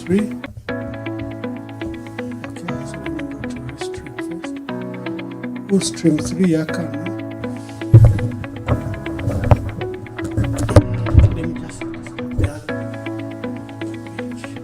3. Okay, so let me go to stream first. Oh, stream 3 yakana. Let me just the other page.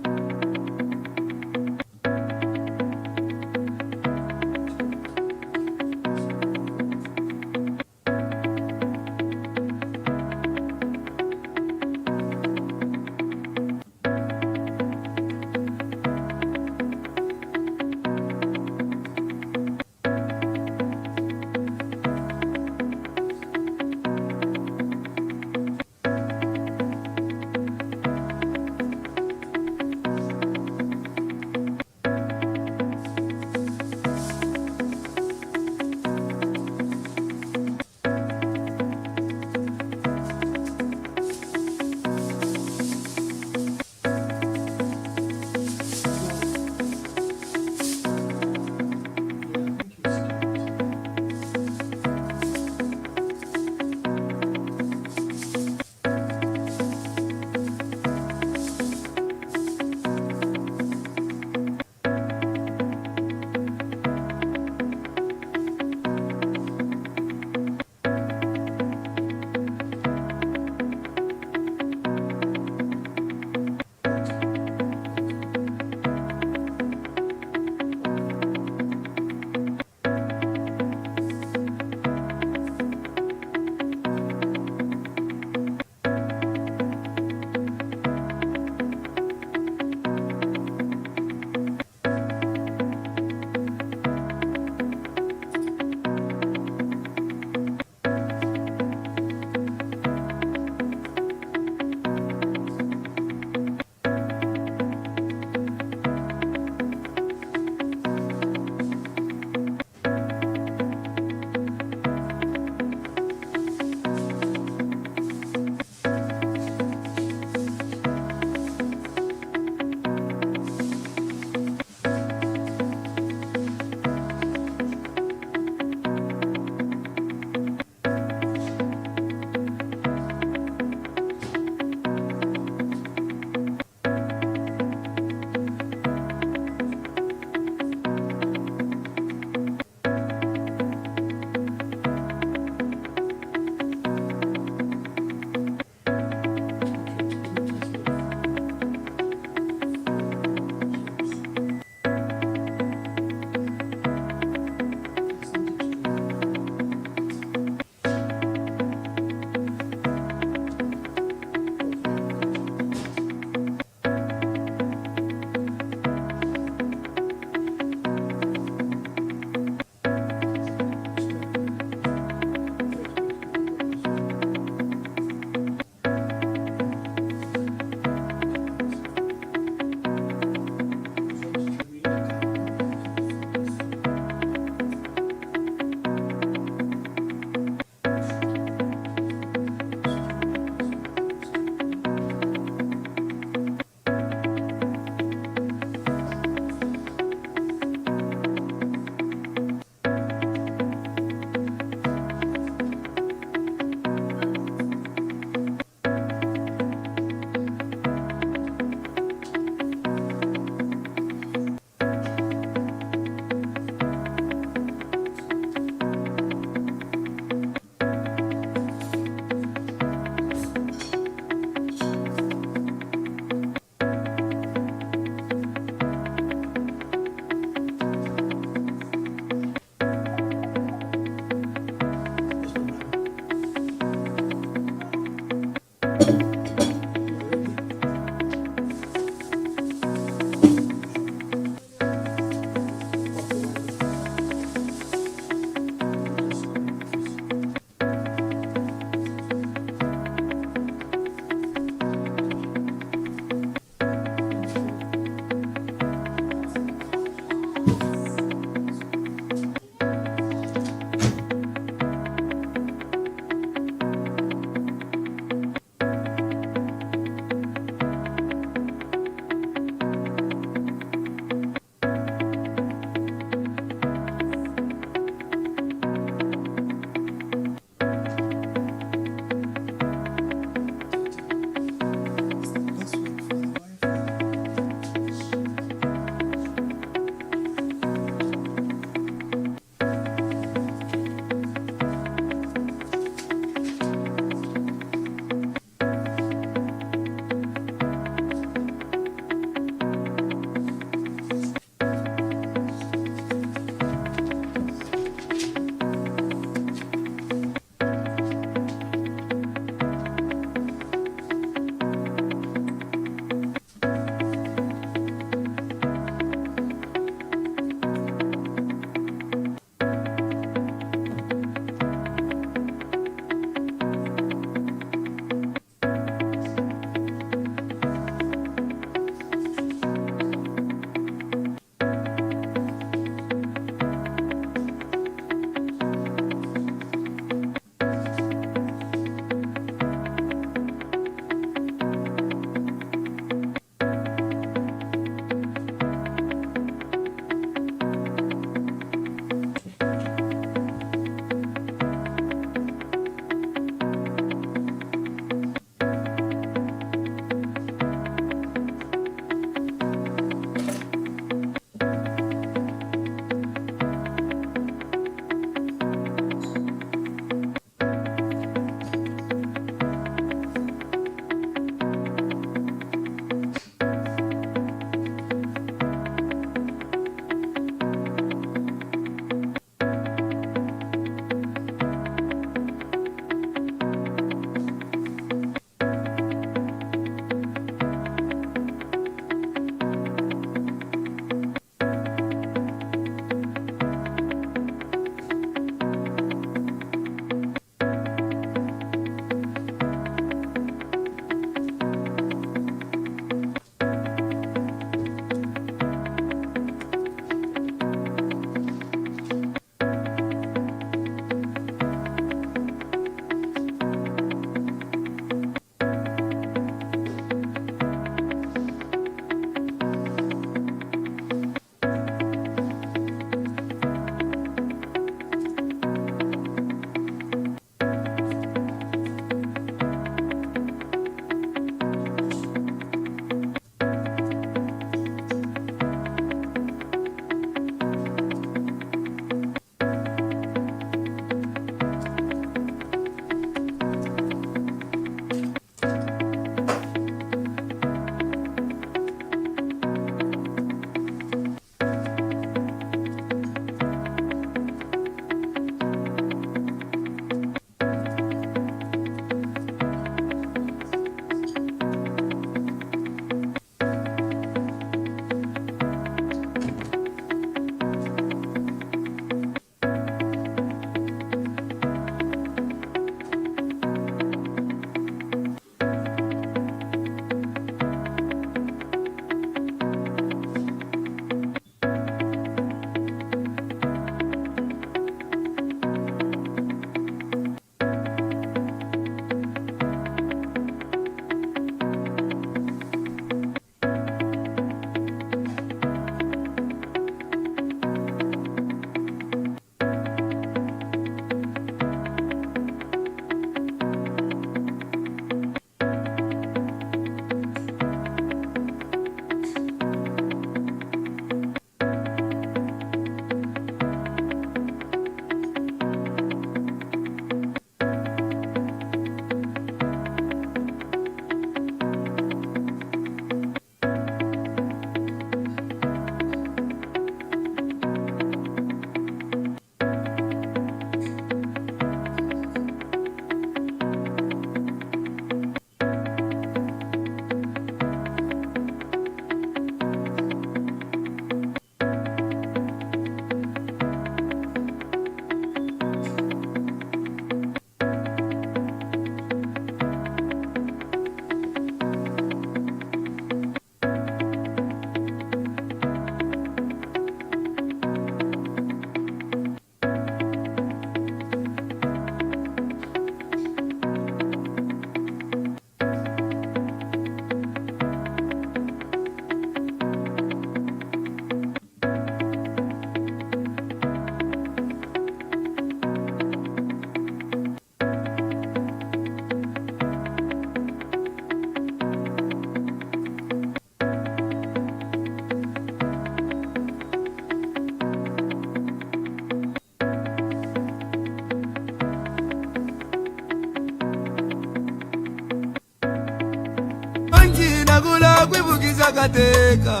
nakula kwibukiza kateka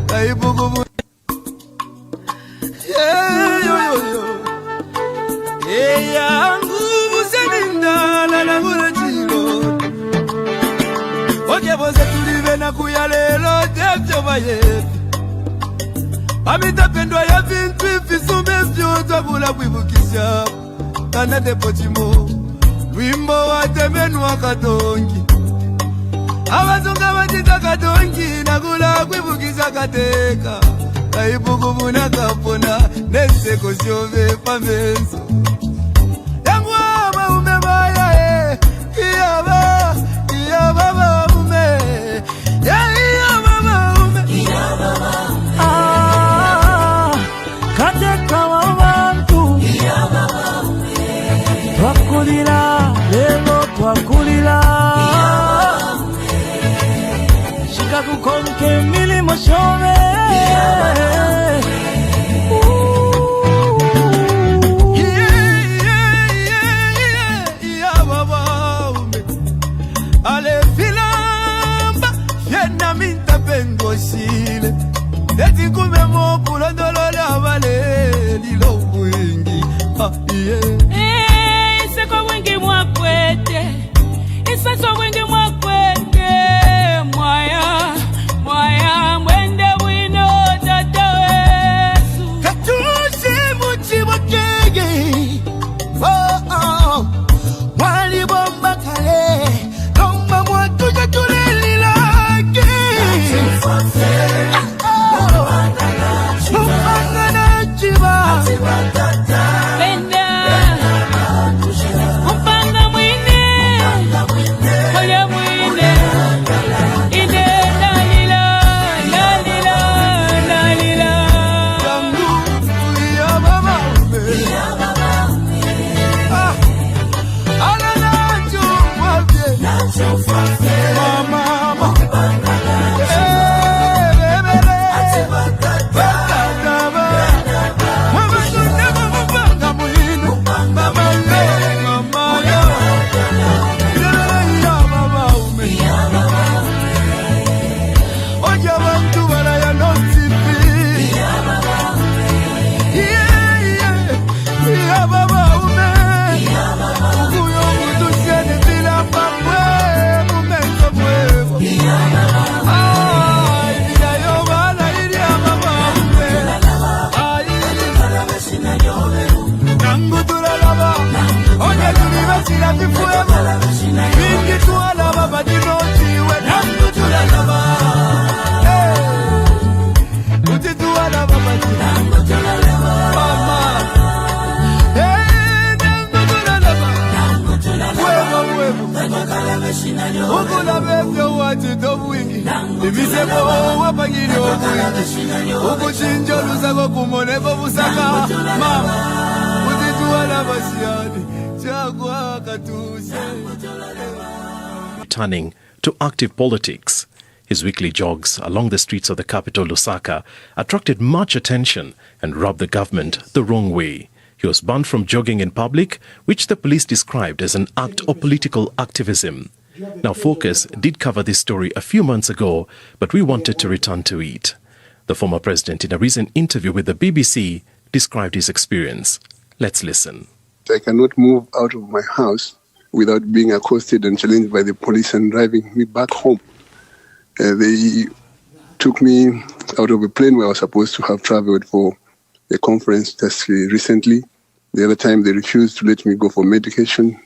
kaibukubu yangu busenindala nakula chilo oke bose tulive na kuyalelo tevyo bayepi amitapendwa ya vintu ifisume vyoto kula kwibukisha kana depochimo lwimbo watemenwa katongi abazunga batita katongi nakula kwibukisha kateka kaibukubu nakapona neseko syove pamenso yangu abaume baya iyaba baume iyaba baume kateka wabantu iyaba baume twakulira lelo twakulira shikakukonke milimo shove Sile eti kume mokulo ndolola vale lilo wingi iseko wingi mwakwete iseso wingi mwakwete mwaya mwende wino tata wesu katushi muchi wakege wali bomba kale lomba mwatuja tulelilake Turning to active politics, his weekly jogs along the streets of the capital Lusaka attracted much attention and rubbed the government the wrong way. He was banned from jogging in public, which the police described as an act of political activism. Now, Focus did cover this story a few months ago, but we wanted to return to it. The former president, in a recent interview with the BBC, described his experience. Let's listen. I cannot move out of my house without being accosted and challenged by the police and driving me back home. They took me out of a plane where I was supposed to have traveled for a conference just recently. The other time they refused to let me go for medication.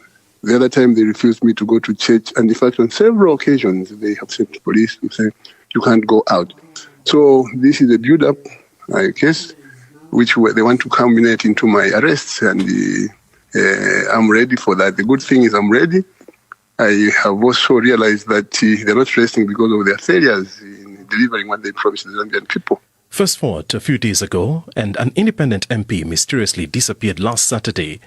The other time they refused me to go to church. And in fact, on several occasions, they have sent the police to say, you can't go out. So this is a build-up, I guess, which they want to culminate into my arrests. And I'm ready for that. The good thing is I'm ready. I have also realized that they're not resting because of their failures in delivering what they promised the Zambian people. Fast forward a few days ago, and an independent MP mysteriously disappeared last Saturday.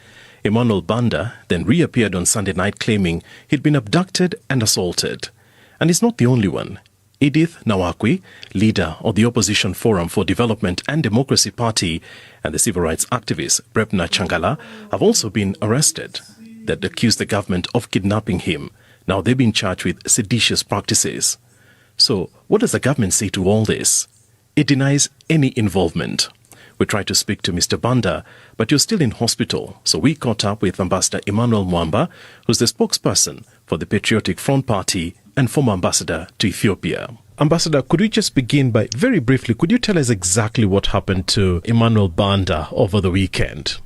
Emmanuel Banda then reappeared on Sunday night claiming he'd been abducted and assaulted. And he's not the only one. Edith Nawakwi, leader of the Opposition Forum for Development and Democracy Party, and the civil rights activist Brepna Changala have also been arrested. They'd accused the government of kidnapping him. Now they've been charged with seditious practices. So what does the government say to all this? It denies any involvement. We tried to speak to Mr. Banda, but you're still in hospital. So we caught up with Ambassador Emmanuel Mwamba, who's the spokesperson for the Patriotic Front Party and former ambassador to Ethiopia. Ambassador, could we just begin by, very briefly, could you tell us exactly what happened to Emmanuel Banda over the weekend?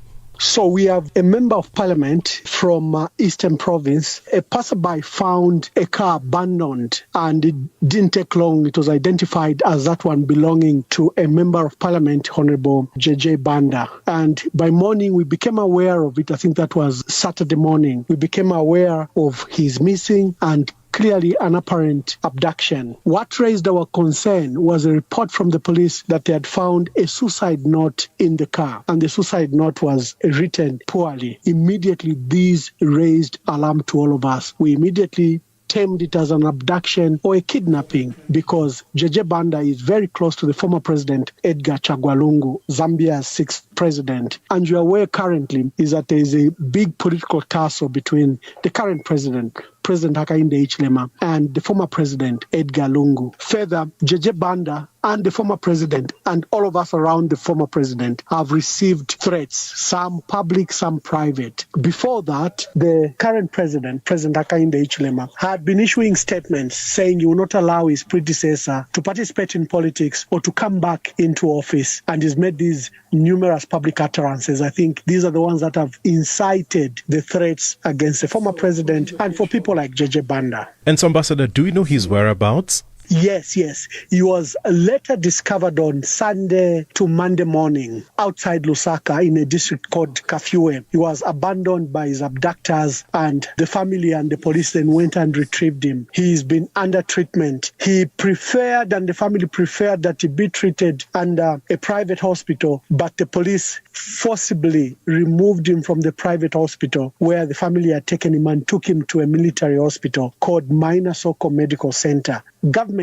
So we have a member of parliament from Eastern Province. A passerby found a car abandoned, and it didn't take long. It was identified as that one belonging to a member of parliament, Honorable Jay Banda. And by morning, we became aware of it. I think that was Saturday morning. We became aware of his missing and clearly an apparent abduction. What raised our concern was a report from the police that they had found a suicide note in the car, and the suicide note was written poorly. Immediately, these raised alarm to all of us. We immediately termed it as an abduction or a kidnapping because Jay Banda is very close to the former president, Edgar Chagwa Lungu, Zambia's sixth president. And you're aware currently is that there is a big political tussle between the current president, President Hakainde Hichilema, and the former president, Edgar Lungu. Further, Jay Banda and the former president and all of us around the former president have received threats, some public, some private. Before that, the current president, President Hakainde Hichilema, had been issuing statements saying he will not allow his predecessor to participate in politics or to come back into office, and he's made these numerous public utterances. I think these are the ones that have incited the threats against the former president and for people like Jay Banda. And so, Ambassador, do we know his whereabouts? Yes. He was later discovered on Sunday to Monday morning outside Lusaka in a district called Kafue. He was abandoned by his abductors, and the family and the police then went and retrieved him. He's been under treatment. He preferred, and the family preferred, that he be treated under a private hospital, but the police forcibly removed him from the private hospital where the family had taken him and took him to a military hospital called Minor Soko Medical Center. Government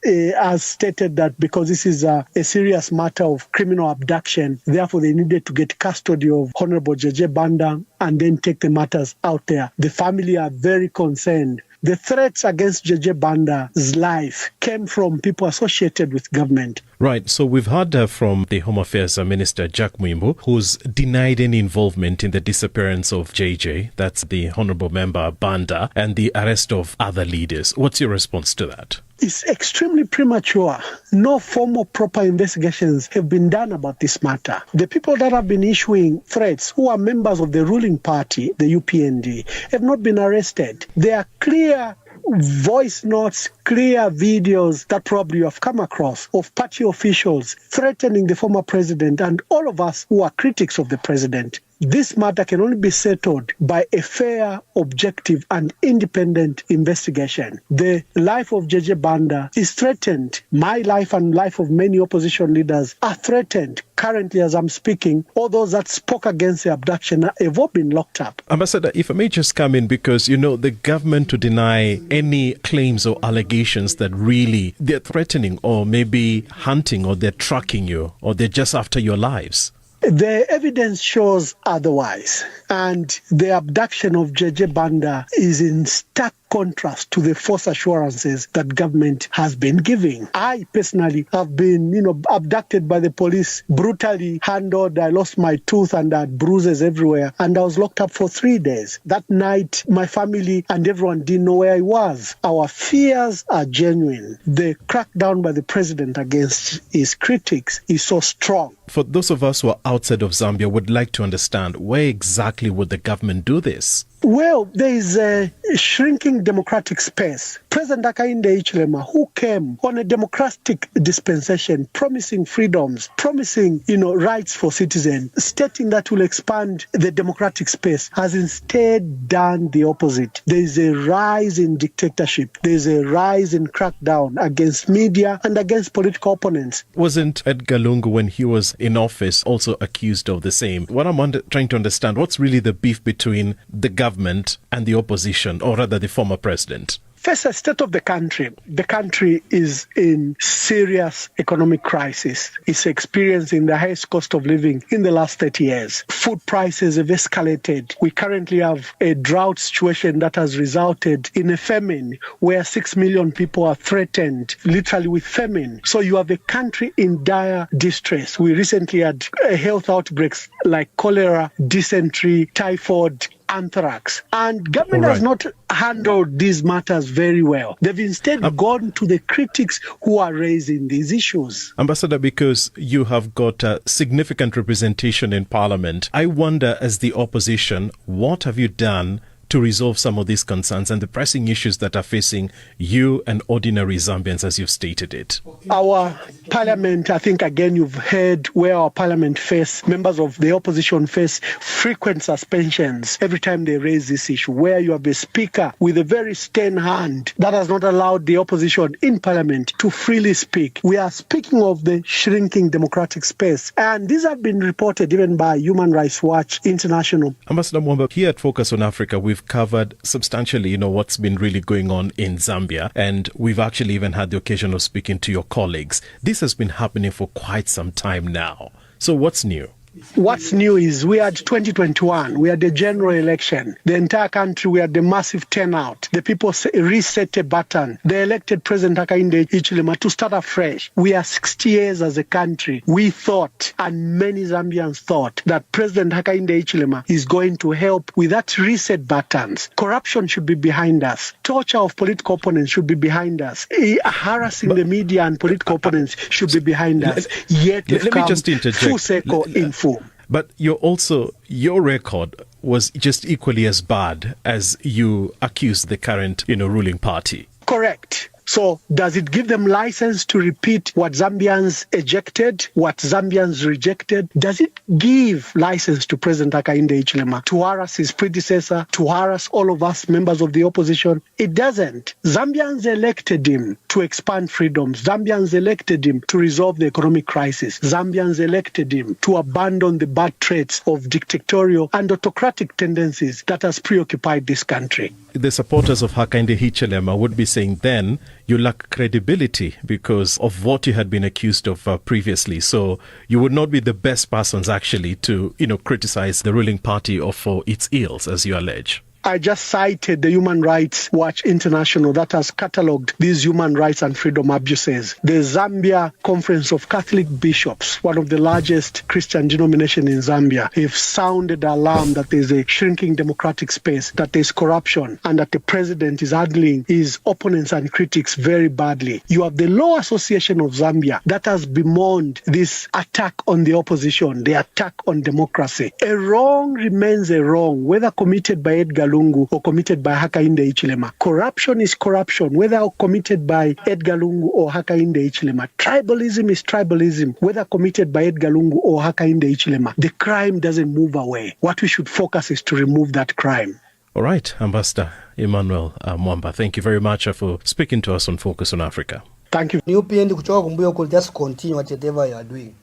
has stated that because this is a serious matter of criminal abduction, therefore they needed to get custody of Honorable Jay Banda and then take the matters out there. The family are very concerned. The threats against Jay Banda's life came from people associated with government. Right, so we've heard from the Home Affairs Minister, Jack Mwimbo, who's denied any involvement in the disappearance of JJ, that's the Honourable Member Banda, and the arrest of other leaders. What's your response to that? It's extremely premature. No formal proper investigations have been done about this matter. The people that have been issuing threats, who are members of the ruling party, the UPND, have not been arrested. There are clear voice notes, clear videos that probably you have come across of party officials threatening the former president and all of us who are critics of the president. This matter can only be settled by a fair, objective, and independent investigation. The life of Jay Banda is threatened. My life and life of many opposition leaders are threatened. Currently, as I'm speaking, all those that spoke against the abduction have all been locked up. Ambassador, if I may just come in, because, the government to deny any claims or allegations that really they're threatening or maybe hunting or they're tracking you or they're just after your lives. The evidence shows otherwise, and the abduction of Jay Banda is in stark contrast to the false assurances that government has been giving. I personally have been, abducted by the police, brutally handled. I lost my tooth and I had bruises everywhere, and I was locked up for 3 days. That night, my family and everyone didn't know where I was. Our fears are genuine. The crackdown by the president against his critics is so strong. For those of us who are outside of Zambia, would like to understand, where exactly would the government do this? Well, there is a shrinking democratic space. President Hakainde Hichilema, who came on a democratic dispensation, promising freedoms, promising, rights for citizens, stating that will expand the democratic space, has instead done the opposite. There is a rise in dictatorship. There is a rise in crackdown against media and against political opponents. Wasn't Edgar Lungu, when he was in office, also accused of the same? What I'm trying to understand, what's really the beef between the government and the opposition, or rather the former president? First, the state of the country. The country is in serious economic crisis. It's experiencing the highest cost of living in the last 30 years. Food prices have escalated. We currently have a drought situation that has resulted in a famine where 6 million people are threatened literally with famine. So you have a country in dire distress. We recently had health outbreaks like cholera, dysentery, typhoid, anthrax, and government has not handled these matters very well. They've instead gone to the critics who are raising these issues. Ambassador, because you have got a significant representation in Parliament, I wonder, as the opposition, what have you done to resolve some of these concerns and the pressing issues that are facing you and ordinary Zambians, as you've stated it? Our parliament, I think, again, you've heard where our parliament members of the opposition face frequent suspensions every time they raise this issue, where you have a speaker with a very stern hand that has not allowed the opposition in parliament to freely speak. We are speaking of the shrinking democratic space, and these have been reported even by Human Rights Watch International. Ambassador Mwamba, here at Focus on Africa, we've covered substantially, what's been really going on in Zambia, and we've actually even had the occasion of speaking to your colleagues. This has been happening for quite some time now. So what's new? What's new is we had 2021, we had the general election. The entire country, we had the massive turnout. The people reset a button. They elected President Hakainde Hichilema to start afresh. We are 60 years as a country. We thought, and many Zambians thought, that President Hakainde Hichilema is going to help with that reset buttons. Corruption should be behind us. Torture of political opponents should be behind us. Harassing the media and political opponents should be behind us. Yet let me just interject. Full circle info. But your record was just equally as bad as you accused the current, ruling party. Correct. So does it give them license to repeat what Zambians ejected, what Zambians rejected? Does it give license to President Hakainde Hichilema to harass his predecessor, to harass all of us members of the opposition? It doesn't. Zambians elected him to expand freedoms. Zambians elected him to resolve the economic crisis. Zambians elected him to abandon the bad traits of dictatorial and autocratic tendencies that has preoccupied this country. The supporters of Hakainde Hichilema would be saying then you lack credibility because of what you had been accused of previously. So you would not be the best persons actually to, criticize the ruling party or for its ills, as you allege. I just cited the Human Rights Watch International that has catalogued these human rights and freedom abuses. The Zambia Conference of Catholic Bishops, one of the largest Christian denominations in Zambia, have sounded alarm that there's a shrinking democratic space, that there's corruption, and that the president is handling his opponents and critics very badly. You have the Law Association of Zambia that has bemoaned this attack on the opposition, the attack on democracy. A wrong remains a wrong, whether committed by Edgar Lungu or committed by Hakainde Hichilema. Corruption is corruption, whether committed by Edgar Lungu or Hakainde Hichilema. Tribalism is tribalism, whether committed by Edgar Lungu or Hakainde Hichilema. The crime doesn't move away. What we should focus is to remove that crime. All right, Ambassador Emmanuel Mwamba, thank you very much for speaking to us on Focus on Africa. Thank you. Just continue whatever you are doing.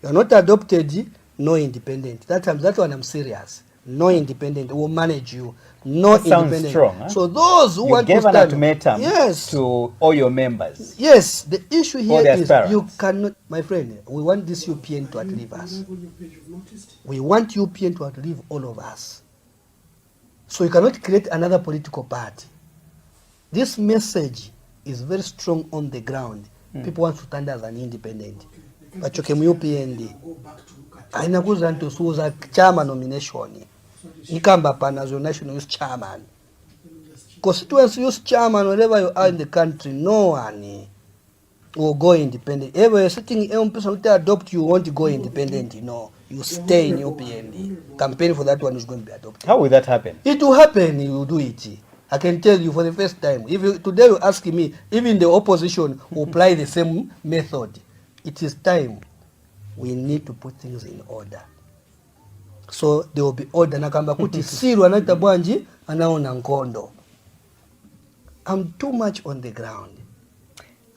You are not adopted, no independent. That one I'm serious. No independent will manage you. No that sounds independent. Strong, huh? So those who want to stand, an ultimatum yes, to all your members. Yes, the issue here is aspirants. You cannot, my friend. We want this UPN to outlive us. We want UPN to outlive all of us. So you cannot create another political party. This message is very strong on the ground. People want to stand as an independent. But you can UPN. I never want to choose a chairman nomination. Nikamba pan as your national youth chairman. Constituency youth chairman, wherever you are in the country, no one will go independent. Ever you're sitting in person to adopt, you want to go independent, you stay in your PND. Campaign for that one is going to be adopted. How will that happen? It will happen, you will do it. I can tell you for the first time. Today you ask me, even the opposition will apply the same method. It is time. We need to put things in order. So there will be order. Nakamba kuti siru anaita bwanji anaona nkondo. I'm too much on the ground.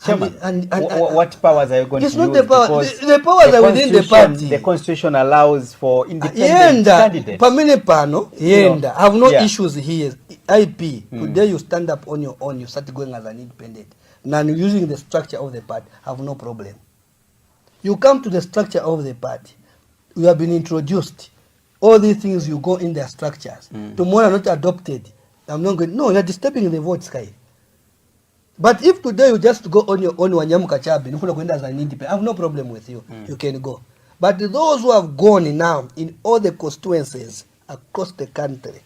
Chairman, And what powers are you going to use? It's not the power. The powers are within the party. The constitution allows for independent candidates. Pamene pano, yenda. I have no issues here. IP, today you stand up on your own, you start going as an independent. Now using the structure of the party, have no problem. You come to the structure of the party, you have been introduced. All these things you go in their structures. Tomorrow not adopted. I'm not going. No, you're disturbing the vote sky. But if today you just go on your own, Wanyamuka Chabi, you go as an independent, I have no problem with you. You can go. But those who have gone now in all the constituencies across the country,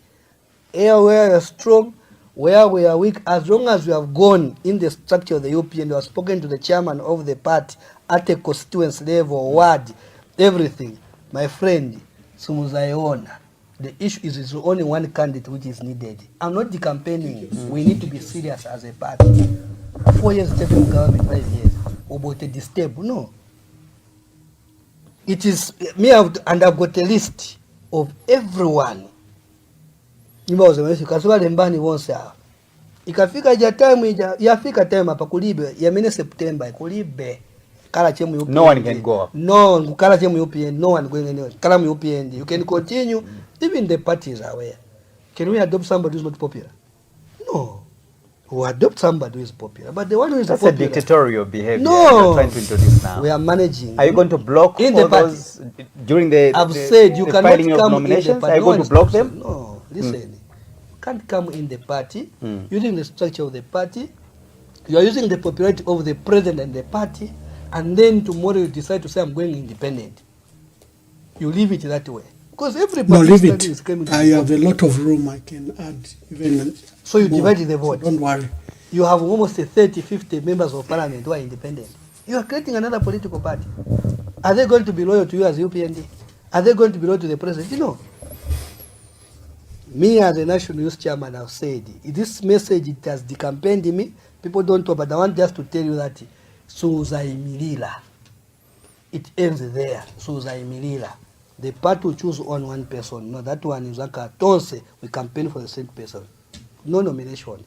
here we are strong, where we are weak, as long as you have gone in the structure of the UPN, you have spoken to the chairman of the party at a constituency level, ward, everything. My friend, Sumuzaiona, the issue is only one candidate which is needed. I'm not campaigning. We need to be serious as a party. 4 years taking government, 5 years. About a disturb. No. It is me, and I've got a list of everyone. Kasema lembani wonsa. Ikafika time yafika time hapa kulibe ya mene September kulibe kala chemu UPN. No one can go. No, kala chemu UPN, no one going anywhere. Kala mu UPN. You can continue. Even the parties are aware. Can we adopt somebody who is not popular? No. We adopt somebody who is popular. But the one who is popular. That's a dictatorial behavior you're trying to introduce now. We are managing. Are you going to block in all the party? Those during the I've said you cannot filing come of nominations? In the party. Are you going to block them? No. Listen. Can't come in the party using the structure of the party. You are using the popularity of the president and the party, and then tomorrow you decide to say I'm going independent. You leave it that way because everybody. No, leave it. Is coming. I have a lot of room. I can add even. So you divide the vote. So don't worry. You have almost 30, 50 members of parliament who are independent. You are creating another political party. Are they going to be loyal to you as UPND? Are they going to be loyal to the president? You know. Me as a national youth chairman have said, this message, it has decampaigned me. People don't talk, but I want just to tell you that Suza Imilila. It ends there. Suza Imilila. The party will choose on one person. No, that one is like a Tonse. We campaign for the same person. No nomination.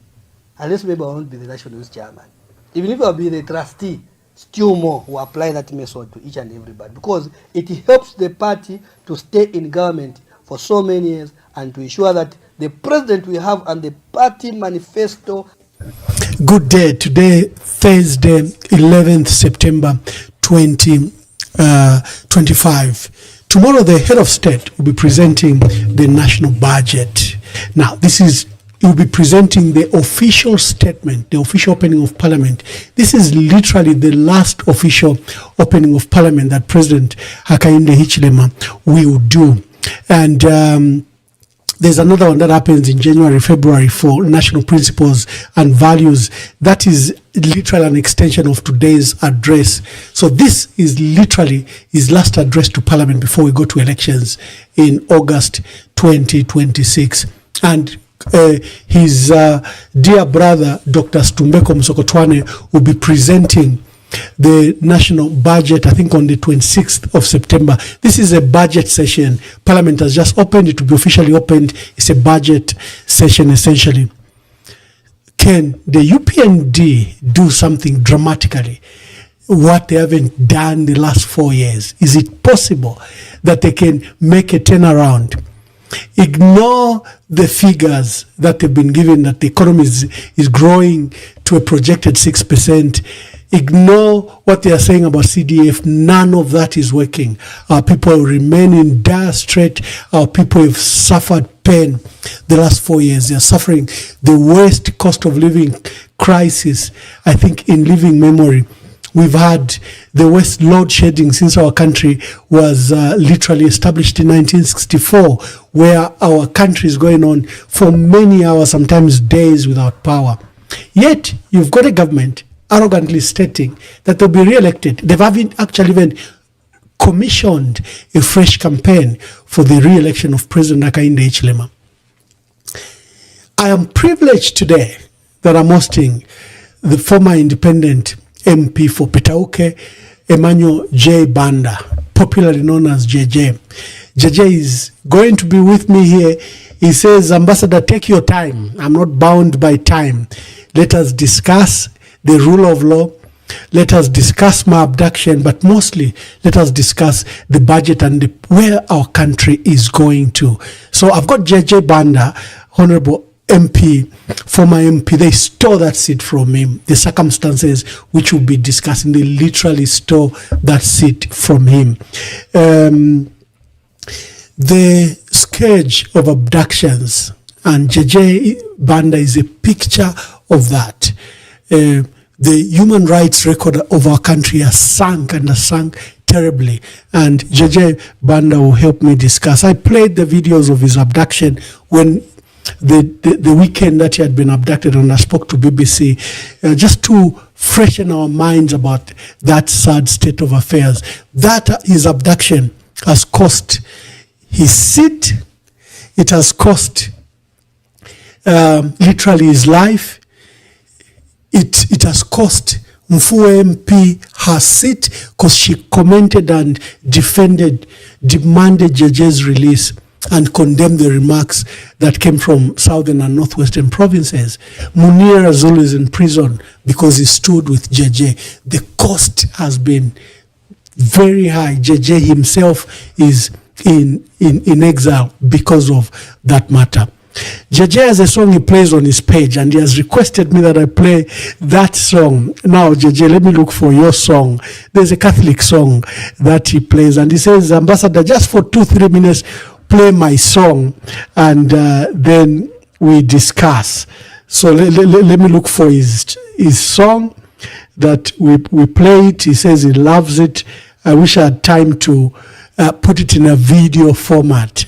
Unless maybe I won't be the national youth chairman. Even if I'll be the trustee, still more who apply that method to each and everybody. Because it helps the party to stay in government for so many years and to ensure that the president we have and the party manifesto. Good day. Today, Thursday, 11th September 2025. Tomorrow, the head of state will be presenting the national budget. Now, he will be presenting the official statement, the official opening of parliament. This is literally the last official opening of parliament that President Hakainde Hichilema will do. And there's another one that happens in January, February for national principles and values. That is literally an extension of today's address. So this is literally his last address to Parliament before we go to elections in August 2026. And his dear brother, Dr. Stumbeko Msokotwane, will be presenting the national budget, I think on the 26th of September. This is a budget session. Parliament has just opened. It will be officially opened. It's a budget session, essentially. Can the UPND do something dramatically? What they haven't done the last 4 years? Is it possible that they can make a turnaround? Ignore the figures that they've been given, that the economy is growing to a projected 6%. Ignore what they are saying about CDF. None of that is working. Our people remain in dire strait. Our people have suffered pain the last 4 years. They are suffering the worst cost of living crisis, I think, in living memory. We've had the worst load shedding since our country was literally established in 1964, where our country is going on for many hours, sometimes days without power. Yet, you've got a government arrogantly stating that they'll be re-elected. They've actually even commissioned a fresh campaign for the re-election of President Hakainde Hichilema. I am privileged today that I'm hosting the former independent MP for Petauke, Emmanuel Jay Banda, popularly known as JJ. JJ is going to be with me here. He says, Ambassador, take your time. I'm not bound by time. Let us discuss the rule of law. let us discuss my abduction, but mostly let us discuss the budget and where our country is going to. So I've got JJ Banda, Honorable MP, former MP. They stole that seat from him. The circumstances which we'll be discussing, they literally stole that seat from him. The scourge of abductions, and JJ Banda is a picture of that. The human rights record of our country has sunk terribly, and JJ Banda will help me discuss. I played the videos of his abduction when the weekend that he had been abducted, and I spoke to BBC just to freshen our minds about that sad state of affairs. That his abduction has cost his seat, it has cost literally his life. It has cost Mfue MP her seat because she commented and demanded JJ's release and condemned the remarks that came from southern and northwestern provinces. Munir Azul is in prison because he stood with JJ. The cost has been very high. JJ himself is in exile because of that matter. JJ has a song he plays on his page, and he has requested me that I play that song. Now, JJ, let me look for your song. There's a Catholic song that he plays, and he says, Ambassador, just for 2-3 minutes, play my song, and then we discuss. So let me look for his song that we play it. He says he loves it. I wish I had time to put it in a video format.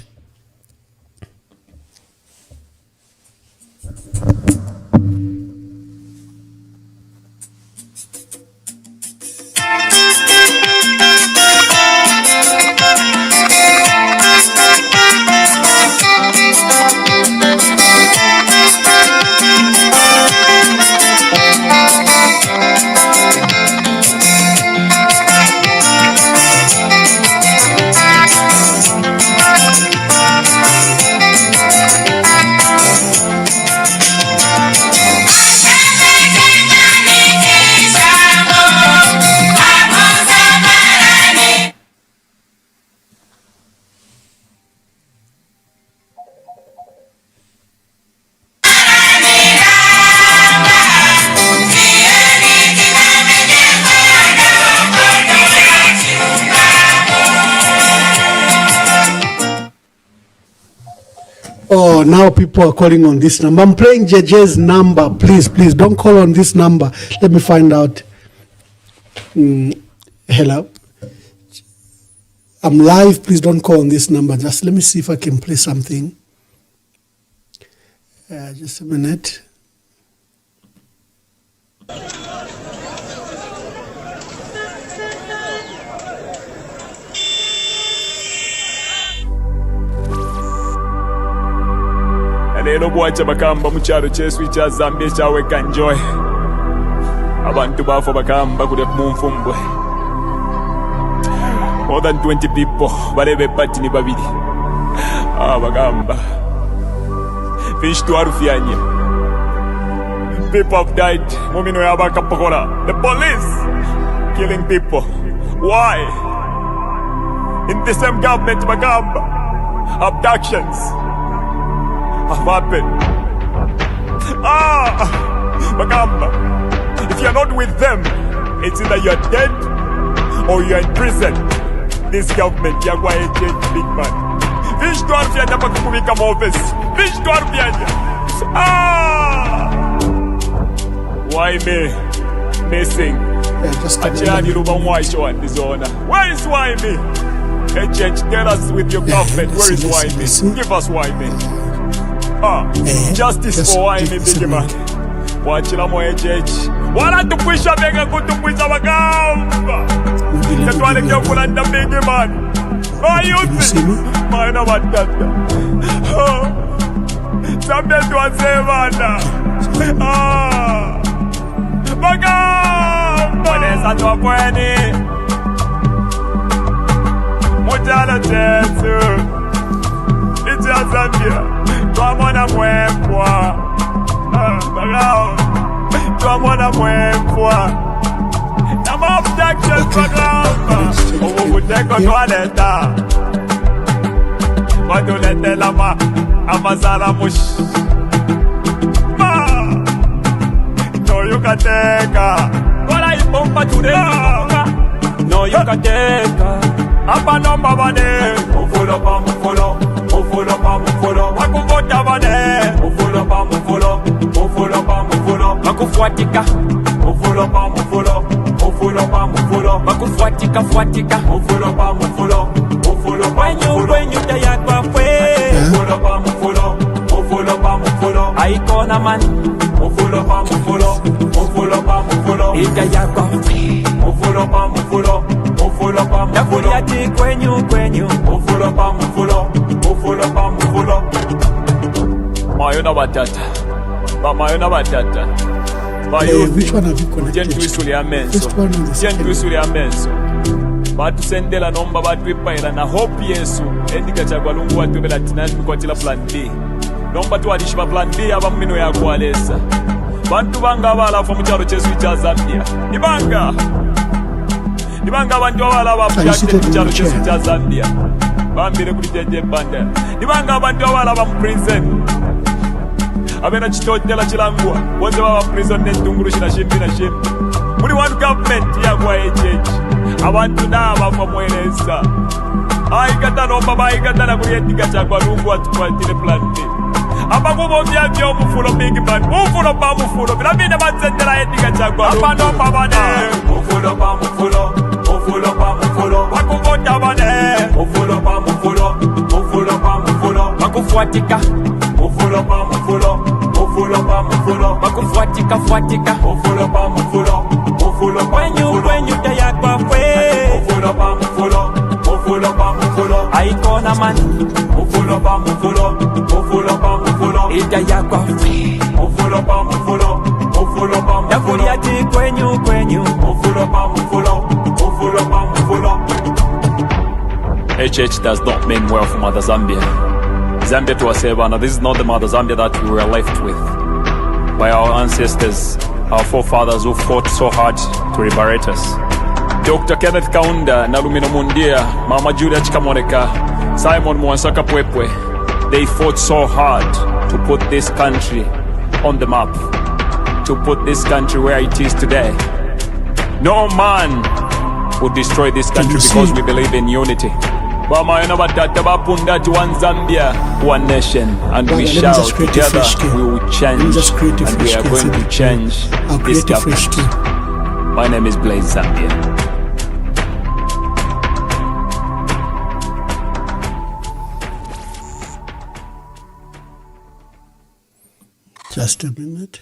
Oh, now people are calling on this number. I'm playing JJ's number. Please don't call on this number. Let me find out. Hello. I'm live. Please don't call on this number. Just let me see if I can play something. Just a minute. Lero bwacha bakamba mu kyalo ky'esu kya Zambia ekyaweka Njoy. Abantu baafa bakamba kule mu nfumbwe. More than 20 people balebe pati ni babiri. Bagamba. Fish to arufyanye. People have died. Mumino yabakapokola. The police killing people. Why? In the same government bagamba. Abductions have happened. Bagamba. If you're not with them, it's either you're dead or you're in prison. This government, you're going to change big man. Fish to arufyanye pakukubika mu office. Fish to arufyanye. Why me? Missing. Where is why me? Tell us with your government, where is why me? Give us why me. Justice for why me, big man. Wachila mo wala tupwisha bega kutupwisha bagamba. Tetwale kyo kulanda big man. You see? Maina batata. Sambe tuwasevana. Bagamba. Waneza tuwapweni. Mujala tetu. Iti ya Zambia. Tuamona mwempwa. Bagamba. Tuamona mwempwa. protection for grandma. Oh, we take on toilet. What do let the lama? Amazara mush. No, you can take her. What I bump today? No, you can take her. Apa number bane. Mufulo pa mufulo. Mufulo pa mufulo. Wakuvota bane. Mufulo pa mufulo. Mufulo pa mufulo. Wakufuatika. Mufulo pa mufulo. Mufulo pa mufulo. Wakufuatika fuatika. Mufulo pa mufulo. Mufulo pa mufulo. When you taya kwa fwe. Mufulo pa mufulo. Mufulo pa mufulo. Aikona man. Mufulo pa mufulo. Mufulo pa mufulo. Itaya kwa fwe. Mufulo pa mufulo. Mufulo pa mufulo. Yakuriati kwenyu. Mufulo pa mufulo. Mufulo pa mufulo. Mayona batata. Ba mayona batata. Which one have you connected to? First one is amenso. Batu sendela nomba batu ipaila na hope Yesu. Endika chagwa lungu watu bela tinani kwa tila plan B. Nomba tu wadishiba plan B aba mmino ya kualesa. Bantu banga wala fa mucharo chesu cha Zambia. Nibanga bantu wala wa mucharo chesu cha Zambia. Bambire kuli Jay Banda. Nibanga bantu wala wa prison. Abena chitotela chilangwa wote wa prison netunguru shina shimbi na shimbi. Muri one government ya kwa church. Abantu naba kwa mweleza. Aikata no baba aikata na kuyetika chakwa lungu atukwatile plan B. Apa kubo vya mufulo big man. Mufulo pa mufulo. Bila bina matsendela yetika chakwa lungu. Apa no baba ne. Mufulo pa mufulo. Mufulo pa mufulo. Wakuvota bane. Mufulo pa mufulo. Mufulo pa mufulo. Wakufuatika. Mufulo pa mufulo. Mufulo pa mufulo. Wakufuatika fuatika. Mufulo pa mufulo. Mufulo pa mufulo. When you taya kwa fwe. Mufulo pa mufulo. Mufulo pa mufulo. Aikona man. Mufulo pa mufulo. Mufulo pa mufulo. Itaya kwa fwe. Mufulo pa mufulo. Mufulo pa mufulo. Yakuriati kwenyu. Mufulo pa mufulo. Mufulo pa mufulo. HH does not mean well for Mother Zambia. Zambia to Asebana, this is not the Mother Zambia that we were left with by our ancestors, our forefathers who fought so hard to liberate us. Dr. Kenneth Kaunda, Nalumino Mundia, Mama Julia Chikamoneka, Simon Mwansaka Pwepwe, they fought so hard to put this country on the map, to put this country where it is today. No man would destroy this country because we believe in unity. One Zambia, one nation, and we shout together, we will change, and we are going to change this government. My name is Blaze Zambia. just a minute.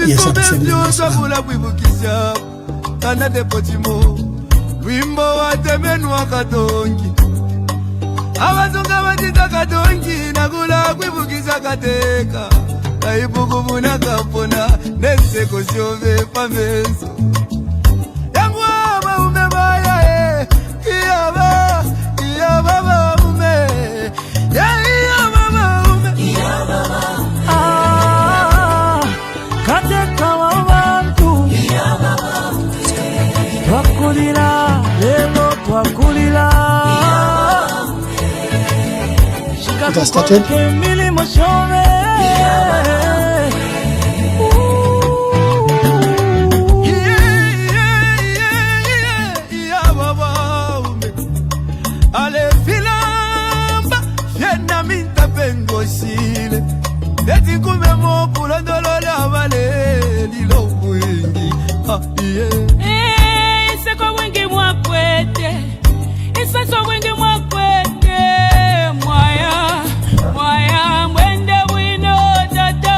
Yes, I'm sending this Wimbo wa temenu wa katongi Abazunga batita katongi Nagula kwibukiza kateka Kaibuku na kapona Neseko siove pameso Yangu ama umebaya Iyaba ume Iyaba ume Kateka wa bantu Twakulira, lelo twakulira Shikakukoke milimo shove Ale filamba, fiena minta pengo sile Deti kume mo pulondolo la vale Lilo mwingi, Iseko wengi mwakwete Iseko wengi mwakwete Mwaya mwende wino tata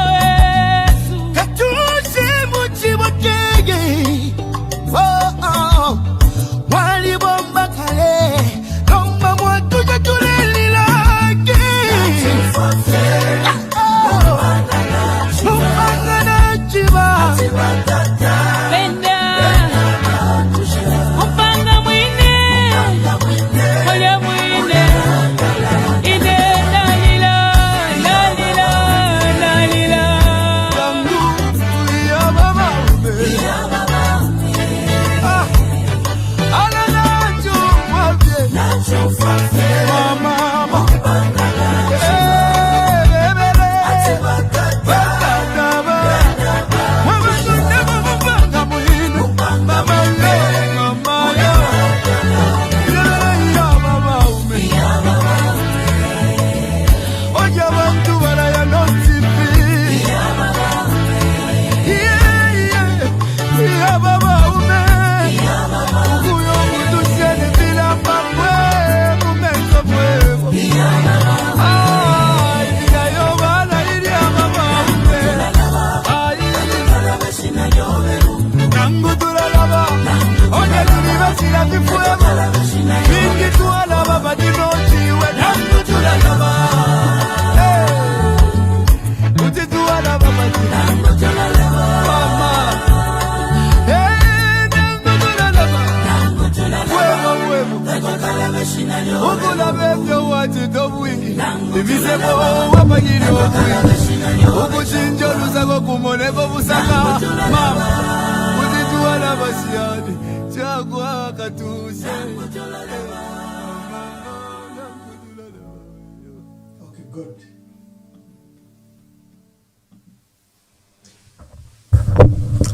Okay, good.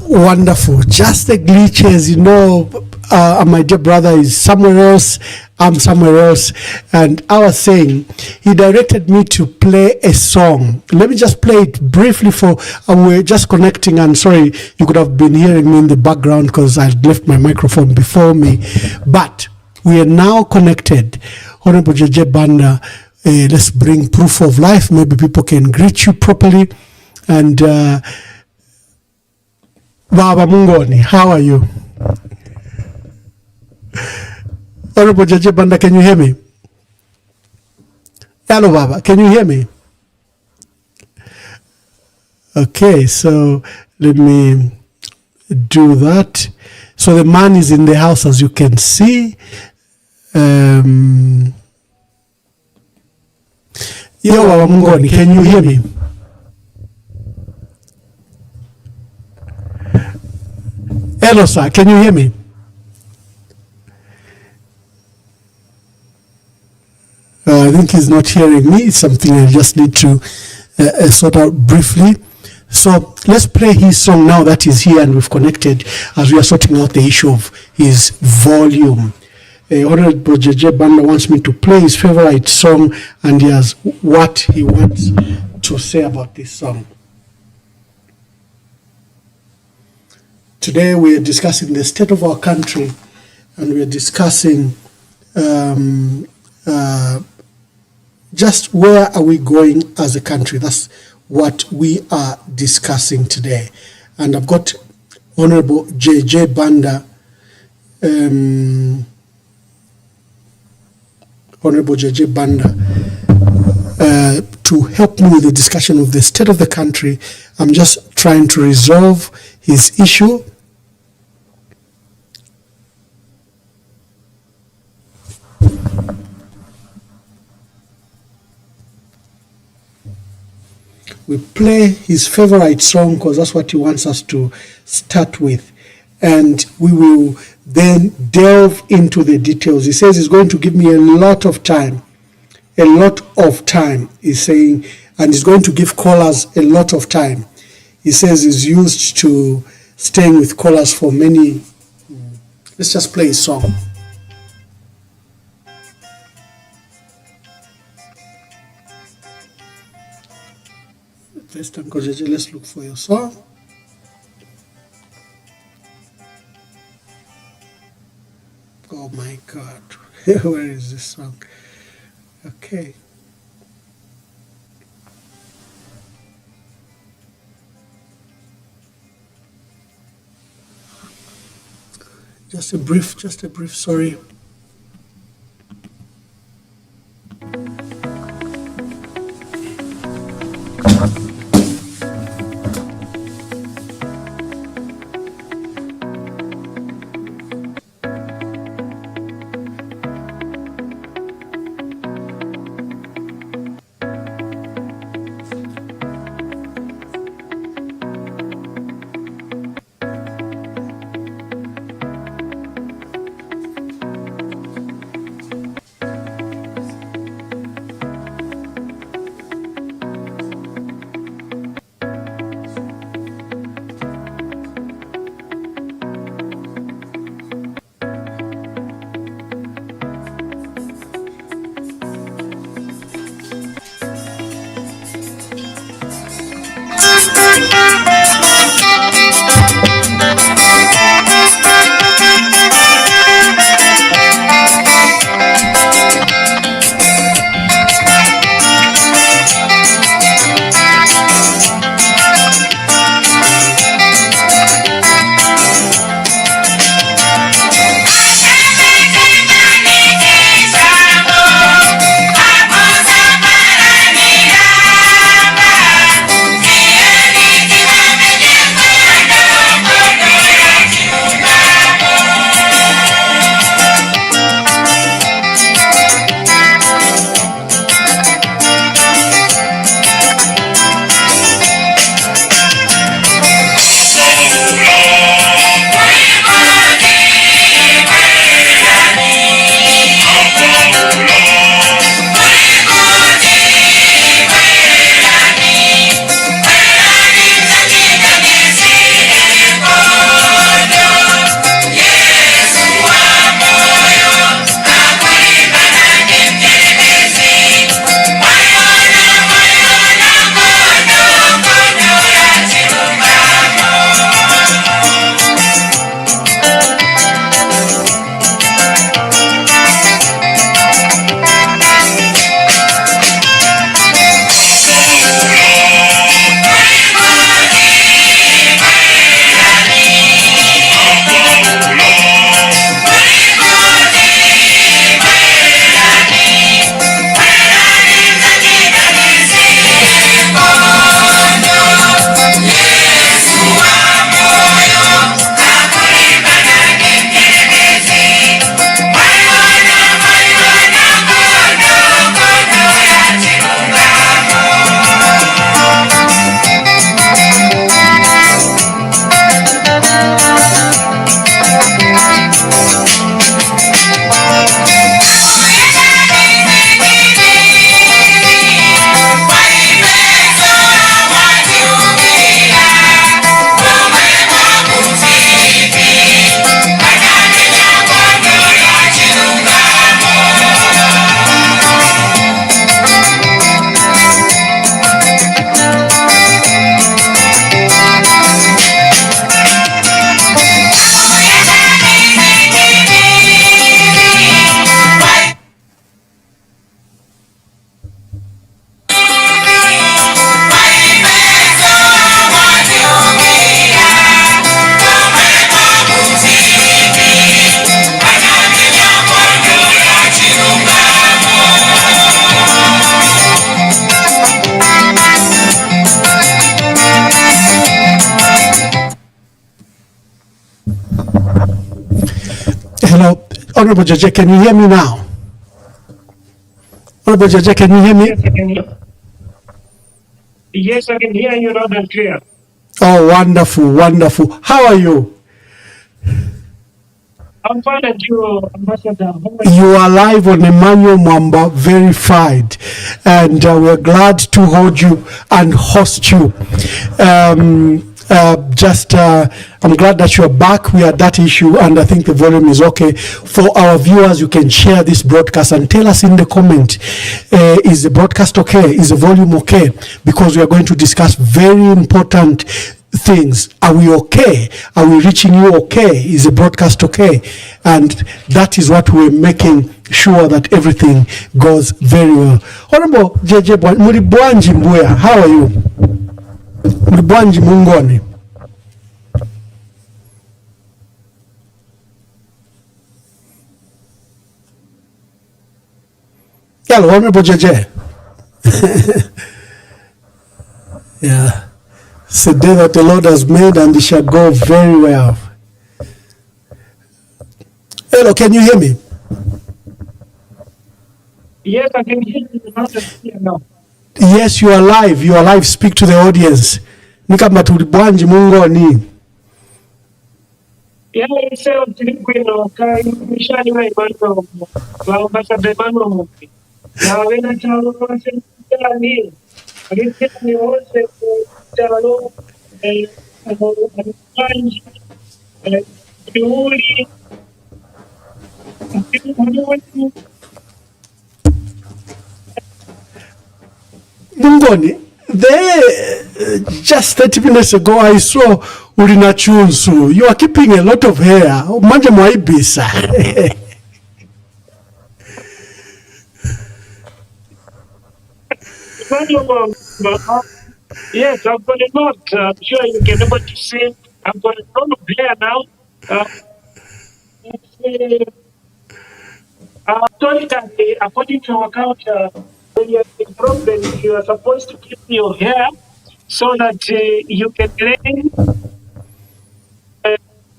Wonderful. Just the glitches, my dear brother is somewhere else, I'm somewhere else. And I was saying, he directed me to play a song. Let me just play it briefly we're just connecting. And sorry, you could have been hearing me in the background because I left my microphone before me. But we are now connected. Honorable Jay Banda, let's bring proof of life. Maybe people can greet you properly. And Baba Mungoni, how are you? Honorable Jay Banda, can you hear me? Hello, Baba, can you hear me? Okay, so let me do that. So the man is in the house, as you can see. Yo, Baba Mungoni, can you hear me? Hello, sir, can you hear me? I think he's not hearing me. It's something I just need to sort out briefly. So let's play his song now that he's here and we've connected, as we are sorting out the issue of his volume. Honorable Jay Banda wants me to play his favorite song, and he has what he wants to say about this song. Today we are discussing the state of our country, and we are discussing just where are we going as a country. That's what we are discussing today. And I've got Honorable Jay Banda, Honorable Jay Banda, to help me with the discussion of the state of the country. I'm just trying to resolve his issue. We play his favorite song because that's what he wants us to start with. And we will then delve into the details. He says he's going to give me a lot of time, he's saying, and he's going to give callers a lot of time. He says he's used to staying with callers for many. Let's just play his song. First time, let's look for your song. Oh my God, where is this song? Okay. Just a brief, sorry. Hello, Honorable Judge, can you hear me now? Honorable Judge, can you hear me? Yes, I can hear. Yes, I can hear you loud and clear. Oh, wonderful, wonderful. How are you? I'm fine, and you, Ambassador. You are live on Emmanuel Mwamba Verified, and we're glad to hold you and host you. I'm glad that you're back. We had that issue, and I think the volume is okay. For our viewers, you can share this broadcast and tell us in the comment, is the broadcast okay? Is the volume okay? Because we are going to discuss very important things. Are we okay? Are we reaching you okay? Is the broadcast okay? And that is what we're making sure that everything goes very well. Honorable JJ Mulibwanji Mbuya, how are you? Mulibwanji Mungoni. Hello, Honorable JJ. Yeah. It's a day that the Lord has made, and it shall go very well. Hello, can you hear me? Yes, I can hear you loud and clear now. Yes, you are live. You are live. Speak to the audience. Nikama tulibwanji mungoni. Yeah, it's a Filipino. Mishani wa Emmanuel. Wa Ambassador Emmanuel. Na wena chalo kwa sentela ni. Alisi ni wose chalo. Mwanji. Kiuli. Mungoni, just 30 minutes ago I saw Urina Chunsu. You are keeping a lot of hair. Manje mwaibisa. Yes, I've got a lot. I'm sure you can able to see. I've got a lot of hair now. Historically, according to our culture, when you're in problem, you are supposed to keep your hair so that you can learn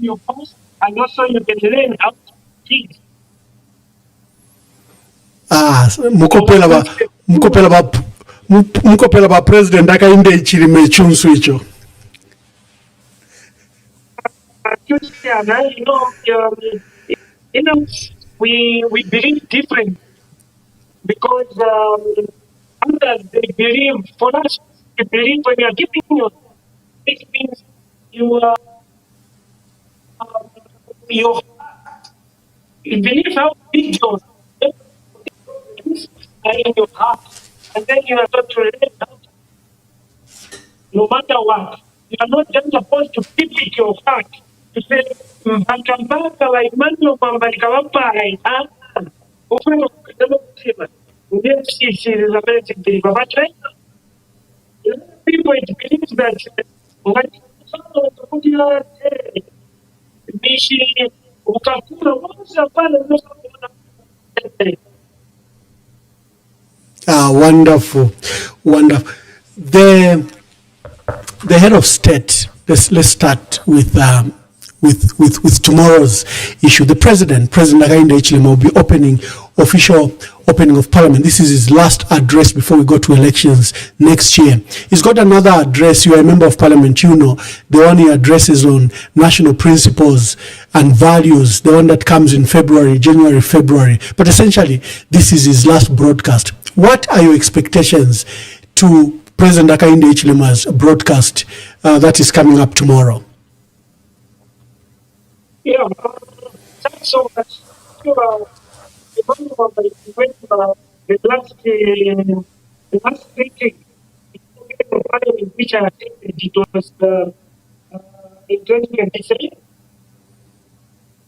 your past, and also you can learn how to teach. Mukopela ba president akainde ichilime chunsu icho. We believe different because others they believe. For us, we believe when you are giving your, it means you are you believe how big your are in your heart, and then you are not to relate out. No matter what, you are not just supposed to keep it your heart. To say, Mpaka wa Emmanuel Jay Banda, ufanye kutenda kusema, ndiye sisi za mezi mbili. But right now, people believe that ungatifutia bishi ukakula wote pale ndio. Wonderful, wonderful. The head of state. Let's start with tomorrow's issue. The President Hakainde Hichilema, will be official opening of Parliament. This is his last address before we go to elections next year. He's got another address. You are a member of Parliament, you know, the one he addresses on national principles and values, the one that comes in January, February. But essentially, this is his last broadcast. What are your expectations to President Hakainde Hichilema's broadcast that is coming up tomorrow? Yeah, thanks so much. The last meeting which I attended, it was in 2023,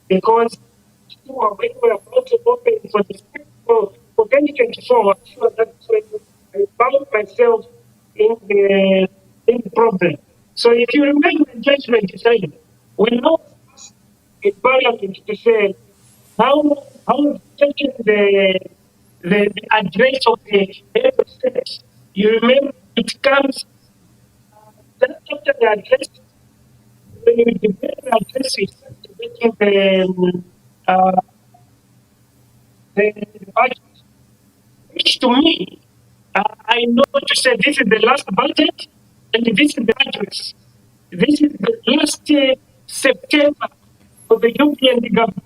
because when we were about to open for the for 2024, I'm sure that's when I found myself in the problem. So if you remember the judgment decided, when I was asked in Parliament to say how taking the address of the head of state, you remember it comes that after the address, when you debate the address, you start debating the budget, which to me, I know to say this is the last budget and this is the address. This is the last September for the European government,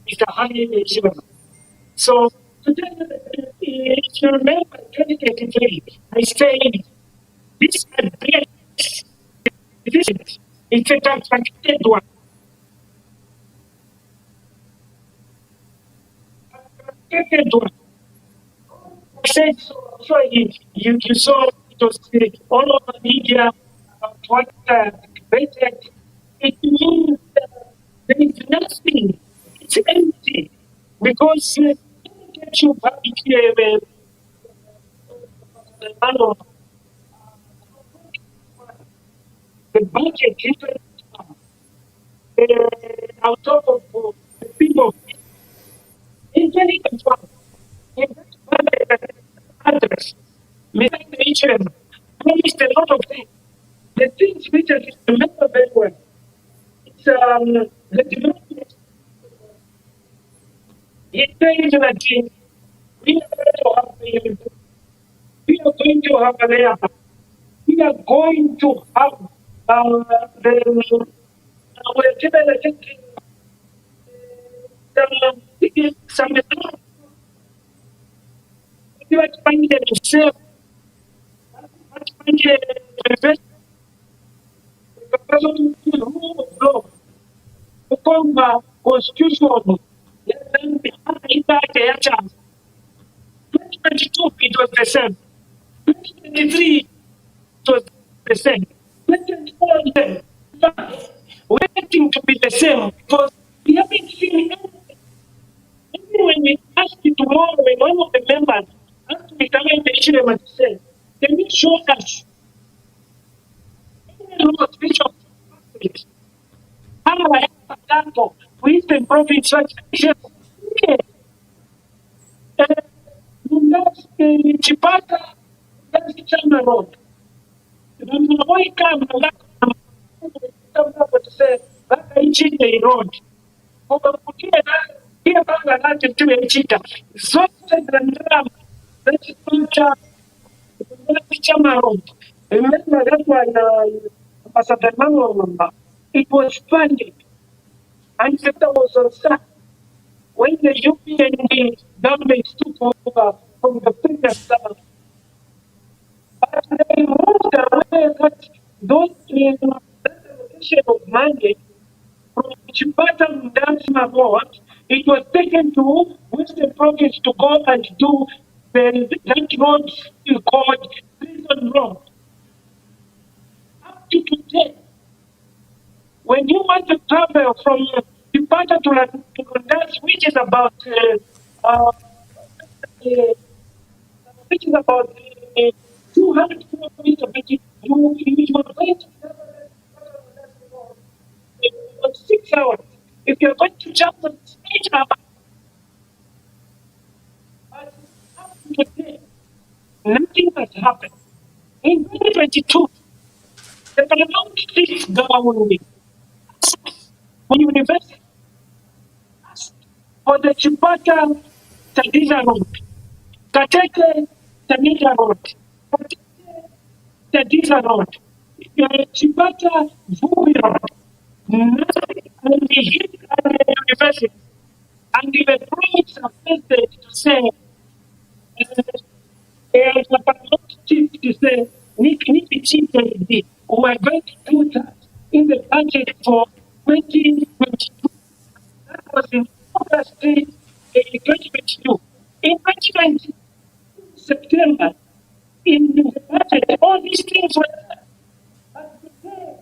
Mr. Hani Shivama. So, if you remember 2023, I said this address, it's a contracted one. I said so you saw it was all over media about what debated. It means there is nothing. It's empty because get you back here, the budget on top of the people in 2021. Address, Mr. promised a lot of things. The things which I remember very well, it's the development. He says that we are going to have an airport. We are going to have some you expanded to save, expanded to invest, the rule of law, the constitution, then the chance. 2022, it was the same. 2023, it was the same. 2024, waiting to be the same because we haven't seen anything. Even when we ask you tomorrow, when one of the members has to be coming to Ishirema to say, can you show us any law official how I have done for Eastern Province such Chipata, that's China Road. Why come to say that I cheat the road? Here, Bangladesh to a cheetah. So, that's Chama Road. Remember that one, it was funded. And that was on track. When the European government took over from the previous government, but they moved away that those that allocation of money from Chipata Mdanzima Road, it was taken to Western Province to go and do that road called Prison Road. Up to today, when you want to travel from Chipata to Mdanzima, which is about 200 kilometers, you are going to travel 6 hours. If you're going to jump on stage, but up to today, nothing has happened. In 2022, the Parliament fixed government for university for the Chipata Tadiza Road, Katete Tadiza Road, Katete Tadiza Road, Chipata Vubi Road, nothing, and we hit at the university, and we were promised a message to say, there's a Parliament chief to say, we are going to do that in the budget for 2022. That was in August 2022. In 2020, September, in the budget, all these things were there. But today,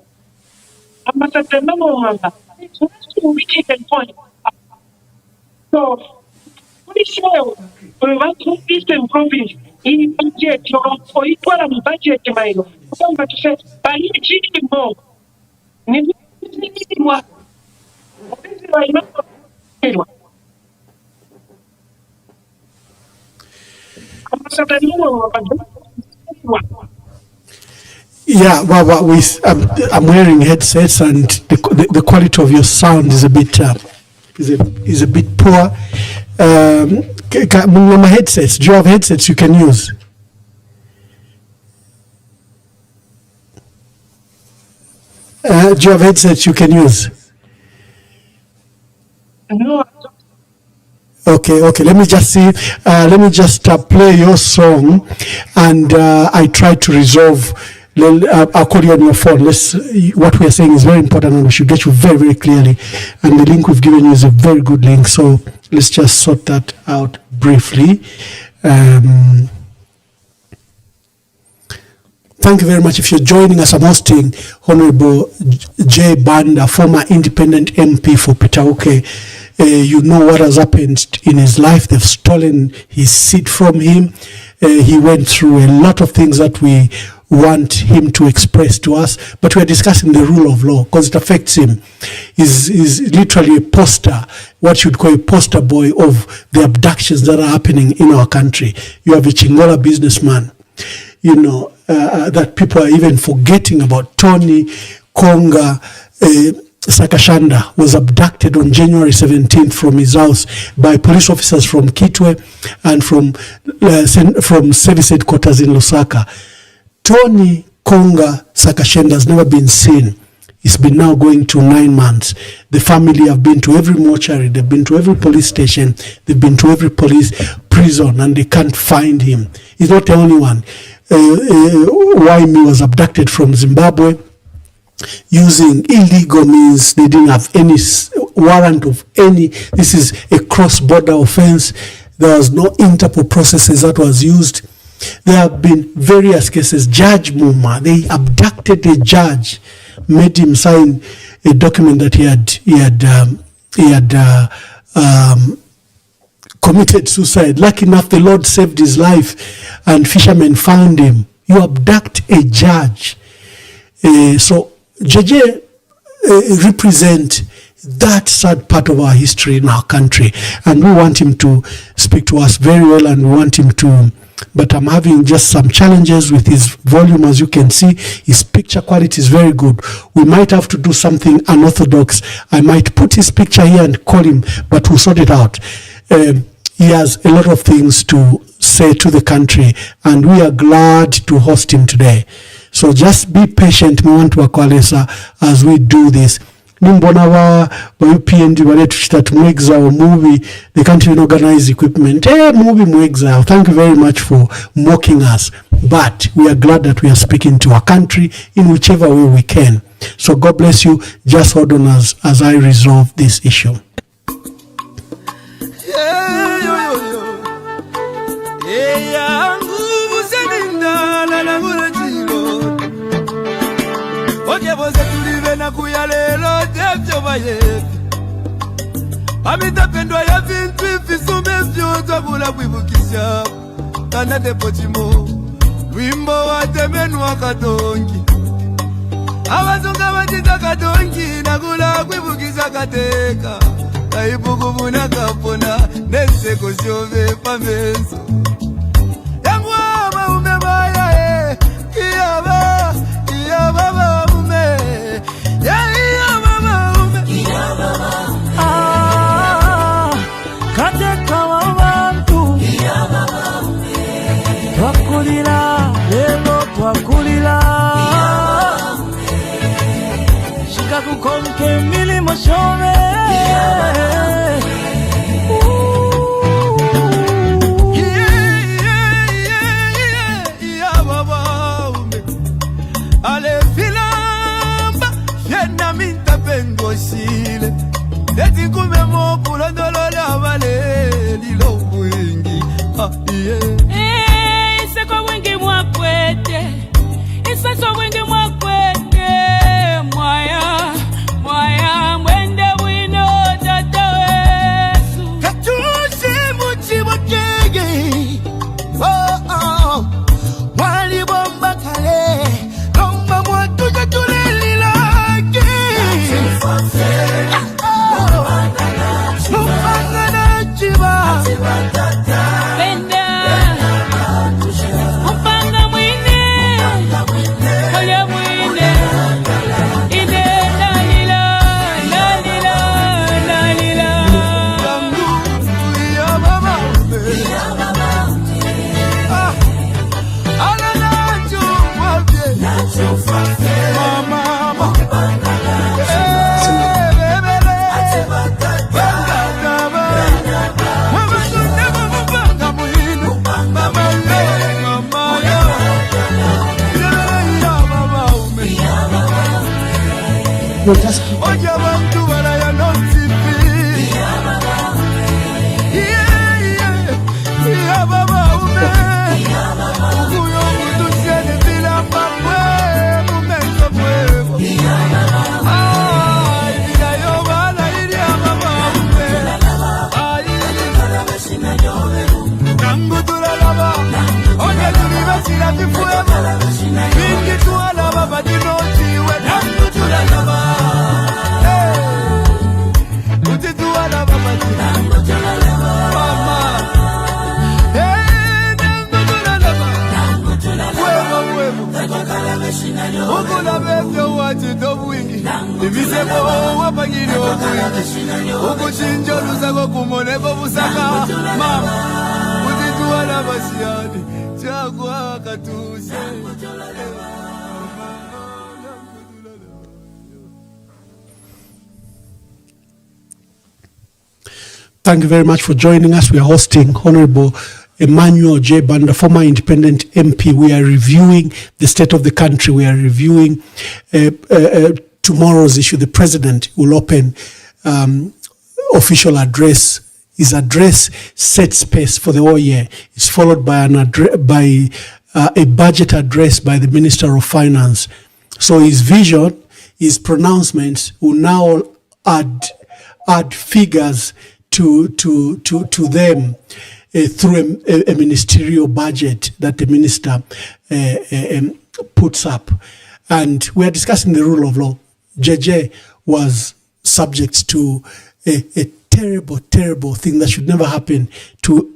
Ambassador Mwamba, it's not too wicked and point. So, pretty sure we want to Eastern Province in budget or equal budget, my lord. But to say, are you cheating more? Yeah, well, I'm wearing headsets and the quality of your sound is a bit is a bit poor. My headsets. Do you have headsets you can use? Do you have headsets you can use? No. Okay. Let me just see. Let me just play your song, and I try to resolve. I'll call you on your phone. What we are saying is very important, and we should get you very, very clearly. And the link we've given you is a very good link. So let's just sort that out briefly. Thank you very much. If you're joining us, I'm hosting Honorable Jay Banda, former independent MP for Petauke. You know what has happened in his life. They've stolen his seat from him. He went through a lot of things that we want him to express to us, but we're discussing the rule of law because it affects him. He's literally a poster, what you'd call a poster boy of the abductions that are happening in our country. You have a Chingola businessman, that people are even forgetting about. Tony Konga Sakashanda was abducted on January 17th from his house by police officers from Kitwe and from service headquarters in Lusaka. Tony Konga Sakashenda has never been seen. It's been now going to 9 months. The family have been to every mortuary, they've been to every police station, they've been to every police prison, and they can't find him. He's not the only one. Waimi was abducted from Zimbabwe using illegal means. They didn't have any warrant of any. This is a cross-border offense. There was no Interpol processes that was used. There have been various cases. Judge Muma, they abducted a judge, made him sign a document that he had committed suicide. Lucky enough, the Lord saved his life, and fishermen found him. You abduct a judge. So JJ represent that sad part of our history in our country, and we want him to speak to us very well, and we want him to. But I'm having just some challenges with his volume. As you can see, his picture quality is very good. We might have to do something unorthodox. I might put his picture here and call him, but we'll sort it out. He has a lot of things to say to the country, and we are glad to host him today. So just be patient, as we do this. Nimbona wa UPND wale tuchita mwexao movie, they can't even organize equipment. Movie mwexao. Thank you very much for mocking us. But we are glad that we are speaking to our country in whichever way we can. So God bless you. Just hold on as I resolve this issue. Amitapendwa ya vintu ifisume vyoto kula kuibukisha kana depotimo wimbo wa temenwa katongi abazunga batita katongi nakula kuibukisha kateka kaibukubuna kapona neseko syove pameso yangwa maume baya kiyaba maume Konke milimo shove ale filamba yena minta pengo sile deti kumemo kulondolola vale lilo wingi iseko wingi mwakwete isaso wingi mwakwete mwaya mwende wino tata wesu katushi muchi wakege wali bomba kale lomba mwatu jatuleli lake Benda No, just Oja bantu baraya no tipi. Yeah, baba ume. Ukuyo mutushene bila papwe. Mumento pwevo. Ay, bila yo bala ili ya baba ume. Ay, nangu tulalaba. Oja tulibasila tifuemo. Mingi tualaba badinotiwe. Nangu tulalaba. Thank you very much for joining us. We are hosting Honorable Emmanuel Jay Banda, former independent MP. We are reviewing the state of the country. We are reviewing tomorrow's issue. The president will open official address. His address sets pace for the whole year. It's followed by a budget address by the Minister of Finance. So his vision, his pronouncements will now add figures to them through a ministerial budget that the minister puts up. And we are discussing the rule of law. JJ was subject to a terrible, terrible thing that should never happen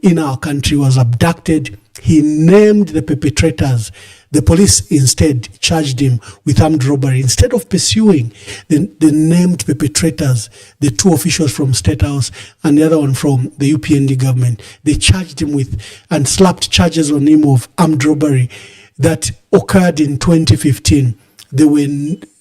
in our country. He was abducted. He named the perpetrators. The police instead charged him with armed robbery. Instead of pursuing the named perpetrators, the two officials from State House and the other one from the UPND government, they charged him with and slapped charges on him of armed robbery that occurred in 2015. They were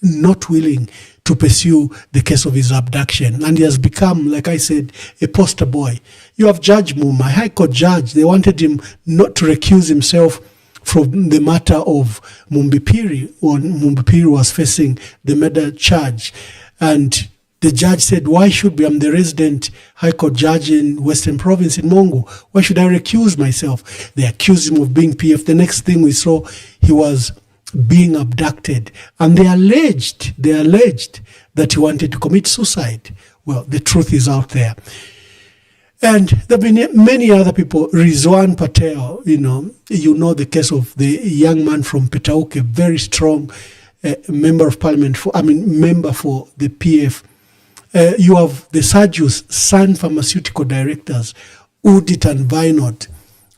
not willing to pursue the case of his abduction. And he has become, like I said, a poster boy. You have Judge Mwamba, High Court judge. They wanted him not to recuse himself from the matter of Mumbipiri when Mumbipiri was facing the murder charge. And the judge said, why should be? I'm the resident High Court judge in Western Province in Mongo. Why should I recuse myself? They accused him of being PF. The next thing we saw, he was being abducted. And they alleged that he wanted to commit suicide. Well, the truth is out there. And there have been many other people. Rizwan Patel, you know the case of the young man from Petauke, very strong member of parliament, member for the PF. You have the Sajus, Sun Pharmaceutical directors, Udit and Vinod,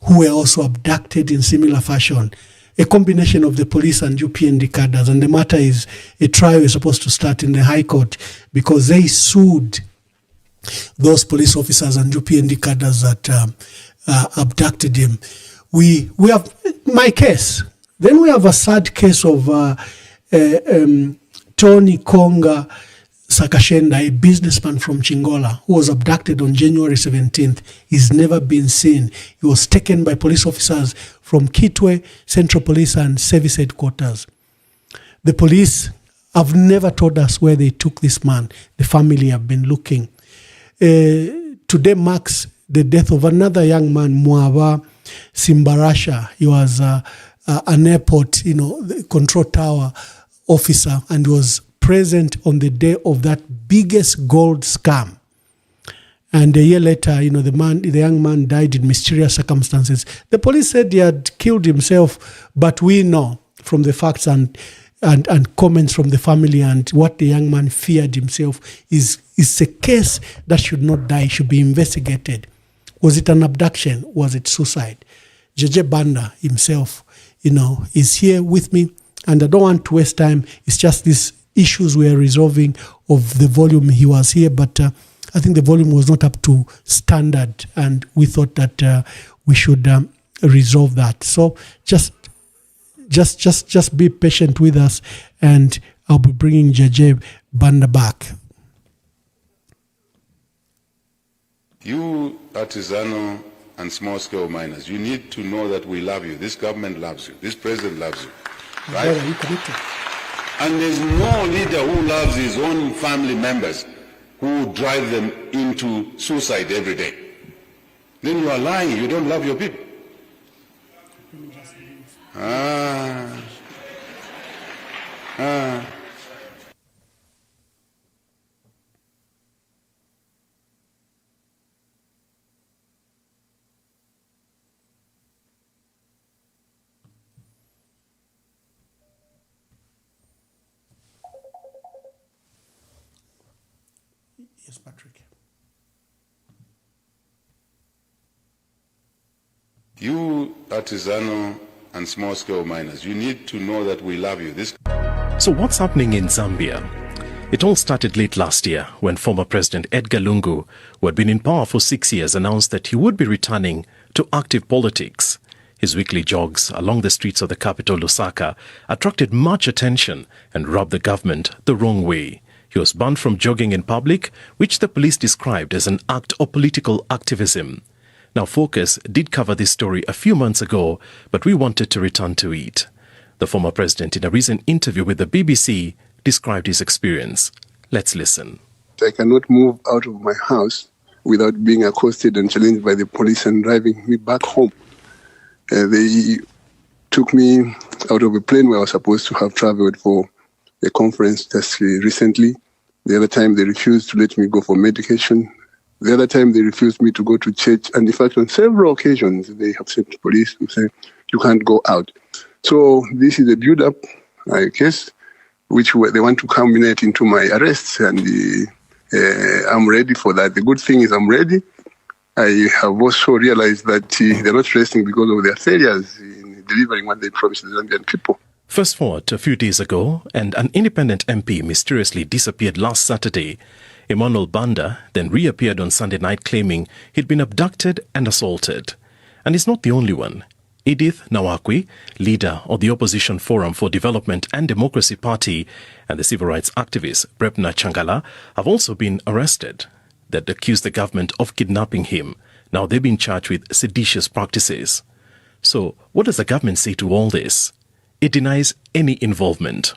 who were also abducted in similar fashion. A combination of the police and UPND cadres. And the matter is, a trial is supposed to start in the High Court because they sued those police officers and UPND cadres that abducted him. We have my case. Then we have a sad case of Tony Konga Sakashenda, a businessman from Chingola, who was abducted on January 17th. He's never been seen. He was taken by police officers from Kitwe, Central Police and Service Headquarters. The police have never told us where they took this man. The family have been looking. Today marks the death of another young man, Mwamba Simbarasha. He was an airport, the control tower officer, and was present on the day of that biggest gold scam. And a year later, the young man died in mysterious circumstances. The police said he had killed himself, but we know from the facts and comments from the family and what the young man feared himself is a case that should not die, should be investigated. Was it an abduction? Was it suicide? JJ Banda himself, is here with me, and I don't want to waste time. It's just these issues we are resolving of the volume. He was here, but I think the volume was not up to standard, and we thought that we should resolve that. So just be patient with us, and I'll be bringing JJ Banda back. You artisanal and small-scale miners, you need to know that we love you. This government loves you. This president loves you. Right? Are you connected? And there's no leader who loves his own family members who drive them into suicide every day. Then you are lying, you don't love your people. Yes, Patrick. You artisanal and small-scale miners, you need to know that we love you. So what's happening in Zambia? It all started late last year when former President Edgar Lungu, who had been in power for 6 years, announced that he would be returning to active politics. His weekly jogs along the streets of the capital, Lusaka, attracted much attention and rubbed the government the wrong way. He was banned from jogging in public, which the police described as an act of political activism. Now, Focus did cover this story a few months ago, but we wanted to return to it. The former president, in a recent interview with the BBC, described his experience. Let's listen. I cannot move out of my house without being accosted and challenged by the police and driving me back home. They took me out of a plane where I was supposed to have traveled for a conference just recently. The other time they refused to let me go for medication. The other time they refused me to go to church. And in fact, on several occasions, they have sent police to say, you can't go out. So this is a build-up, I guess, which they want to culminate into my arrests. And I'm ready for that. The good thing is I'm ready. I have also realized that they're not resting because of their failures in delivering what they promised the Zambian people. Fast forward to a few days ago, and an independent MP mysteriously disappeared last Saturday. Emmanuel Banda then reappeared on Sunday night claiming he'd been abducted and assaulted. And he's not the only one. Edith Nawakwi, leader of the Opposition Forum for Development and Democracy Party, and the civil rights activist Brepna Changala have also been arrested. That accused the government of kidnapping him. Now they've been charged with seditious practices. So what does the government say to all this? It denies any involvement.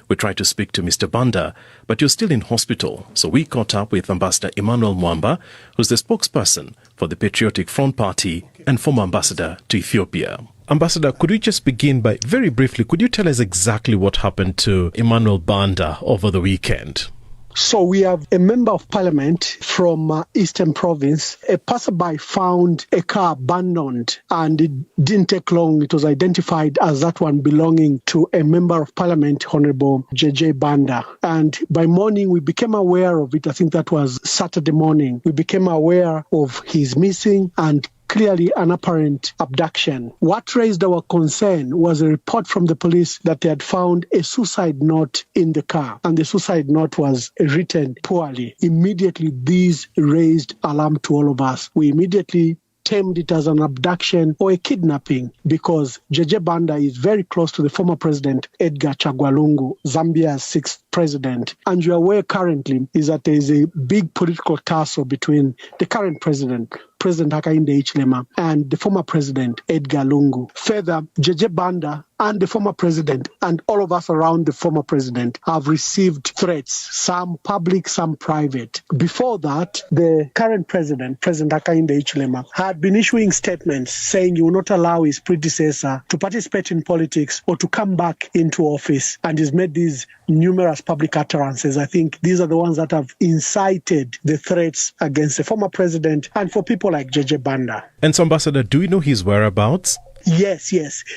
We tried to speak to Mr. Banda, but you're still in hospital. So we caught up with Ambassador Emmanuel Mwamba, who's the spokesperson for the Patriotic Front Party and former ambassador to Ethiopia. Ambassador, could we just begin by, very briefly, could you tell us exactly what happened to Emmanuel Banda over the weekend? So we have a member of parliament from Eastern Province. A passerby found a car abandoned, and it didn't take long. It was identified as that one belonging to a member of parliament, Honorable Jay Banda. And by morning, we became aware of it. I think that was Saturday morning. We became aware of his missing and clearly an apparent abduction. What raised our concern was a report from the police that they had found a suicide note in the car, and the suicide note was written poorly. Immediately, these raised alarm to all of us. We immediately termed it as an abduction or a kidnapping because Jay Banda is very close to the former president, Edgar Lungu, Zambia's 6th president. And you're aware currently is that there is a big political tussle between the current president, President Hakainde Hichilema, and the former president, Edgar Lungu. Further, Jay Banda and the former president and all of us around the former president have received threats, some public, some private. Before that, the current president, President Hakainde Hichilema, had been issuing statements saying he will not allow his predecessor to participate in politics or to come back into office, and he's made these numerous public utterances. I think these are the ones that have incited the threats against the former president and for people like Jay Banda. And so, Ambassador, do we know his whereabouts? Yes.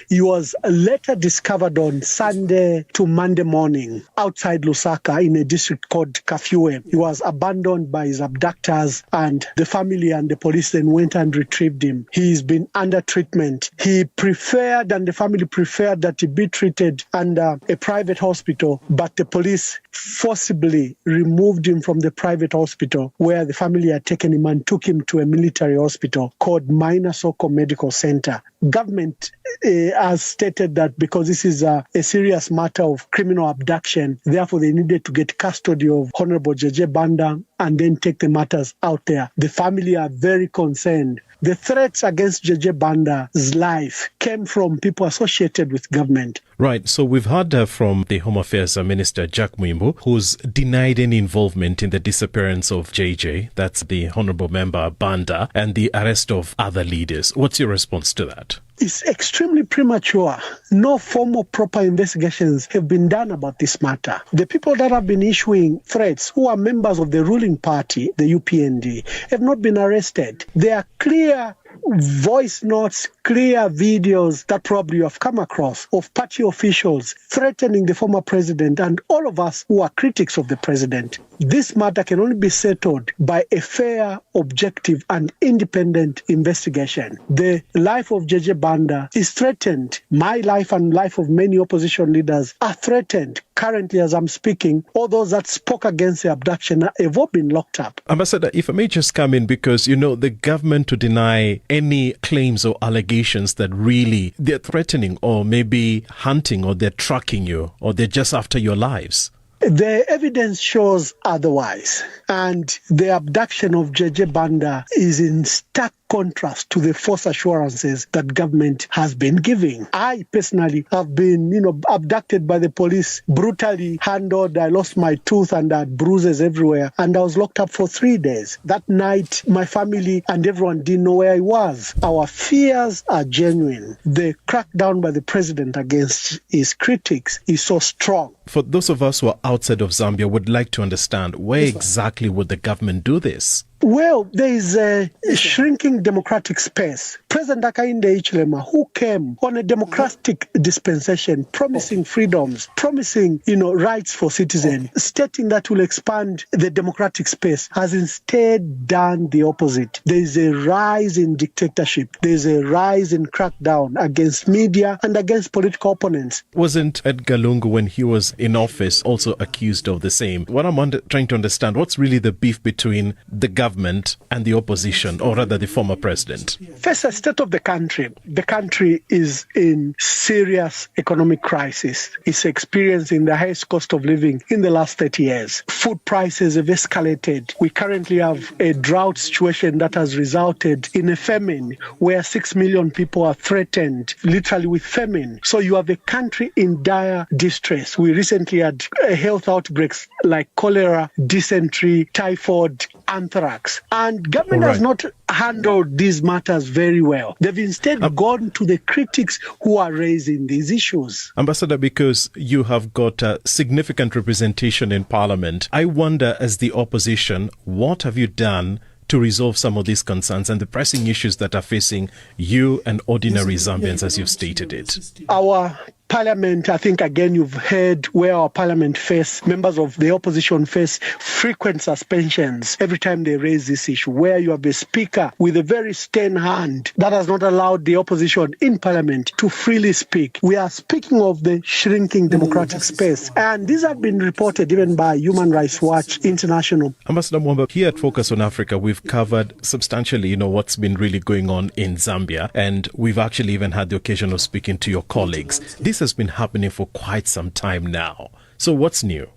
He was later discovered on Sunday to Monday morning outside Lusaka in a district called Kafue. He was abandoned by his abductors, and the family and the police then went and retrieved him. He's been under treatment. He preferred, and the family preferred, that he be treated under a private hospital, but the police forcibly removed him from the private hospital where the family had taken him and took him to a military hospital called Minor Soko Medical Center. Government has stated that because this is a serious matter of criminal abduction, therefore they needed to get custody of Honorable Jay Banda and then take the matters out there. The family are very concerned The threats against JJ Banda's life came from people associated with government. Right. So we've heard from the Home Affairs Minister, Jack Mwamba, who's denied any involvement in the disappearance of JJ, that's the Honorable Member Banda, and the arrest of other leaders. What's your response to that? It's extremely premature. No formal proper investigations have been done about this matter. The people that have been issuing threats, who are members of the ruling party, the UPND, have not been arrested. There are clear voice notes, clear videos that probably you have come across of party officials threatening the former president and all of us who are critics of the president. This matter can only be settled by a fair, objective and independent investigation. The life of JJ Banda is threatened. My life and life of many opposition leaders are threatened. Currently, as I'm speaking, all those that spoke against the abduction have all been locked up. Ambassador, if I may just come in, because, the government to deny any claims or allegations that really they're threatening or maybe hunting or they're tracking you or they're just after your lives. The evidence shows otherwise, and the abduction of JJ Banda is in stark contrast to the false assurances that government has been giving. I personally have been, abducted by the police, brutally handled. I lost my tooth and I had bruises everywhere, and I was locked up for 3 days. That night, my family and everyone didn't know where I was. Our fears are genuine. The crackdown by the president against his critics is so strong. For those of us who are outside of Zambia, would like to understand where exactly would the government do this? Well, there is a shrinking democratic space. President Hakainde Hichilema, who came on a democratic dispensation, promising freedoms, promising, rights for citizens, stating that will expand the democratic space, has instead done the opposite. There is a rise in dictatorship. There is a rise in crackdown against media and against political opponents. Wasn't Edgar Lungu, when he was in office, also accused of the same? What I'm trying to understand, what's really the beef between the government and the opposition, or rather the former president? First, the state of the country. The country is in serious economic crisis. It's experiencing the highest cost of living in the last 30 years. Food prices have escalated. We currently have a drought situation that has resulted in a famine where 6 million people are threatened, literally with famine. So you have a country in dire distress. We recently had health outbreaks like cholera, dysentery, typhoid, anthrax. And government has not handled these matters very well. They've instead gone to the critics who are raising these issues. Ambassador, because you have got a significant representation in Parliament, I wonder, as the opposition, what have you done to resolve some of these concerns and the pressing issues that are facing you and ordinary Zambians, as you've stated it? Our Parliament, I think, again, you've heard where our Parliament members of the opposition face frequent suspensions every time they raise this issue, where you have a speaker with a very stern hand that has not allowed the opposition in Parliament to freely speak. We are speaking of the shrinking democratic space, and these have been reported even by Human Rights Watch International. Ambassador Mwamba, here at Focus on Africa, we've covered substantially, what's been really going on in Zambia, and we've actually even had the occasion of speaking to your colleagues. This has been happening for quite some time now. So what's new?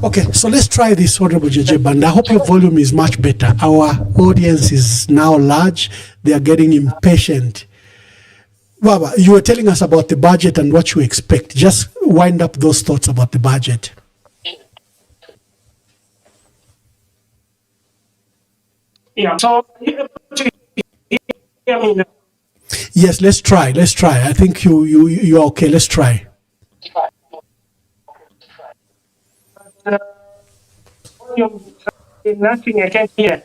Okay, so let's try this, Honorable JJ Banda. I hope your volume is much better. Our audience is now large. They are getting impatient. Baba, you were telling us about the budget and what you expect. Just wind up those thoughts about the budget. Yeah, so yes, let's try. I think you're okay. Let's try. Nothing I can't hear.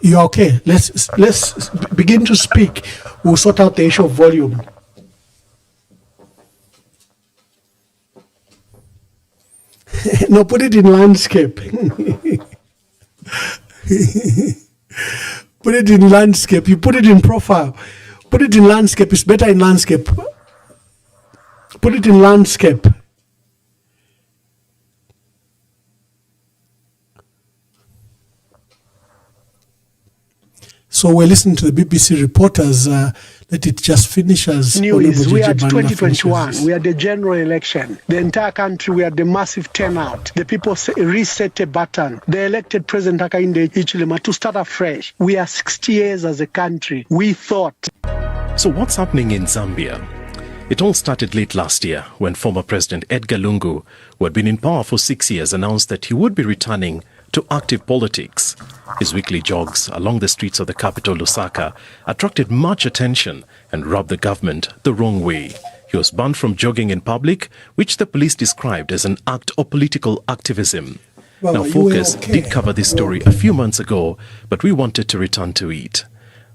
You're okay. Let's begin to speak. We'll sort out the issue of volume. No, put it in landscape. Put it in landscape. You put it in profile. Put it in landscape. It's better in landscape. Put it in landscape. So we're listening to the BBC reporters. Let it just finish as news. We had Banda 2021. We had the general election. The entire country, we had the massive turnout. The people reset a button. They elected President Hakainde Hichilema to start afresh. We are 60 years as a country. We thought. So what's happening in Zambia? It all started late last year when former President Edgar Lungu, who had been in power for 6 years, announced that he would be returning to active politics. His weekly jogs along the streets of the capital, Lusaka, attracted much attention and rubbed the government the wrong way. He was banned from jogging in public, which the police described as an act of political activism. Well, now, Focus did cover this story a few months ago, but we wanted to return to it.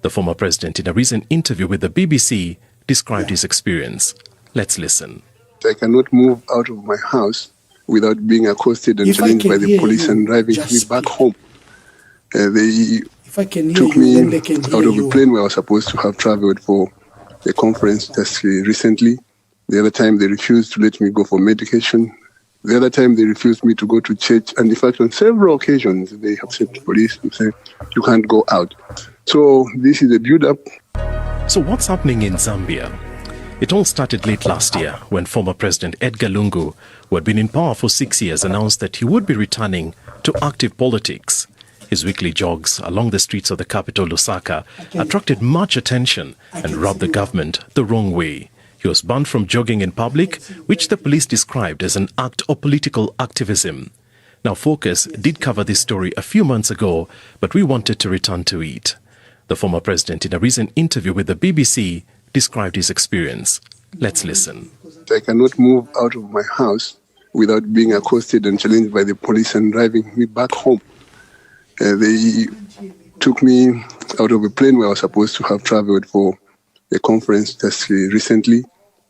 The former president, in a recent interview with the BBC, described his experience. Let's listen. I cannot move out of my house without being accosted and challenged by the police and driving me back home. They took me out of a plane where I was supposed to have traveled for a conference just recently. The other time they refused to let me go for medication. The other time they refused me to go to church. And in fact, on several occasions, they have said to police and say, you can't go out. So this is a build-up. So what's happening in Zambia? It all started late last year when former President Edgar Lungu, who had been in power for 6 years, announced that he would be returning to active politics. His weekly jogs along the streets of the capital, Lusaka, attracted much attention and rubbed the government the wrong way. He was banned from jogging in public, which the police described as an act of political activism. Now, Focus did cover this story a few months ago, but we wanted to return to it. The former president, in a recent interview with the BBC, described his experience. Let's listen. I cannot move out of my house without being accosted and challenged by the police and driving me back home. They took me out of a plane where I was supposed to have traveled for a conference just recently.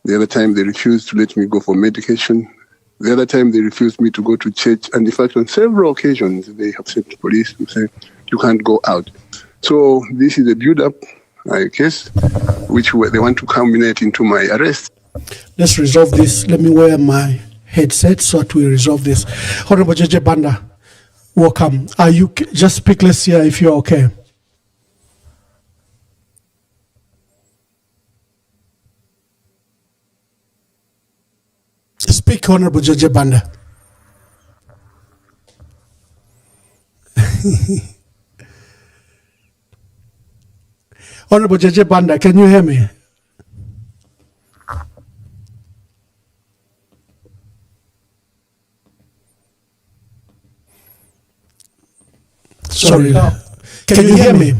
The other time they refused to let me go for medication. The other time they refused me to go to church. And in fact, on several occasions, they have said to police and say, you can't go out. So this is a build-up case, which they want to culminate into my arrest. Let's resolve this. Let me wear my headset so that we resolve this. Honorable Jay Banda, welcome. Are you just speak? Let's hear if you're okay. Speak, Honorable Jay Banda. Honorable Jay Banda, can you hear me? Sorry. Can you hear me?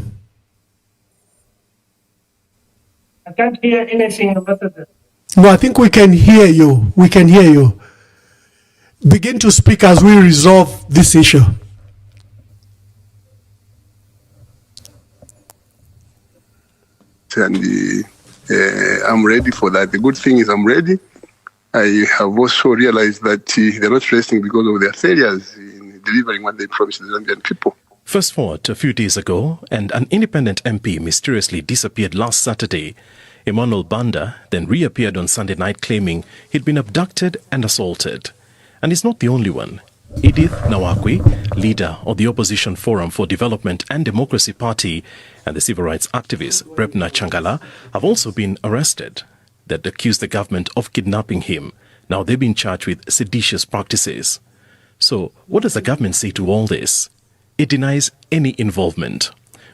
I can't hear anything about that. No, I think we can hear you. We can hear you. Begin to speak as we resolve this issue. And I'm ready for that. The good thing is I'm ready. I have also realized that they're not resting because of their failures in delivering what they promised the Zambian people. Fast forward a few days ago, and an independent MP mysteriously disappeared last Saturday. Emmanuel Banda then reappeared on Sunday night claiming he'd been abducted and assaulted. And he's not the only one. Edith Nawakwi, leader of the Opposition Forum for Development and Democracy Party, and the civil rights activist Brebna Changala have also been arrested. That accused the government of kidnapping him. Now they've been charged with seditious practices. So what does the government say to all this? It denies any involvement.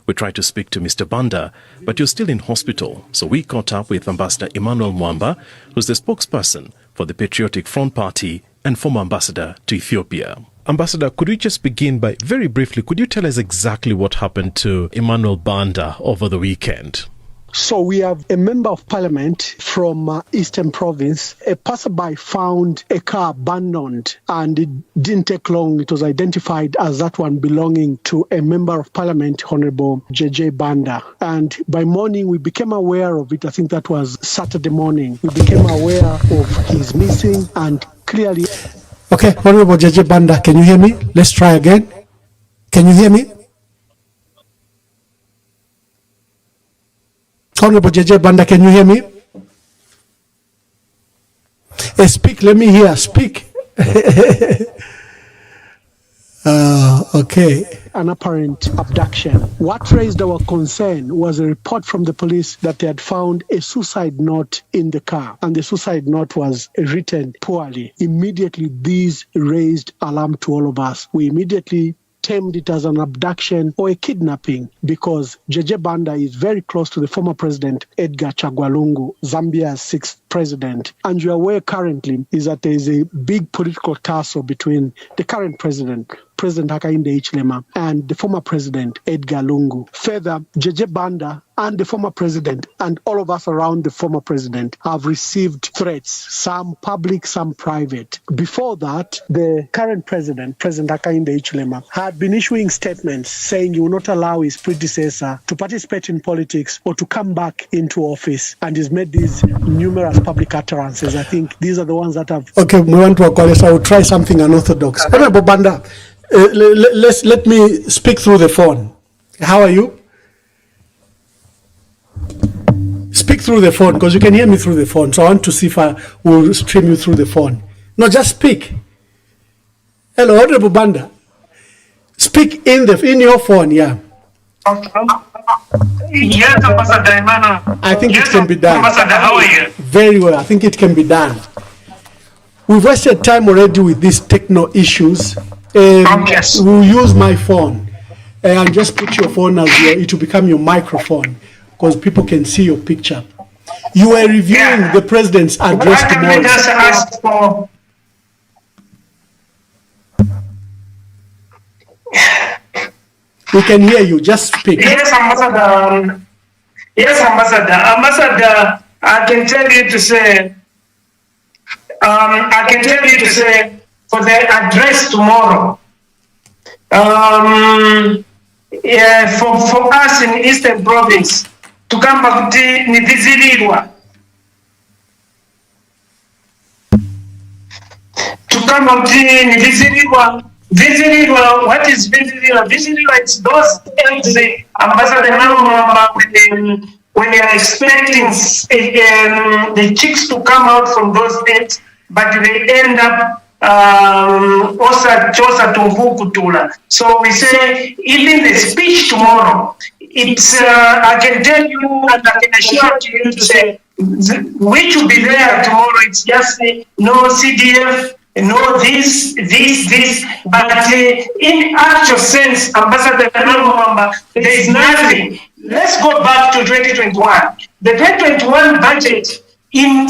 We tried to speak to Mr. Banda, but you're still in hospital. So we caught up with Ambassador Emmanuel Mwamba, who's the spokesperson for the Patriotic Front Party and former ambassador to Ethiopia. Ambassador, could we just begin by, very briefly, could you tell us exactly what happened to Emmanuel Banda over the weekend? So we have a member of parliament from Eastern Province. A passerby found a car abandoned, and it didn't take long. It was identified as that one belonging to a member of parliament, Honorable Jay Banda. And by morning, we became aware of it. I think that was Saturday morning. We became aware of his missing and clearly... Okay, Honorable Jay Banda, can you hear me? Let's try again. Can you hear me? Honorable Jay Banda, can you hear me? Speak, let me hear, speak. Okay. An apparent abduction. What raised our concern was a report from the police that they had found a suicide note in the car, and the suicide note was written poorly. Immediately, these raised alarm to all of us. We immediately termed it as an abduction or a kidnapping because Jay Banda is very close to the former president Edgar Chagwa Lungu, Zambia's 6th president. And you are aware currently is that there is a big political tussle between the current president, President Hakainde Hichilema, and the former president Edgar Lungu. Further, Jay Banda and the former president and all of us around the former president have received threats, some public, some private. Before that, the current president, President Hakainde Hichilema, had been issuing statements saying he will not allow his predecessor to participate in politics or to come back into office, and he's made these numerous public utterances. I think these are the ones that have... Okay, we want to acknowledge. I will try something unorthodox. Honorable Banda, let me speak through the phone. How are you? Speak through the phone because you can hear me through the phone. So I want to see if I will stream you through the phone. No, just speak. Hello, Honorable Banda. Speak in your phone, yeah. Yes, Ambassador Emmanuel. I think Yes, it can be done. Ambassador, how are you? Very well. I think it can be done. We've wasted time already with these techno issues. Yes. We'll use my phone and just put your phone as it will become your microphone because people can see your picture. You are reviewing the president's address Why tomorrow. don't we just ask for... We can hear you. Just speak. Yes, Ambassador. Yes, Ambassador. Ambassador, I can tell you to say, for the address tomorrow, for us in Eastern Province, to come back to Nivizirirwa. To come back to Nivizirirwa. Vizirirwa, what is Vizirirwa? Vizirirwa, it's those ends, Ambassador Mwamba, when they are expecting the chicks to come out from those ends, but they end up Osa Chosa Tumvukutula. So we say, even the speech tomorrow, it's, I can tell you and I can assure you to say, which will be there tomorrow, it's just no CDF, no this, but in actual sense, Ambassador Mwamba, there is nothing. Let's go back to 2021. The 2021 budget,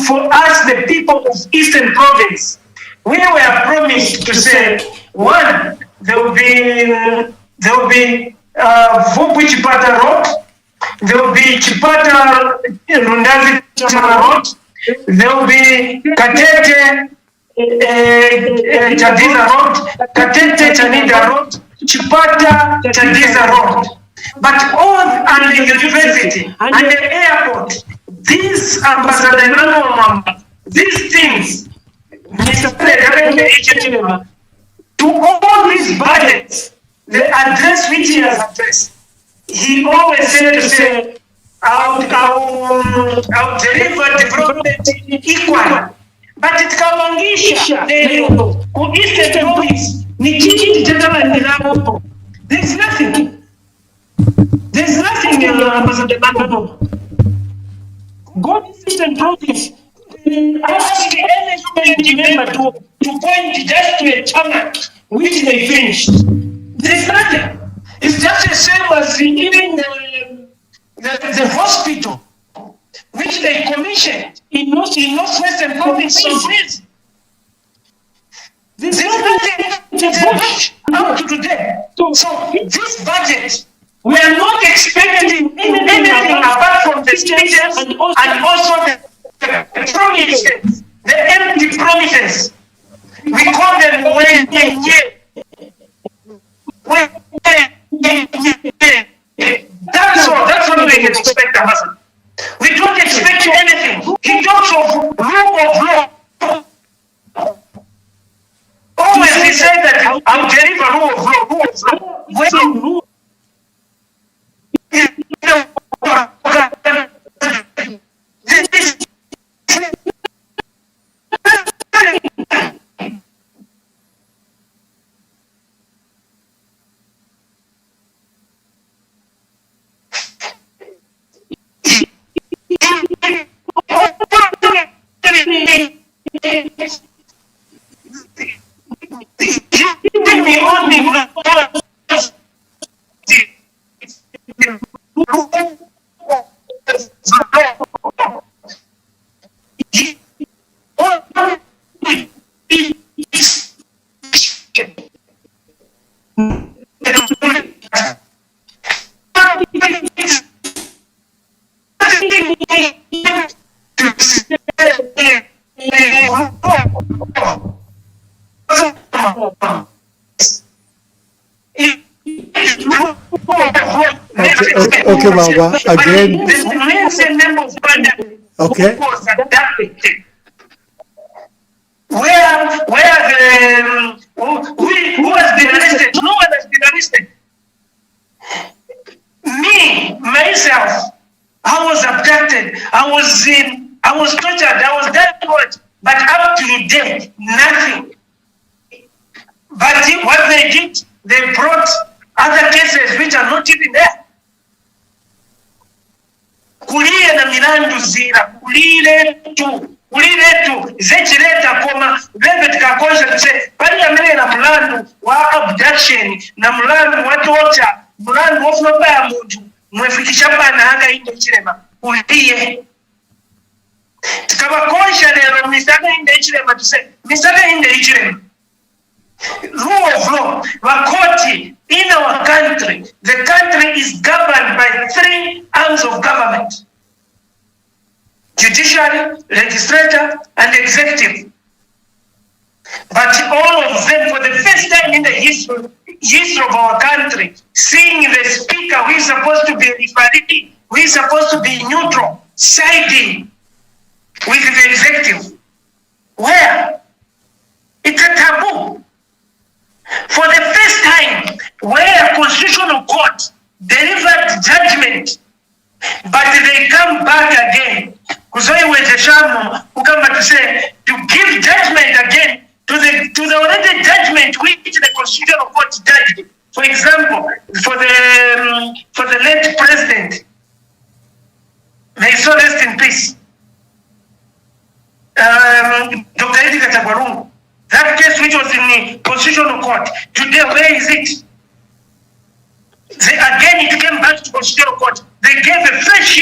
for us, the people of Eastern Province, we were promised to say, one, there will be Vubu Chipata Road, there will be Chipata Rundazi Road, there will be Katete Chadiza Road, Katete Chanida Road, Chipata Chadiza Road. But all and the university and the airport, these Ambassador Mwamba, these things, Mr. President, to all these budgets, the address which he has addressed, he always said to say, I'll deliver development equal. But it kawangisha leo ku Eastern Province ni chichi titala nilapo. There's nothing. There's nothing, Ambassador Banda. Go to Eastern Province. Ask any member to point just to a channel which they finished. There's nothing. It's just the same as even the hospital which they commissioned in Northwestern Province. There's nothing to push up to today. So this budget, we are not expecting anything apart from the speeches and also the promises, the empty promises. We call them that's what we can expect of us. We don't expect anything. He talks of rule of law. Always he said that I'll deliver rule of law. When Okay, Mwamba, again. The member of parliament Okay. who was abducted. Where the who has been arrested? No one has been arrested. Me, myself, I was abducted. I was tortured. I was done what? But up to today, nothing. But what they did, they brought other cases which are not even there. Kulie na milandu zira, kulile tu, zechileta koma, bebe tukakosha tuse, pali ya mele na mlandu wa abduction, na mlandu wa torture, mlandu wa flopa ya mtu, mwefikisha pana hanga inde chilema, kulie. Tukabakosha lero, misaka inde chilema tuse, misaka inde chilema. Rule of law, Wakoti, in our country, the country is governed by 3 arms of government: judiciary, legislature, and executive. But all of them, for the first time in the history of our country, seeing the speaker who is supposed to be a referee, who is supposed to be neutral, siding with the executive. Where? It's a taboo. For the first time, where a constitutional court delivered judgment, but they come back again. To give judgment again to the already judgment which the constitutional court judged. For example, for the late president, may so rest in peace, Dr. Edgar Chagwarungu. That case which was in the constitutional court, today where is it? Again it came back to constitutional court. They gave a fresh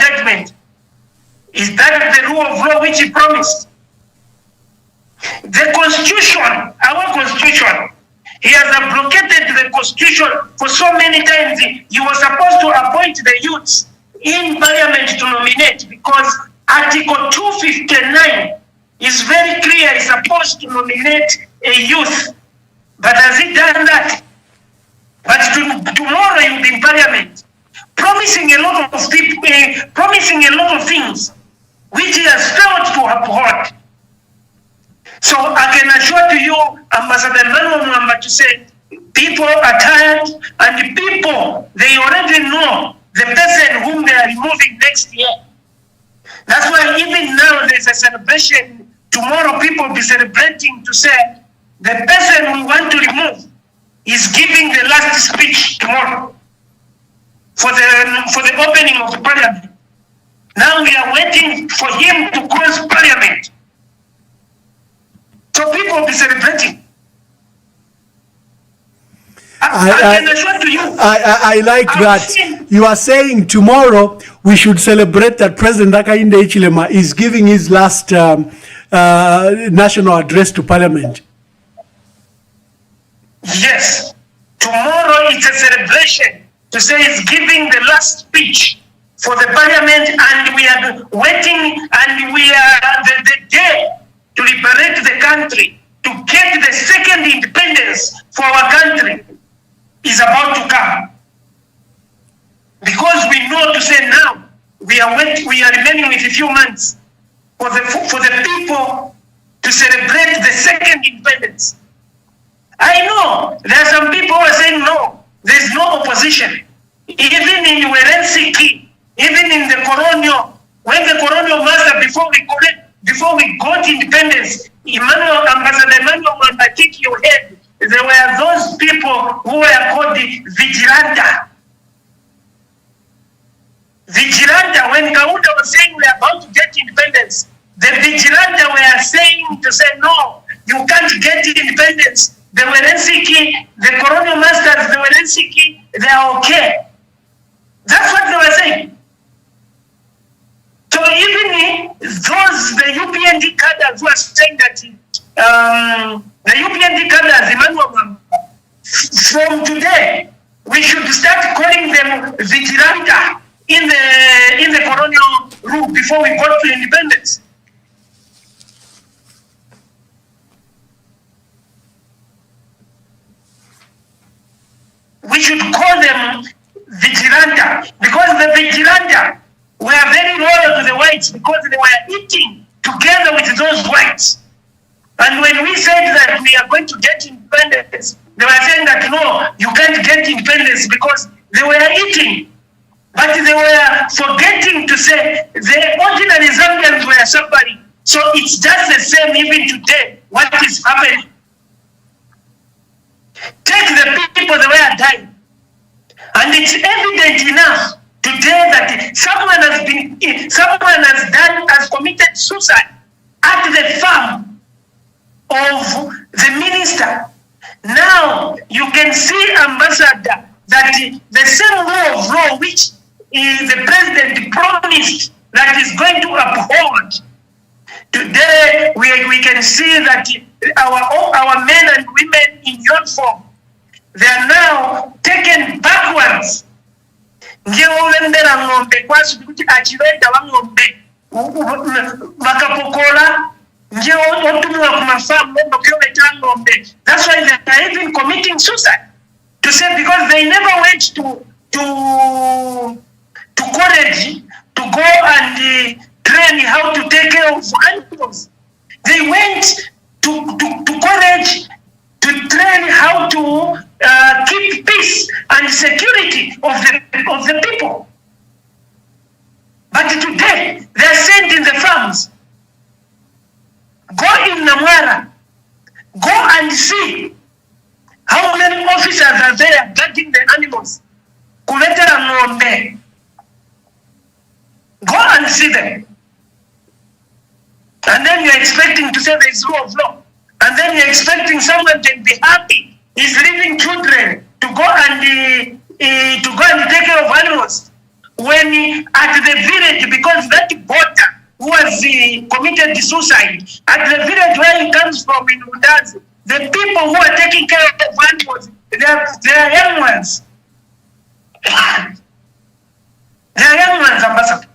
judgment. Is that the rule of law which he promised? The constitution, our constitution, he has abrogated the constitution for so many times. He was supposed to appoint the youths in parliament to nominate, because Article 259 is very clear. He's supposed to nominate a youth. But has he done that? But tomorrow you'll be in parliament, promising a lot of people, promising a lot of things, which he has failed to uphold. So I can assure to you, Ambassador Emmanuel Mwamba, to say, people are tired, and the people, they already know the person whom they are removing next year. That's why even now there's a celebration. Tomorrow people will be celebrating to say the person we want to remove is giving the last speech tomorrow for the opening of the parliament. Now we are waiting for him to close parliament. So people will be celebrating. I like that. You are saying tomorrow we should celebrate that President Hakainde Hichilema is giving his last national address to Parliament. Yes. Tomorrow it's a celebration to say he's giving the last speech for the Parliament, and we are waiting, and we are the day to liberate the country, to get the second independence for our country is about to come. Because we know to say now, we are remaining with a few months for the people to celebrate the second independence. I know there are some people who are saying no, there's no opposition. Even in Werensiki, even in the colonial, when the colonial master, before we got independence, Ambassador Emmanuel Jay, kick your head. There were those people who were called the vigilante. Vigilante, when Kaunda was saying we are about to get independence, the vigilante were saying to say no, you can't get independence. The Werensiki, the colonial masters, the Werensiki, they are okay. That's what they were saying. So even the UPND cadres who are saying that the UPND cadres, Emmanuel, from today, we should start calling them vigilante in the colonial rule before we got to independence. should call them vigilante, because the vigilante were very loyal to the whites because they were eating together with those whites. And when we said that we are going to get independence, they were saying that no, you can't get independence because they were eating. But they were forgetting to say the ordinary Zambians were suffering. So it's just the same even today, what is happening. Take the people that were dying. And it's evident enough today that someone has committed suicide at the farm of the minister. Now you can see, Ambassador, that the same rule of law which the president promised that is going to uphold. Today we can see that our men and women in uniform, they are now taken backwards. That's why they are even committing suicide. To say because they never went to college to go and train how to take care of animals. They went to college to train how to keep peace and security of the people. But today they are sent in the farms. Go in Namwara, go and see how many officers are there guarding the animals. Kuletera ng'ombe. Go and see them. And then you're expecting to say there is rule of law. And then you're expecting someone to be happy. He's leaving children to go and take care of animals. When at the village, because that boater who has committed suicide, at the village where he comes from in Udazi, the people who are taking care of animals, they are young ones. They are young ones, Ambassador.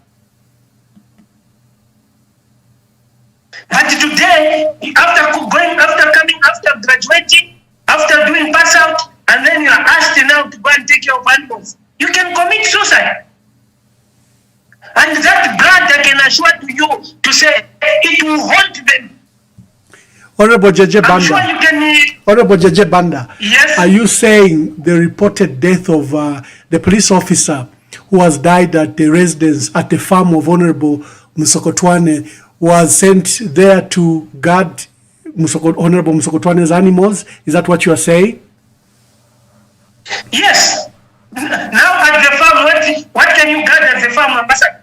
But today, after graduating, after doing pass out, and then you are asked now to go and take care of animals, you can commit suicide. And that blood, I can assure to you to say it will haunt them. Honorable Jay Banda. Sure you can, Honorable Jay Banda. Yes. Are you saying the reported death of the police officer who has died at the residence at the farm of Honorable Musokotwane was sent there to guard Honorable Musokotwane's animals? Is that what you are saying? Yes. Now at the farm, what can you guard at the farm, Ambassador?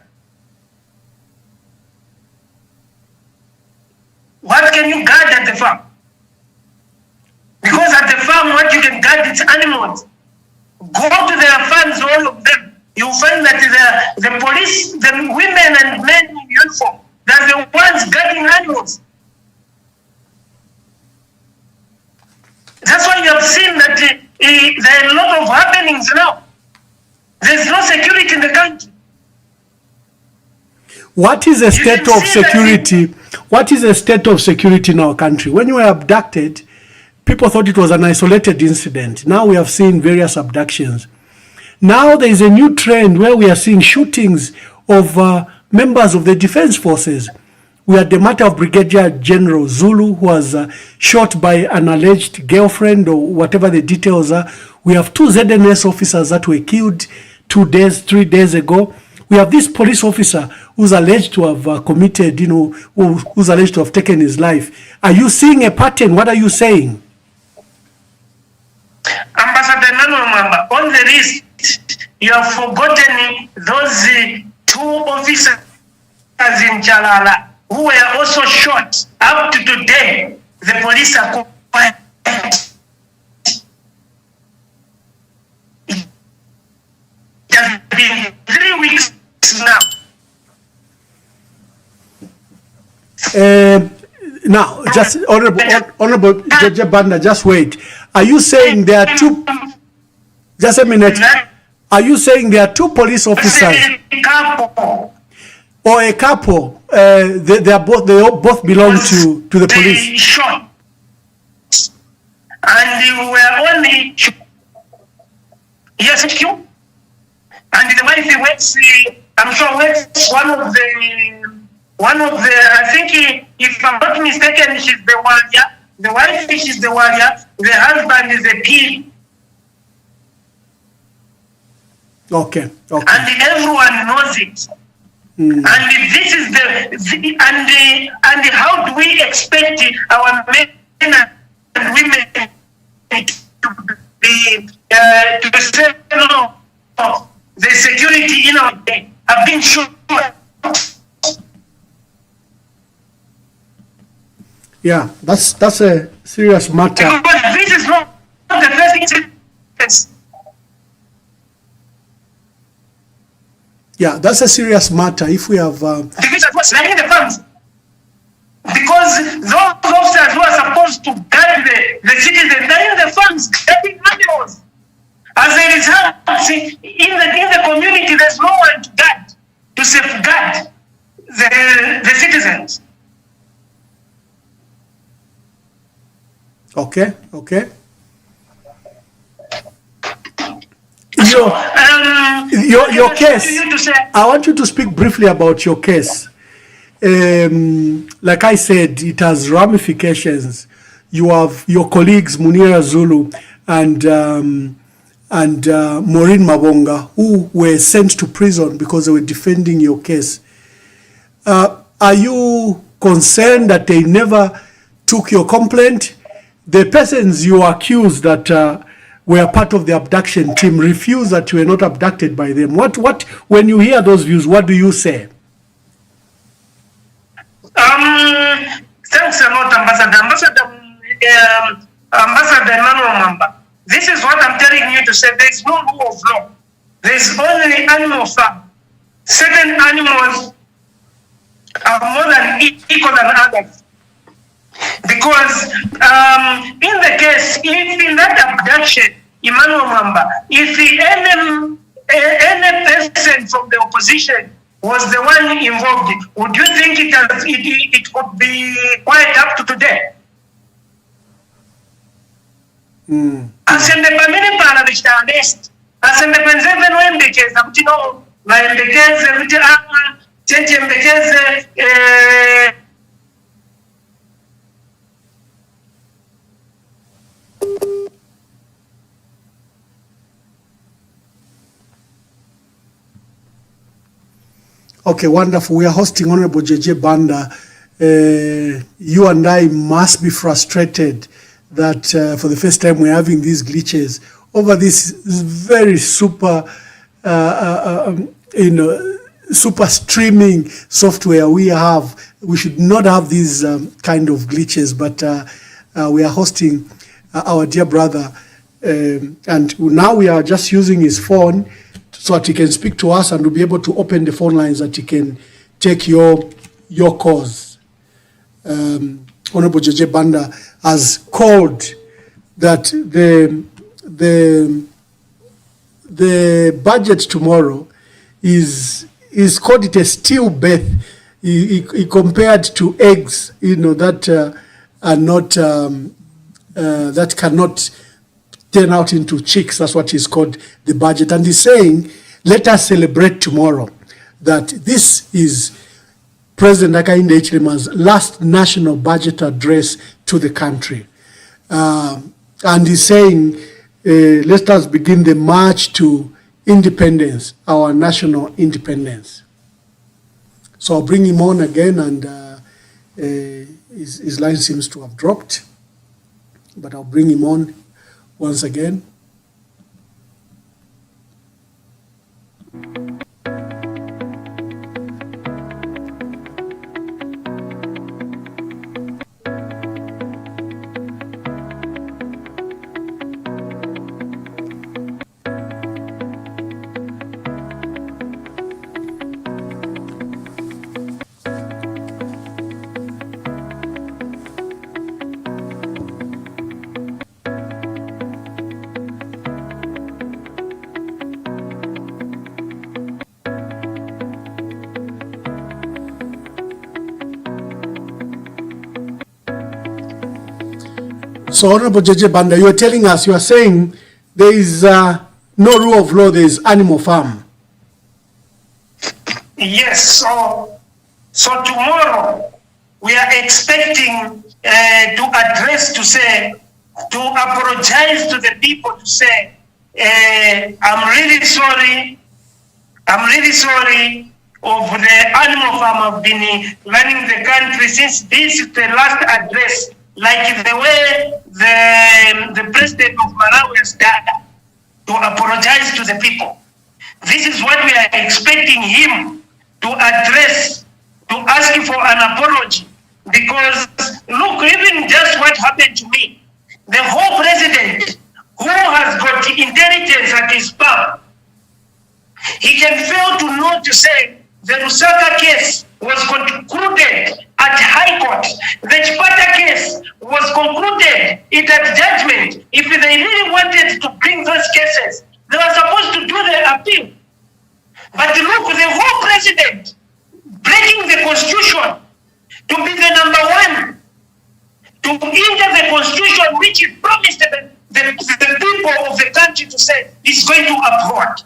What can you guard at the farm? Because at the farm, what you can guard is animals. Go to their farms, all of them. You'll find that the police, the women and men in uniform, they're the ones guarding animals. That's why you have seen that there are a lot of happenings now. There's no security in the country. What is the state of security? What is the state of security in our country? When you were abducted, people thought it was an isolated incident. Now we have seen various abductions. Now there is a new trend where we are seeing shootings of members of the defense forces. We had the matter of Brigadier General Zulu, who was shot by an alleged girlfriend or whatever the details are. We have 2 ZNS officers that were killed 3 days ago. We have this police officer who's alleged to have committed, who's alleged to have taken his life. Are you seeing a pattern? What are you saying? Ambassador Mwamba, on the list, you have forgotten those 2 officers in Jalala who were also shot. Up to today, the police are quiet. It has been 3 weeks now. Now, just Honorable Jay Banda, just wait. Are you saying there are 2? Just a minute. Are you saying there are 2 police officers or a couple? They all both belong to the police. Shot. And we were only Yes, thank you. And the wife works, I'm sure works one of the, I think, if I'm not mistaken, she's the warrior. The wife, she's the warrior. The husband is a pig. Okay. And everyone knows it. And this is and how do we expect our men and women to be to say no? The security have been sure. Yeah, that's a serious matter. Because this is not the first incident. Yeah, that's a serious matter. If we have the funds, because those officers who are supposed to guide the citizens, they're in the funds getting animals. As a result, in the community, there's no one to guide, to safeguard the citizens. Okay. Your case. I want you to speak briefly about your case. Like I said, it has ramifications. You have your colleagues Munira Zulu and Maureen Mabonga, who were sent to prison because they were defending your case. Are you concerned that they never took your complaint? The persons you accused that were part of the abduction team refuse that you were not abducted by them. What when you hear those views, what do you say? Thanks a lot, Ambassador. Ambassador Emmanuel Mwamba. This is what I'm telling you to say. There is no rule of law. There is only animal farm. Certain animals are more than equal than others. Because in the case, if in that abduction, Emmanuel Mwamba, if any person from the opposition was the one involved, would you think it could be quite up to today? Asende para bishtanest. Asende penzeven wembekeza mtino waembekeze mti chenje mbekeze Okay, wonderful. We are hosting Honorable Jay Banda. You and I must be frustrated that for the first time we're having these glitches over this very super, super streaming software we have. We should not have these kind of glitches, but we are hosting our dear brother, and now we are just using his phone so that he can speak to us and we'll be able to open the phone lines that he can take your calls. Honorable Jay Banda has called that the budget tomorrow is called it a stillbirth. He compared to eggs, that are not that cannot turn out into chicks. That's what is called the budget. And he's saying, let us celebrate tomorrow that this is President Hakainde Hichilema's last national budget address to the country. And he's saying, let us begin the march to independence, our national independence. So I'll bring him on again, and his line seems to have dropped, but I'll bring him on once again. So, Honorable Jay Banda, you are telling us, you are saying there is no rule of law, there is animal farm. Yes, so tomorrow we are expecting to address, to apologize to the people, to say, I'm really sorry of the animal farm. I've been running the country since this is the last address, like the way the president of Malawi has done, to apologize to the people. This is what we are expecting him to address, to ask for an apology. Because look, even just what happened to me, the whole president who has got intelligence at his palm, he can fail to know to say the Lusaka case was concluded at High Court. The Chipata case was concluded at judgment. If they really wanted to bring those cases, they were supposed to do the appeal. But look, the whole president breaking the constitution to be the number one, to injure the constitution which he promised the people of the country to say is going to uphold.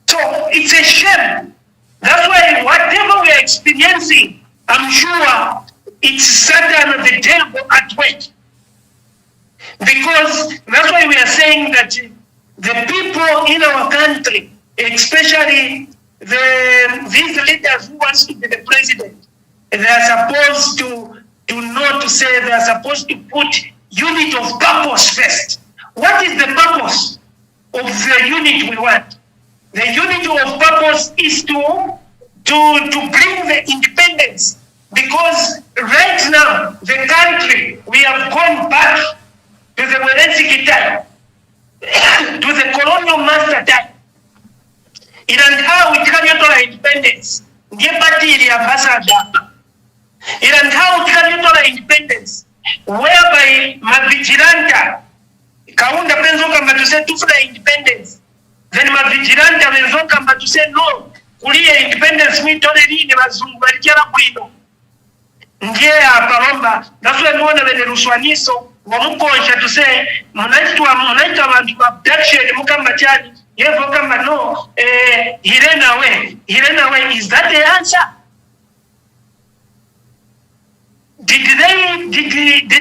So it's a shame. That's why whatever we are experiencing, I'm sure it's Satan of the devil at work. Because that's why we are saying that the people in our country, especially these leaders who wants to be the president, they are supposed to know to say they are supposed to put unit of purpose first. What is the purpose of the unit we want? The unit of purpose is to bring the independence, because right now the country, we have gone back to the Werensiki time, to the colonial master time. And how we carry independence, and how we carry independence, whereby Mavigilanta, Kaunda Penzo Kamba to say to independence. Then Mavigilanta Penzo Kamba to say no, Kulia independence we tolerate in Mazungu, Marikiana Guido. Njea Paromba, that's why one of the Ruswaniso, Wamuko to say, Monaita abduction, Mukambachani, Yevokamba, no, he ran away. Is that the answer? Did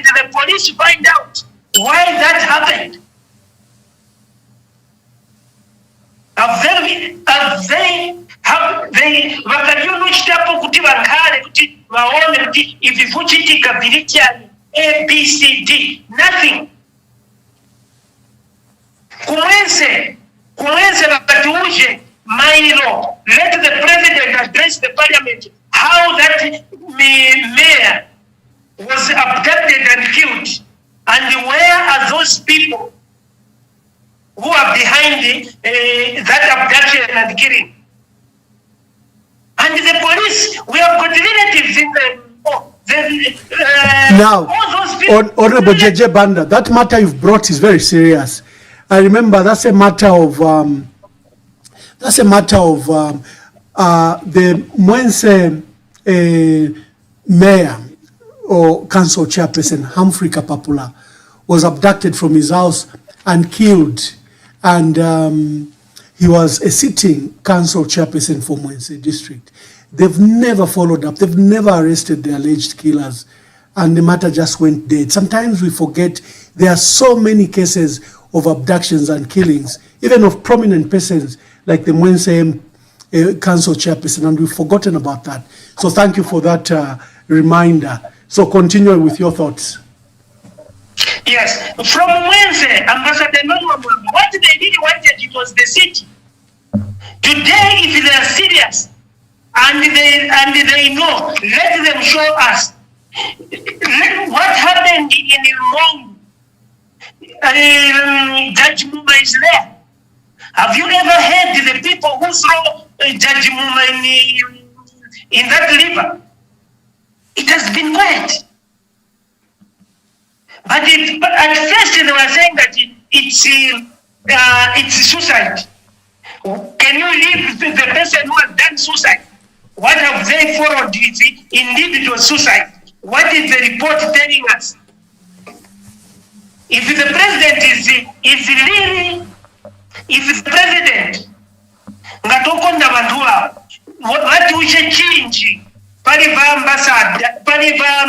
the police find out why that happened? Have they wakajua kutiva nkale kuti waone kuti ivivuchitika bilikiani A, B, C, D, nothing. Kumwense wakati uje Mailo, let the president address the parliament how that mayor was abducted and killed, and where are those people who are behind that abduction and killing? And the police, we have got relatives in now, Honorable Jay Banda, that matter you've brought is very serious. I remember that's a matter of the Mwense mayor or council chairperson Humphrey Kapapula was abducted from his house and killed, and he was a sitting council chairperson for Mwense district. They've never followed up. They've never arrested the alleged killers, and the matter just went dead. Sometimes we forget there are so many cases of abductions and killings, even of prominent persons like the Mwense council chairperson, and we've forgotten about that. So thank you for that reminder. So continue with your thoughts. Yes, from Mwense, Ambassador Mwamba, what they really wanted, it was the city. Today, if they are serious and they know, let them show us what happened in Mwamba. Judge Mwamba is there. Have you ever heard the people who throw Judge Mwamba in that river? It has been quiet. But at first they were saying that it's suicide. Can you leave the person who has done suicide? What have they followed? Indeed, it was suicide. What is the report telling us? If the president is really, if the president ngatokonda vantu avo vati uchechinji paliva ambassador paliva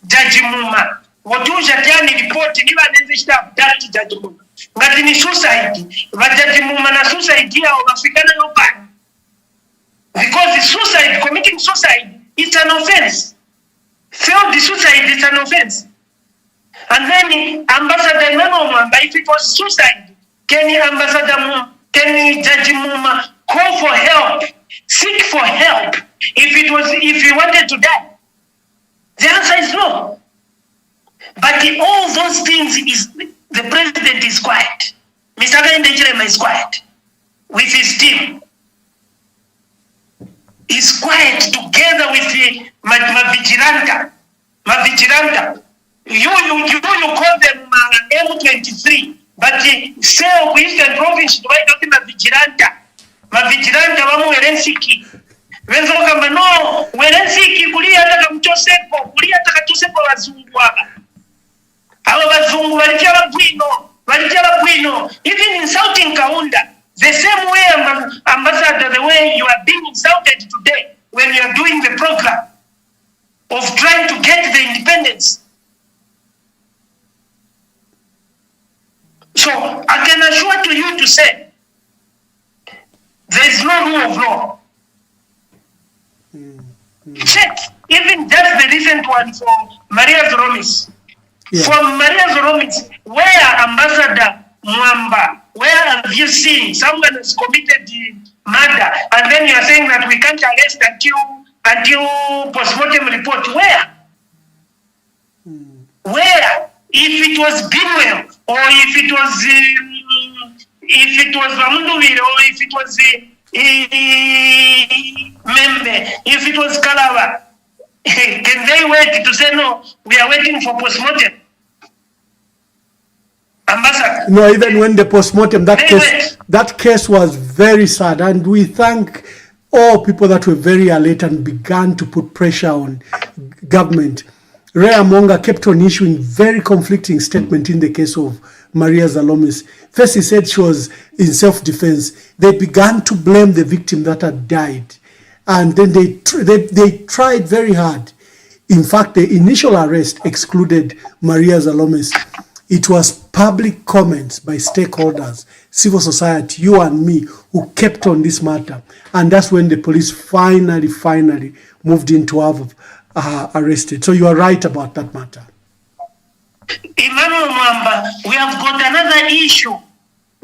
Jaji Muma woti uchatiani report nivanenze chita abduct Jaji Muma ngati ni suicide vajaji Muma na suicide yao vafikana nopani, because suicide, committing suicide, it's an offense. Failed suicide is an offense. And then Ambassador Emmanuel Mwamba, if it was suicide, can Jaji Muma call for help, seek for help if he wanted to die? The answer is no. But all those things is the president is quiet. Mr. Gaindejirema is quiet with his team. He's quiet together with the Mavigilanta. You call them M23, but say Eastern Province why not Mavigilanta? Mavigilanta wamu Werensiki. Wenzo kama no Werensiki kulia hata kamchosepo wazungu hapa. Hawa wazungu walijala bwino, even insulting Kaunda. The same way, Ambassador, the way you are being insulted today when you are doing the program of trying to get the independence. So I can assure to you to say there is no rule of law. Check even just the recent one from Maria Zoromis. Yeah. From Maria Zoromis, where Ambassador Mwamba, where have you seen someone has committed murder and then you are saying that we can't arrest until post-mortem report? Where? Where? If it was Binwell, or if it was Ramunduvire, or if it was Membe, if it was Kalava, can they wait to say no? We are waiting for post-mortem. Ambassador. No, even when the post-mortem, that case was very sad, and we thank all people that were very alert and began to put pressure on government. Rea Monga kept on issuing very conflicting statement in the case of Maria Zalomis. First, he said she was in self-defense. They began to blame the victim that had died, and then they tried very hard. In fact, the initial arrest excluded Maria Zalomis. It was public comments by stakeholders, civil society, you and me, who kept on this matter. And that's when the police finally moved in to have arrested. So you are right about that matter. Emmanuel Mwamba, we have got another issue.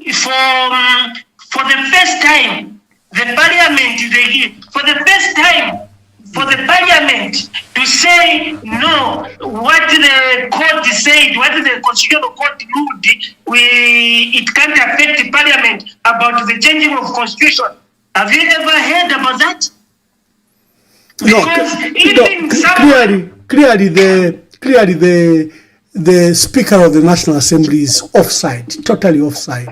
For the first time, the parliament is here. For the first time, for the parliament to say no, what the court said, what the constitutional court ruled, it can't affect the parliament about the changing of constitution. Have you ever heard about that? Clearly the Speaker of the National Assembly is offside, totally offside.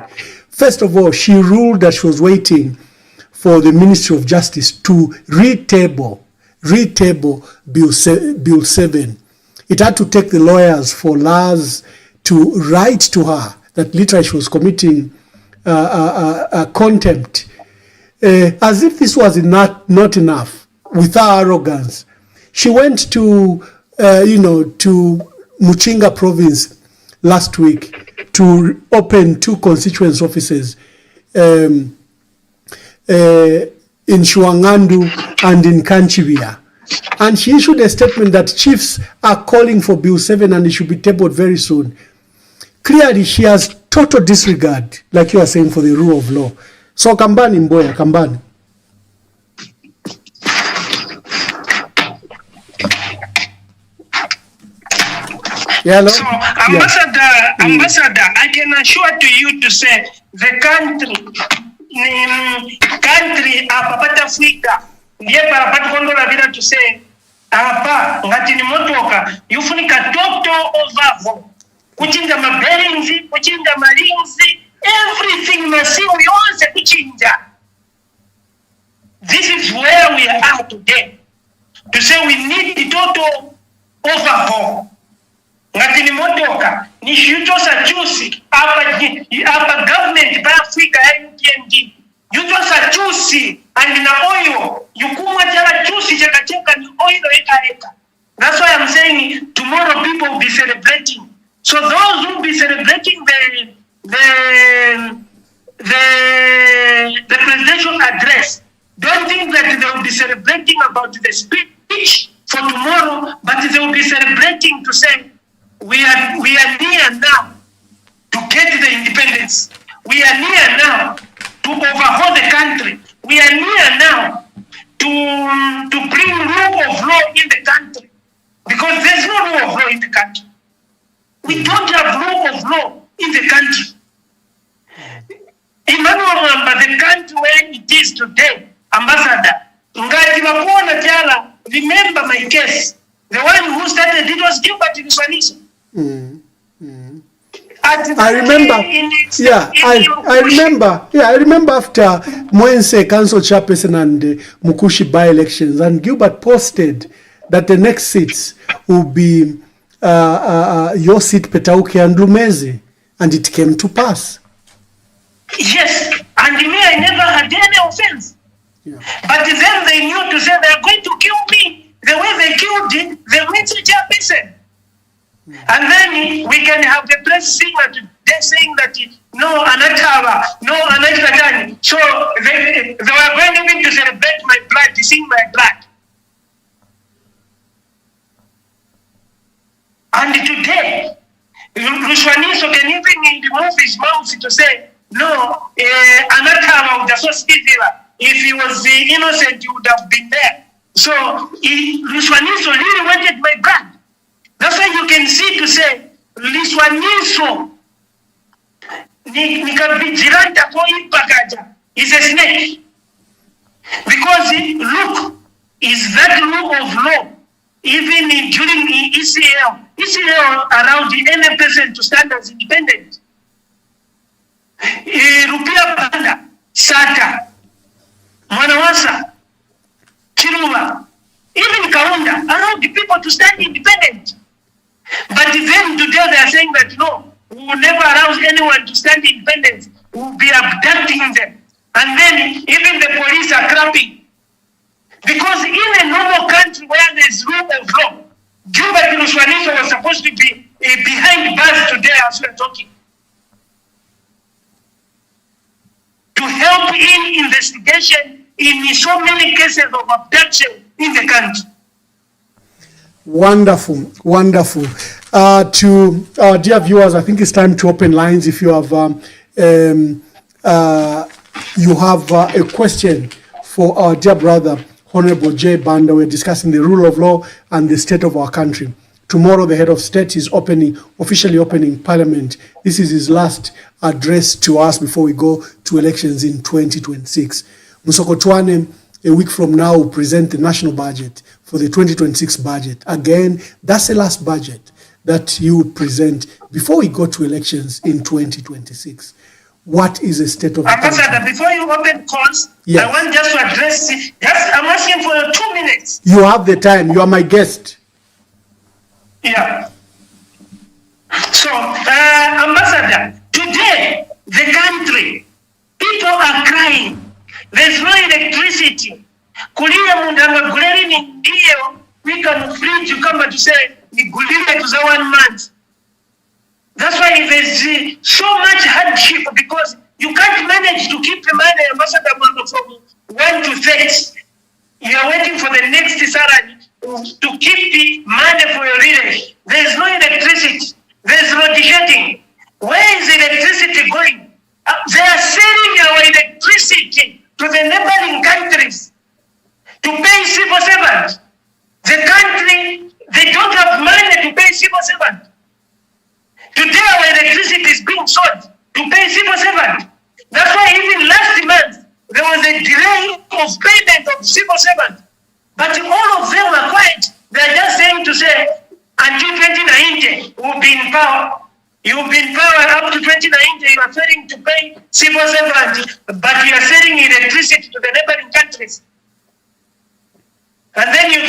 First of all, she ruled that she was waiting for the Ministry of Justice to retable Bill 7. It had to take the lawyers for Lars to write to her that literally she was committing contempt. As if this was not enough, with her arrogance, she went to Muchinga province last week to open 2 constituency offices in Shuangandu and in Kanchivia. And she issued a statement that chiefs are calling for Bill 7 and it should be tabled very soon. Clearly, she has total disregard, like you are saying, for the rule of law. So, Kambani Mboya, Kambani. Yeah, so, Ambassador, I can assure to you to say the country apapata Africa ndiye parapati kondola bila to say apa ngati ni motoka yufunika toto ovavo kuchinja mabelinzi kuchinja malinzi everything masimu yonse kuchinja. This is where we are today to say we need the total overhaul. Ngati ni motoka ni nishutosa chusi apa government ba Africa ya UPND yutosa chusi and na oil yukumwa jala chusi cheka ni oil eka. That's why I'm saying tomorrow people will be celebrating. So those who will be celebrating the presidential address, don't think that they will be celebrating about the speech for tomorrow, but they will be celebrating to say we are near now to get the independence. We are near now to overhaul the country. We are near now to bring rule of law in the country, because there's no rule of law in the country. We don't have rule of law in the country. Emmanuel Mwamba, the country where it is today, Ambassador, remember my case. The one who started it was Gilbert Luswaniso. I remember. I remember after Mwense Council Chairperson and Mukushi by-elections, and Gilbert posted that the next seats will be your seat, Petauke and Lumezi, and it came to pass. Yes, and me, I never had any offense. Yeah. But then they knew to say they are going to kill me. The way they killed it, they went to Chairperson. And then we can have the press singer today saying that no, Anatawa, no, Anatani. So they were going even to celebrate my blood, to sing my blood. And today, Luswaniso can even remove his mouth to say, no, Anatawa would associate civil. If he was innocent, he would have been there. So Luswaniso really wanted my blood. That's why you can see to say, Luswaniso nikabijiranta kwa ipakaja is a snake. Because look, is that rule of law, even during ECL allowed any person to stand as independent. Rupia Banda, Sata, Mwanawasa, Chiruba, even Kaunda allowed the people to stand independent. But then today they are saying that no, we will never allow anyone to stand independent. We will be abducting them. And then even the police are crapping. Because in a normal country where there is rule of law, Gilbert Luswaniso was supposed to be behind bars today as we are talking, to help in investigation in so many cases of abduction in the country. Wonderful, wonderful. To our dear viewers, I think it's time to open lines. If you have a question for our dear brother, Honorable Jay Banda. We're discussing the rule of law and the state of our country. Tomorrow, the head of state is officially opening Parliament. This is his last address to us before we go to elections in 2026. Musokotwane, a week from now, will present the national budget for the 2026 budget. Again, that's the last budget that you will present before we go to elections in 2026. What is the state of Ambassador, country? before you open calls, yes. I want just to address it. Yes, I'm asking for 2 minutes. You have the time. You are my guest. Yeah. So, Ambassador, today, the country, people are crying. There's no electricity. Kulia mundanga guleli ni ndio, we can free to come to say, ni gulile to the 1 month. That's why there's so much hardship, because you can't manage to keep the money, Ambassador, from 1 to 30. You are waiting for the next salary to keep the money for your village. There's no electricity. There's road shedding. Where is electricity going? They are selling our electricity to the neighboring countries to pay civil servants. The country, they don't have money to pay civil servants. Today our electricity is being sold to pay civil servants. That's why even last month there was a delay of payment of civil servants. But all of them are quiet. They're just saying to say, until 2019, we'll be in power. You'll be in power up to 2019. You are failing to pay civil servants, but you are selling electricity to the neighboring countries. And then you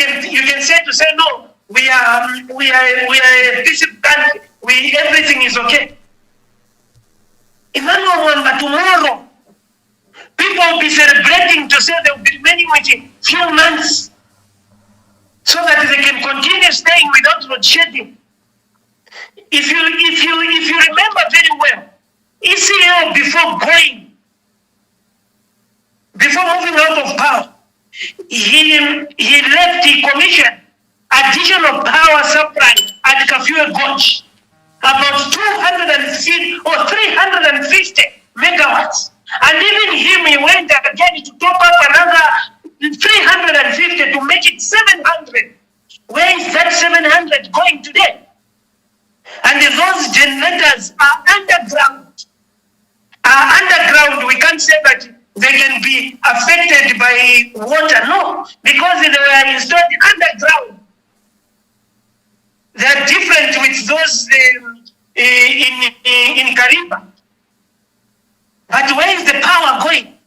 can say no, we are a peaceful country. We everything is okay. Emmanuel Mwamba, tomorrow, people will be celebrating to say they will be remaining within few months so that they can continue staying without load shedding. If you remember very well, ECL before moving out of power, he commissioned additional power supply at Kafue Gorge, about 250 or 350 megawatts. And even him, he went again to top up another 350 to make it 700. Where is that 700 going today? And those generators are underground. We can't say that they can be affected by water. No, because they were installed underground. They are different with those in Kariba. But where is the power going?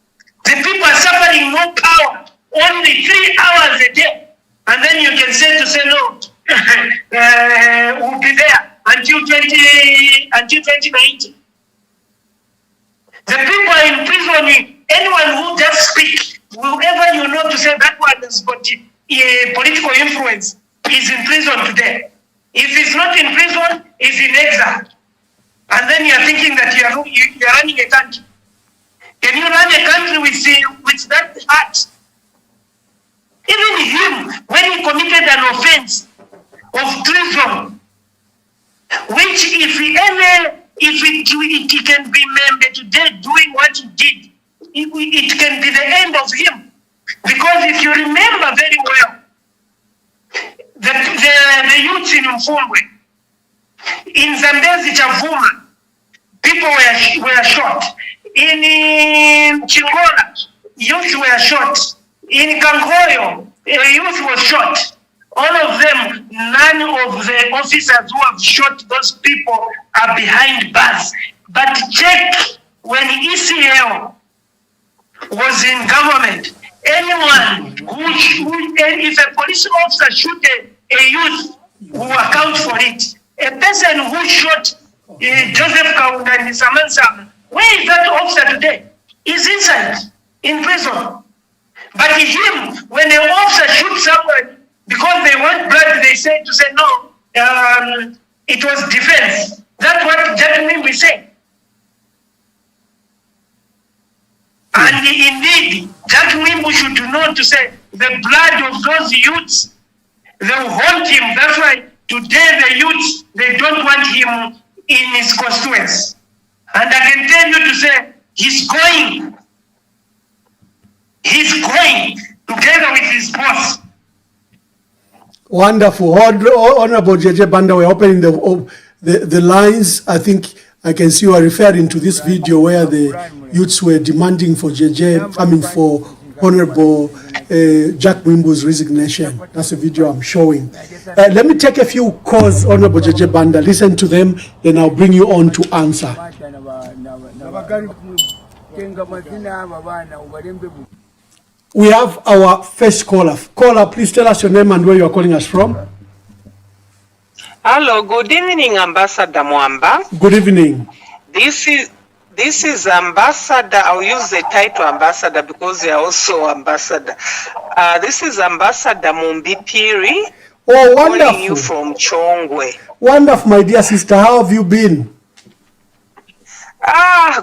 The people are suffering no power, only 3 hours a day. And then you can say no, we'll be there until 2019. The people are in prison. Anyone who just speak, whoever you know to say that one has got political influence, is in prison today. If he's not in prison, he's in exile. And then you're thinking that you're running a country. Can you run a country with that heart? Even him, when he committed an offense of treason, which if he can be remembered today doing what he did, it can be the end of him. Because if you remember very well, the youths in Mfungwe, in Zambezi Chavuma, people were shot. In Chingora, youth were shot. In Kangoyo, a youth was shot. All of them, none of the officers who have shot those people are behind bars. But check when ECL was in government, anyone if a police officer shoot a youth, who account for it. A person who shot Joseph Kaunda and Samansam, where is that officer today? He's inside, in prison. But him, when an officer shoots someone, because they want blood, they say no, it was defense. That's what gentlemen we say. And indeed, Jack Wimbu should know to say the blood of those youths, they will haunt him. That's why today the youths, they don't want him in his constituents. And I can tell you to say, he's going together with his boss. Wonderful. Honorable Jay Banda, we're opening the lines. I think I can see you are referring to this video where the youths were demanding for for Honorable Jack Wimbu's resignation. That's a video I'm showing. Let me take a few calls, Honorable Jay Banda. Listen to them, then I'll bring you on to answer. We have our first caller. Caller, please tell us your name and where you are calling us from. Hello, good evening, Ambassador Mwamba. Good evening. This is Ambassador. I'll use the title Ambassador because they are also Ambassador. This is Ambassador Mumbi Piri. Oh, wonderful. Calling you from Chongwe. Wonderful, my dear sister. How have you been?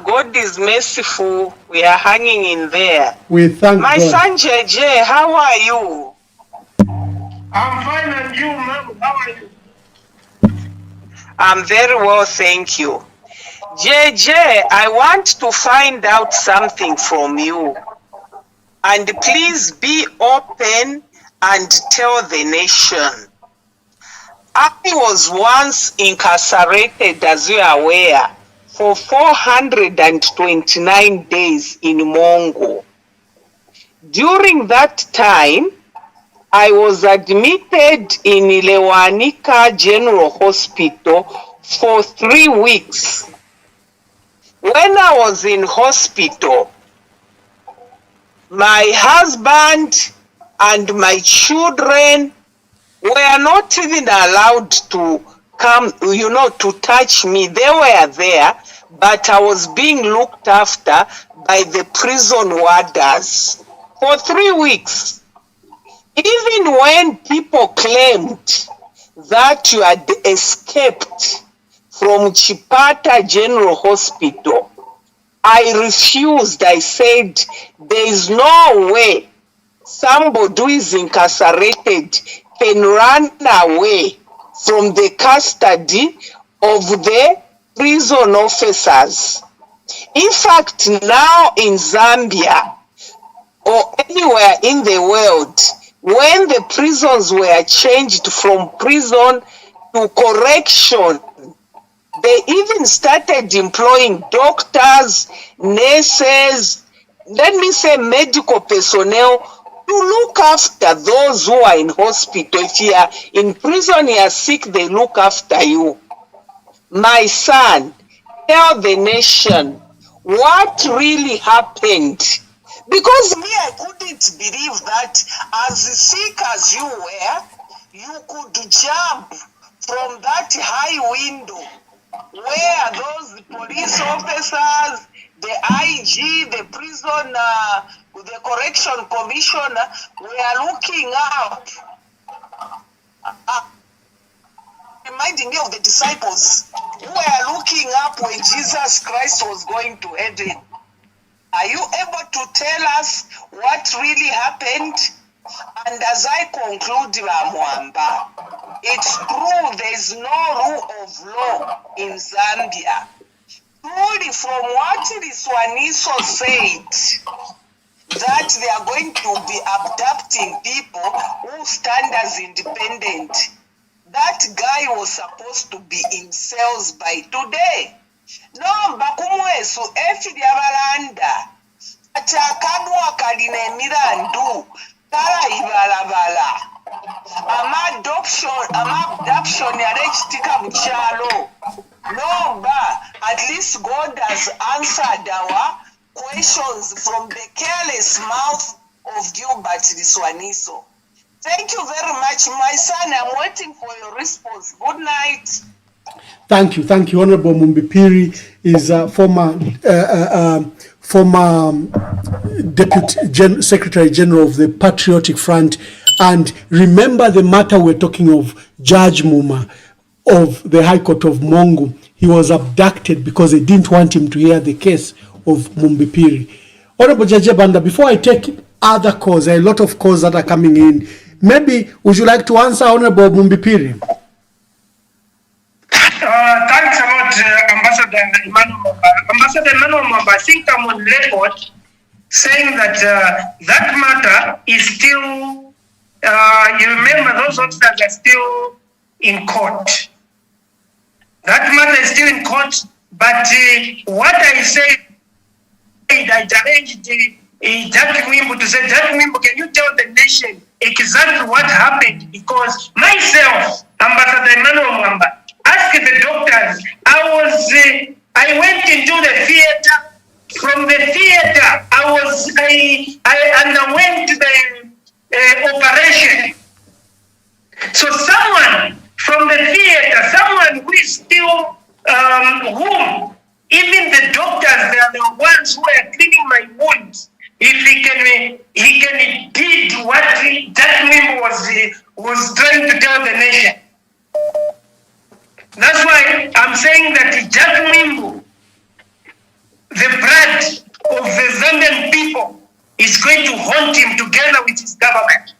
God is merciful. We are hanging in there. We thank my God. son JJ, how are you? I'm fine, and you, ma'am? How are you? I'm very well, thank you. JJ, I want to find out something from you. And please be open and tell the nation. I was once incarcerated, as you are aware, for 429 days in Mongo. During that time, I was admitted in Lewanika General Hospital for 3 weeks. When I was in hospital, my husband and my children were not even allowed to come, to touch me. They were there, but I was being looked after by the prison warders for 3 weeks. Even when people claimed that you had escaped from Chipata General Hospital, I refused. I said, there is no way somebody who is incarcerated can run away from the custody of the prison officers. In fact, now in Zambia or anywhere in the world, when the prisons were changed from prison to correction, they even started employing doctors, nurses, let me say medical personnel, to look after those who are in hospital. If you are in prison, you are sick, they look after you. My son, tell the nation what really happened. Because me, I couldn't believe that as sick as you were, you could jump from that high window where those police officers, the IG, the prison, the correction commissioner were looking up. Reminding me of the disciples who were looking up when Jesus Christ was going to heaven. Are you able to tell us what really happened? And as I conclude, Mwamba, it's true there is no rule of law in Zambia. Truly, from what Liswaniso said, that they are going to be abducting people who stand as independent. That guy was supposed to be in cells by today. No, bakumwesu efiri abalanda atakadwa kalina emirandu kala ibalabala abduction yarekitika mu kyalo. No, at least God has answered our questions from the careless mouth of Gilbert Liswaniso. Thank you very much, my son. I'm waiting for your response. Good night. Thank you. Honorable Mumbipiri is a former Deputy Secretary General of the Patriotic Front. And remember the matter we're talking of, Judge Muma of the High Court of Mongu. He was abducted because they didn't want him to hear the case of Mumbipiri. Honorable Jay Banda, before I take other calls, there are a lot of calls that are coming in. Maybe would you like to answer Honorable Mumbipiri? Thanks a lot, Ambassador Emmanuel Mwamba. Ambassador Emmanuel Mwamba, I think I'm on record saying that that matter is still, you remember those officers are still in court. That matter is still in court, but what I said, I challenged Jack Mwimbo to say, Jack Mwimbo, can you tell the nation exactly what happened? Because myself, Ambassador Emmanuel Mwamba, ask the doctors. I went into the theater. From the theater, I underwent the operation. So someone from the theater, someone who is still whom even the doctors, they are the ones who are cleaning my wounds. If he can did what Jack Mwimbo was trying to tell the nation. That's why I'm saying that Jack Mwimbo, the blood of the Zambian people, is going to haunt him together with his government.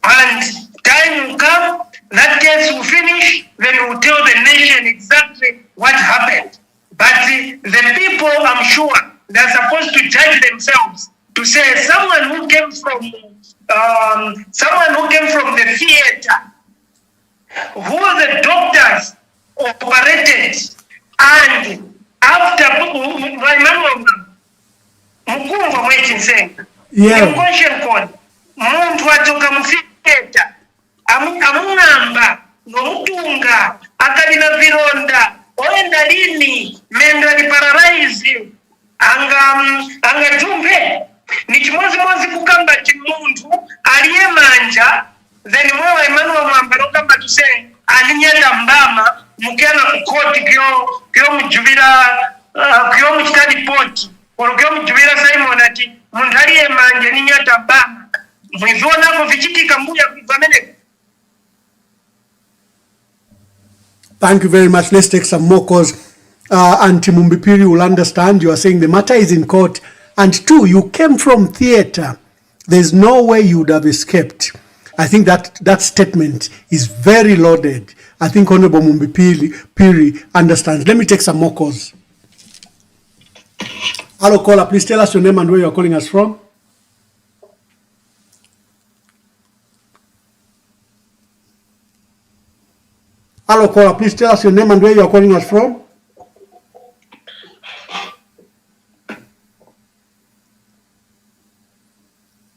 And time will come, that case will finish, then we'll tell the nation exactly what happened. But the people, I'm sure, they're supposed to judge themselves to say someone who came from the theater, who the doctors operated, and after Mkumva mweti nsenga, question code, muntu atoka mtheater, amungamba, nomutunga, akalina vironda, oenda lini, menda ni paralyze, anga jumbe, ni chimozi kukamba chimuntu, aliye manja, then mwa Emmanuel Mwamba Mwamba to say, Aninyata Mbama, Mukena Koti Kyo Mjubira, Kyo Mchitadi Poti, or Kyo Mjubira Simonati, Mundarie Manja Ninyata Mbama, Mwizona Kovichiki Kambuya Kufamene. Thank you very much. Let's take some more calls. Auntie Mumbipiri will understand. You are saying the matter is in court. And two, you came from theater. There's no way you would have escaped. I think that statement is very loaded. I think Honorable Mumbipiri understands. Let me take some more calls. Hello, caller. Please tell us your name and where you are calling us from. Hello, caller. Please tell us your name and where you are calling us from.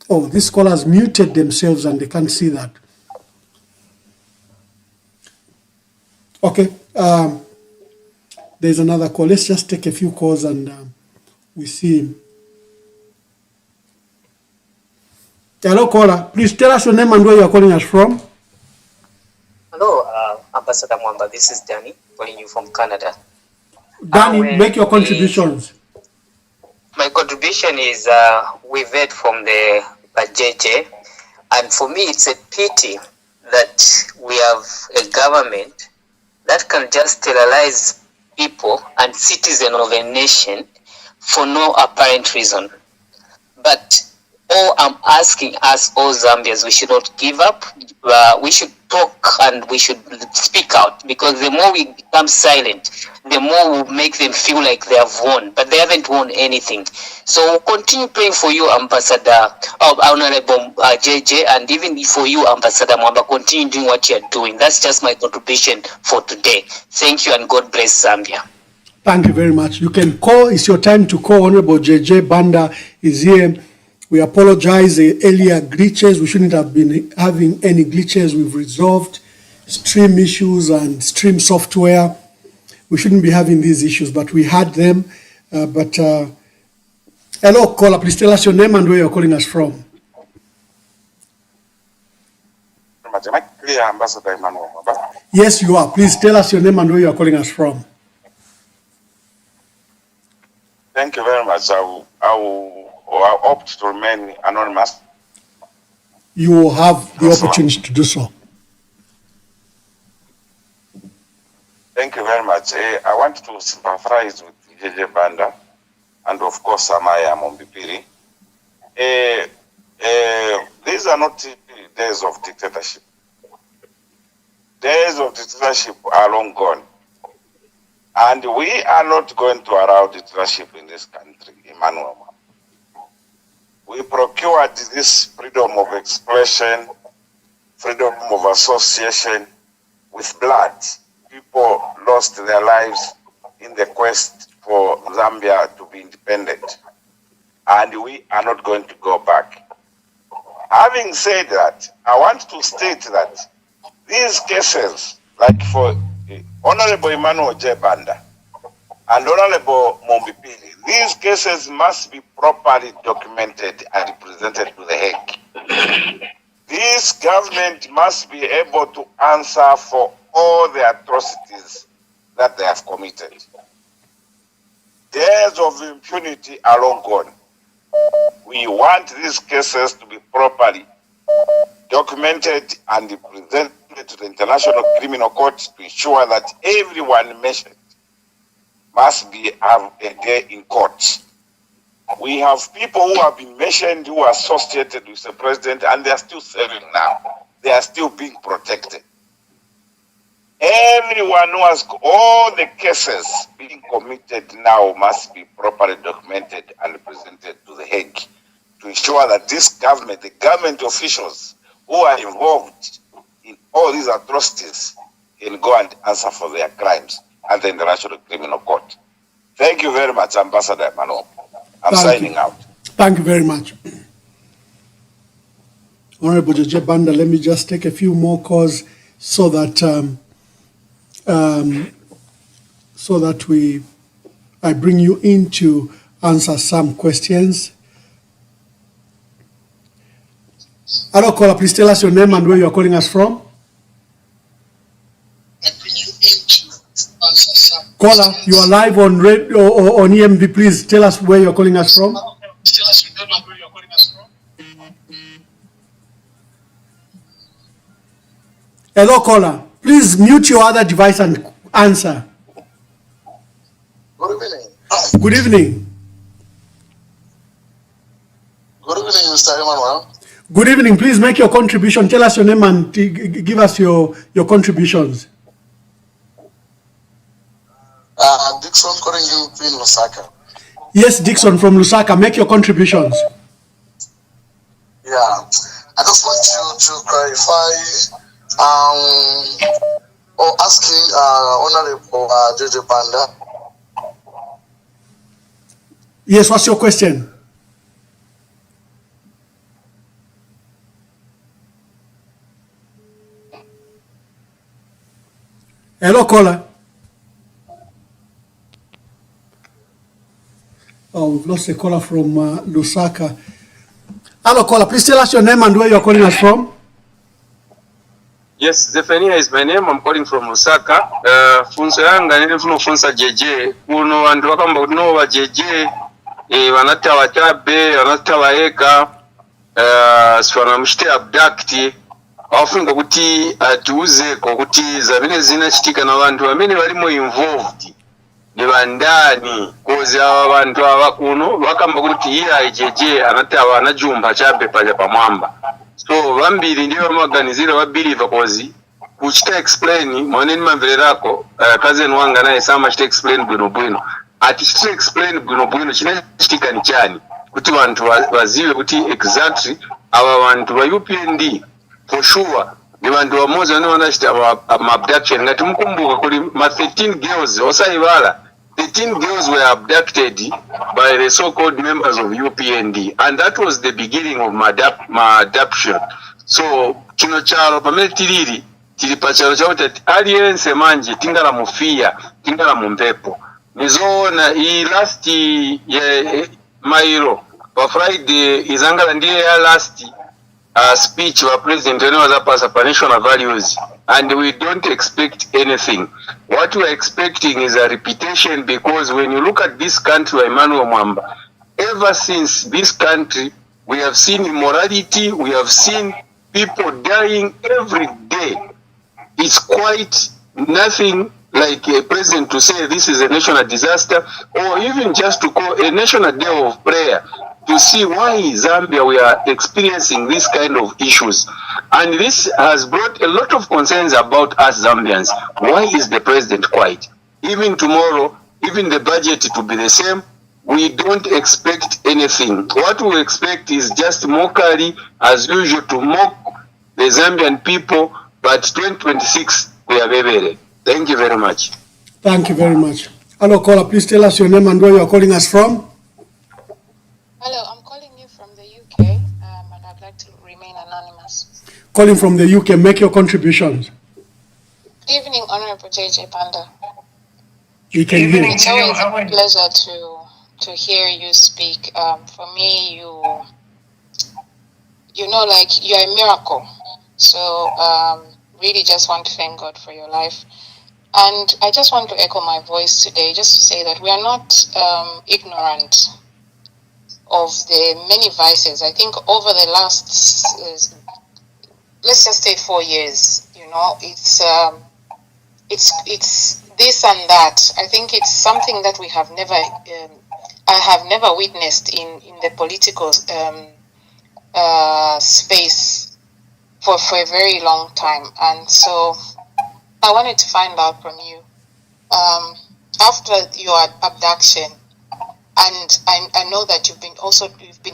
Oh, these callers muted themselves and they can't see that. Okay. There's another call. Let's just take a few calls and we see. Hello, caller. Please tell us your name and where you are calling us from. Hello, Ambassador Mwamba. This is Danny calling you from Canada. Danny, make your contributions. My contribution is we've heard from the JJ, and for me it's a pity that we have a government that can just terrorize people and citizens of a nation for no apparent reason. But all I'm asking us, all Zambians, we should not give up. We should talk and we should speak out, because the more we become silent, the more we'll make them feel like they have won, but they haven't won anything. So we'll continue praying for you, Ambassador, Honorable JJ, and even for you, Ambassador Mwamba, continue doing what you're doing. That's just my contribution for today. Thank you and God bless Zambia. Thank you very much. You can call. It's your time to call. Honorable JJ Banda is here. We apologize the earlier glitches. We shouldn't have been having any glitches. We've resolved stream issues and stream software. We shouldn't be having these issues, but we had them. Hello, caller. Please tell us your name and where you're calling us from. Am I clear, Ambassador Emmanuel? Yes, you are. Please tell us your name and where you're calling us from. Thank you very much. I will opt to remain anonymous. You will have the opportunity to do so. Thank you very much. I want to sympathize with JJ Banda and of course Samaya Mumbipiri. These are not days of dictatorship. Days of dictatorship are long gone. And we are not going to allow dictatorship in this country, Emmanuel. We procured this freedom of expression, freedom of association with blood. People lost their lives in the quest for Zambia to be independent. And we are not going to go back. Having said that, I want to state that these cases, like for Honorable Emmanuel Jay Banda and Honorable Mumbipiri, these cases must be properly documented and presented to the Hague. This government must be able to answer for all the atrocities that they have committed. Days of impunity are long gone. We want these cases to be properly documented and presented to the International Criminal Court to ensure that everyone mentioned must have a day in court. We have people who have been mentioned who are associated with the president and they are still serving now. They are still being protected. Everyone who has all the cases being committed now must be properly documented and presented to the Hague to ensure that this government, the government officials who are involved in all these atrocities can go and answer for their crimes at the International Criminal Court. Thank you very much, Ambassador Emmanuel. I'm signing out. Thank you very much. Honorable JJ Banda, let me just take a few more calls so that I bring you in to answer some questions. Hello, caller. Please tell us your name and where you are calling us from. Caller, you are live on radio or on EMV. Please tell us where you're calling us from. Hello, caller. Please mute your other device and answer. Good evening. Good evening. Good evening, Mr. Emmanuel. Good evening. Please make your contribution. Tell us your name and give us your contributions. Dixon calling you in Lusaka. Yes, Dixon from Lusaka. Make your contributions. Yeah, I just want you to clarify or asking Honorable Jay Banda. Yes, what's your question? Hello, caller. Oh, we've lost a caller from Lusaka. Hello, caller. Please tell us your name and where you're calling us from. Yes, Zephania is my name. I'm calling from Lusaka. Funso yanga nile funo funsa JJ. Kuno wandu wakamba kuno wa JJ. Wanata watabe, wanata waeka. Swana mshite abducti. Wafunga kuti atuuze kwa kuti zabine zina chitika na wandu wamini walimo involved. Ni bandani kozi hawa wandu hawa kuno wakamba kuti iya JJ anata wanajumba chape paja pa Mwamba. So wambili ndiyo maganizile wabelieve kozi kuchita explain mwaneni mamvelelako kazi nwanga naye sama chita explain bwino ati chita explain bwino chinachitika ni chani kuti wantu waziwe kuti exactly awa wantu wa UPND for sure ni wantu wa moza wani wanachita abduction ngati mkumbuka kuli ma 13 girls osaivala 13 girls were abducted by the so-called members of UPND, and that was the beginning of my adoption. So, kino chalo pamele tilipachalo chao tati aliyense manje tingala mufia, tingala mumpepo. Nizoona hii last mailo wa Friday izangala ndiye ya last speech wa president was a national values, and we don't expect anything. What we are expecting is a repetition, because when you look at this country, Emmanuel Mwamba, ever since this country, we have seen immorality, we have seen people dying every day. It's quite nothing like a president to say this is a national disaster, or even just to call a national day of prayer to see why Zambia we are experiencing this kind of issues. And this has brought a lot of concerns about us Zambians. Why is the president quiet? Even tomorrow, even the budget to be the same, we don't expect anything. What we expect is just mockery as usual to mock the Zambian people, but 2026 we are very. Thank you very much. Thank you very much. Hello, caller. Please tell us your name and where you are calling us from. Hello, I'm calling you from the UK, and I'd like to remain anonymous. Calling from the UK, make your contributions. Good evening, Honorable Jay Banda. We can hear you. It's always a pleasure to hear you speak. For me, you know, like you're a miracle. So really just want to thank God for your life. And I just want to echo my voice today, just to say that we are not ignorant of the many vices. I think over the last, let's just say 4 years, you know, it's this and that. I think it's something that we have never, I have never witnessed in the political space for a very long time. And so I wanted to find out from you, after your abduction, and I know that you've been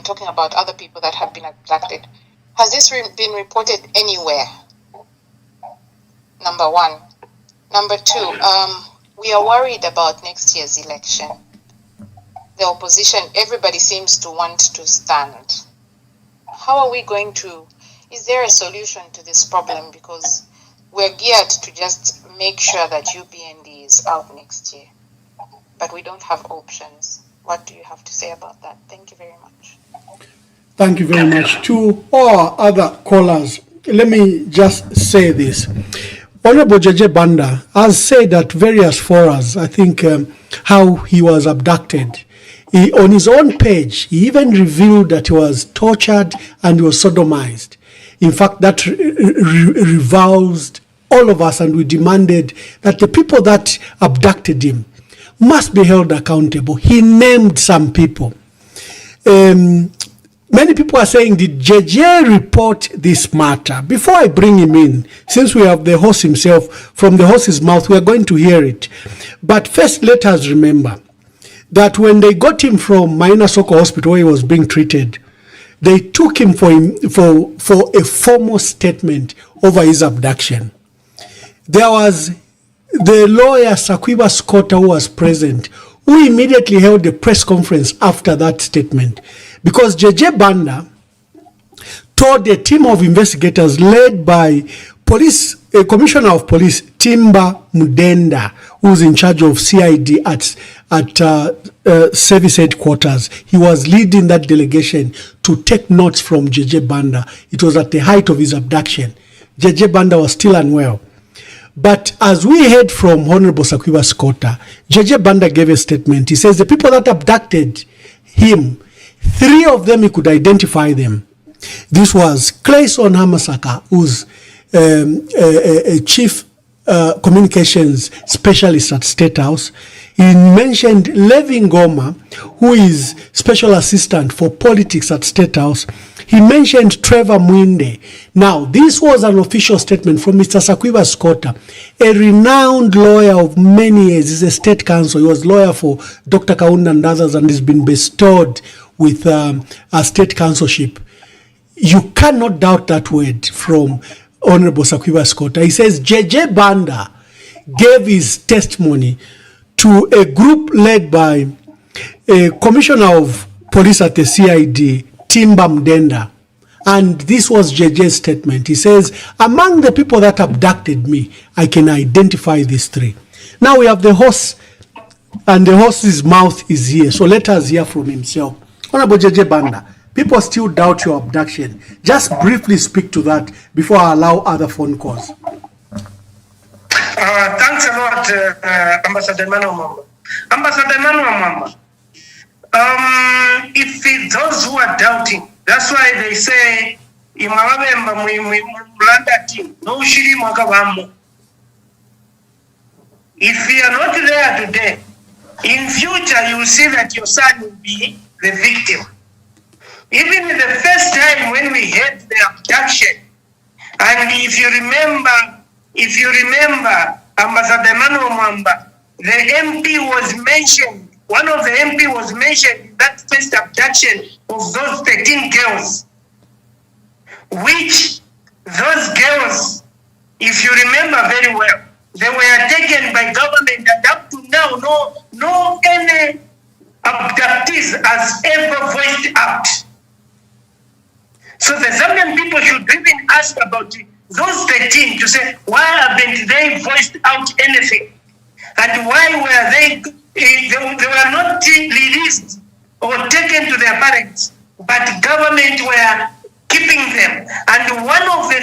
talking about other people that have been abducted. Has this been reported anywhere? Number one. Number two, we are worried about next year's election. The opposition, everybody seems to want to stand. How are we going to, is there a solution to this problem? Because we're geared to just make sure that UPND is out next year, but we don't have options. What do you have to say about that? Thank you very much. Thank you very much. To all other callers, let me just say this. Honorable JJ Banda has said at various forums, I think, how he was abducted. On his own page, he even revealed that he was tortured and he was sodomized. In fact, that revolved all of us, and we demanded that the people that abducted him must be held accountable. He named some people. Many people are saying, did JJ report this matter? Before I bring him in, since we have the host himself, from the host's mouth, we are going to hear it. But first, let us remember that when they got him from Maina Soko Hospital where he was being treated, they took him for a formal statement over his abduction. There was the lawyer Sakwiba Scotta who was present, who immediately held a press conference after that statement, because JJ Banda told a team of investigators led by Commissioner of Police Timba Mudenda, who's in charge of CID at service headquarters. He was leading that delegation to take notes from JJ Banda. It was at the height of his abduction. JJ Banda was still unwell. But as we heard from Honorable Sakwiba Scotta, JJ Banda gave a statement. He says the people that abducted him, 3 of them, he could identify them. This was Clayson Hamasaka, who's a chief communications specialist at State House. He mentioned Levi Ngoma, who is special assistant for politics at State House. He mentioned Trevor Mwinde. Now, this was an official statement from Mr. Sakwiba Scotta, a renowned lawyer of many years. He's a state counsel. He was lawyer for Dr. Kaunda and others, and has been bestowed with a state counselship. You cannot doubt that word from Honorable Sakwiba Scotta. He says JJ Banda gave his testimony to a group led by a commissioner of police at the CID, Timba Mdenda. And this was JJ's statement. He says, among the people that abducted me, I can identify these 3. Now we have the horse, and the horse's mouth is here. So let us hear from himself. Honorable JJ Banda, people still doubt your abduction. Just briefly speak to that before I allow other phone calls. Thanks a lot, Ambassador Emmanuel Mwamba. Ambassador Emmanuel Mwamba, if those who are doubting, that's why they say, if you are not there today, in future you will see that your son will be the victim. Even the first time when we had the abduction, and if you remember, Ambassador Emmanuel Mwamba, the MP was mentioned, one of the MP was mentioned in that first abduction of those 13 girls, which those girls, if you remember very well, they were taken by government, and up to now, no any abductees has ever voiced out. So the Zambian people should even ask about those 13 to say, why haven't they voiced out anything? And why were they were not released or taken to their parents, but government were keeping them. And one of the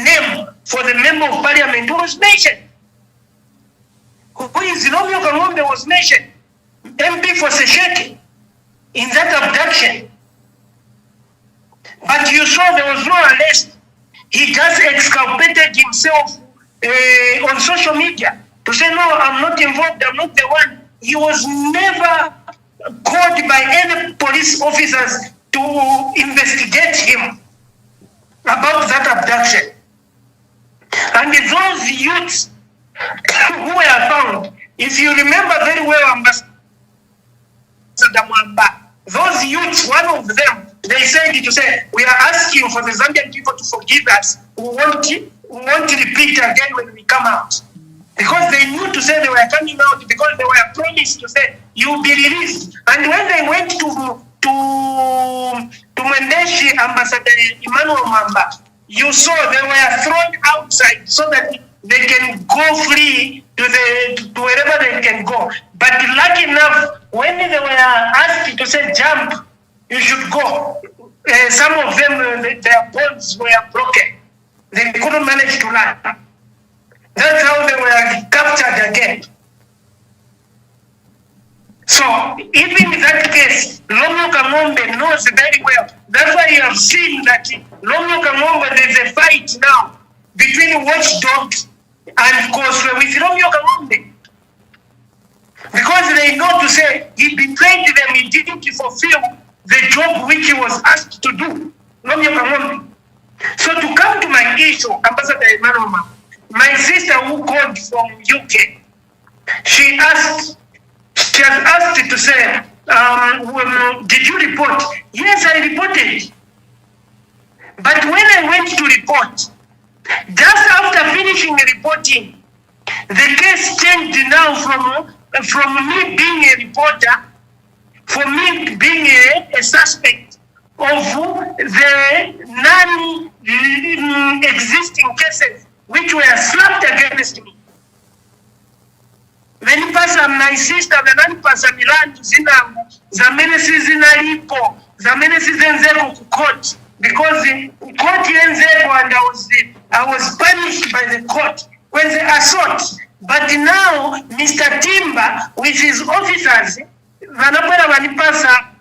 name for the member of parliament was mentioned. Who is Romeo Kangombe was mentioned, MP for Sesheke, in that abduction. But you saw there was no arrest. He just exculpated himself on social media to say, no, I'm not involved, I'm not the one. He was never called by any police officers to investigate him about that abduction. And those youths who were found, if you remember very well, Ambassador Mwamba, those youths, one of them, they said to say, we are asking for the Zambian people to forgive us. We want to repeat again when we come out. Because they knew to say they were coming out, because they were promised to say, you will be released. And when they went to Mwendeshi, Ambassador Emmanuel Mwamba, you saw they were thrown outside so that they can go free to wherever they can go. But lucky enough, when they were asked to say jump, you should go. Some of them, their bones were broken. They couldn't manage to land. dead. So even in that case, Romeo Kangombe knows very well. That's why you have seen that Romeo Kangombe, there's a fight now between watchdogs and Koswe with Romeo Kangombe. Because they know to say he betrayed them, he didn't fulfill the job which he was asked to do. Romeo Kangombe. So to come to my issue, Ambassador Emmanuel, my sister who called from UK, she has asked to say, did you report? Yes, I reported. But when I went to report, just after finishing reporting, the case changed now from me being a reporter, for me being a suspect of the non-existing cases which were slapped against me. Many pasa my sister, the non pasa Milan zina zamenesi zinalipo, zamenesi zenzeko ku court, because court yenzeko and I was punished by the court when the assault. But now Mr. Timba with his officers vanapera vanipasa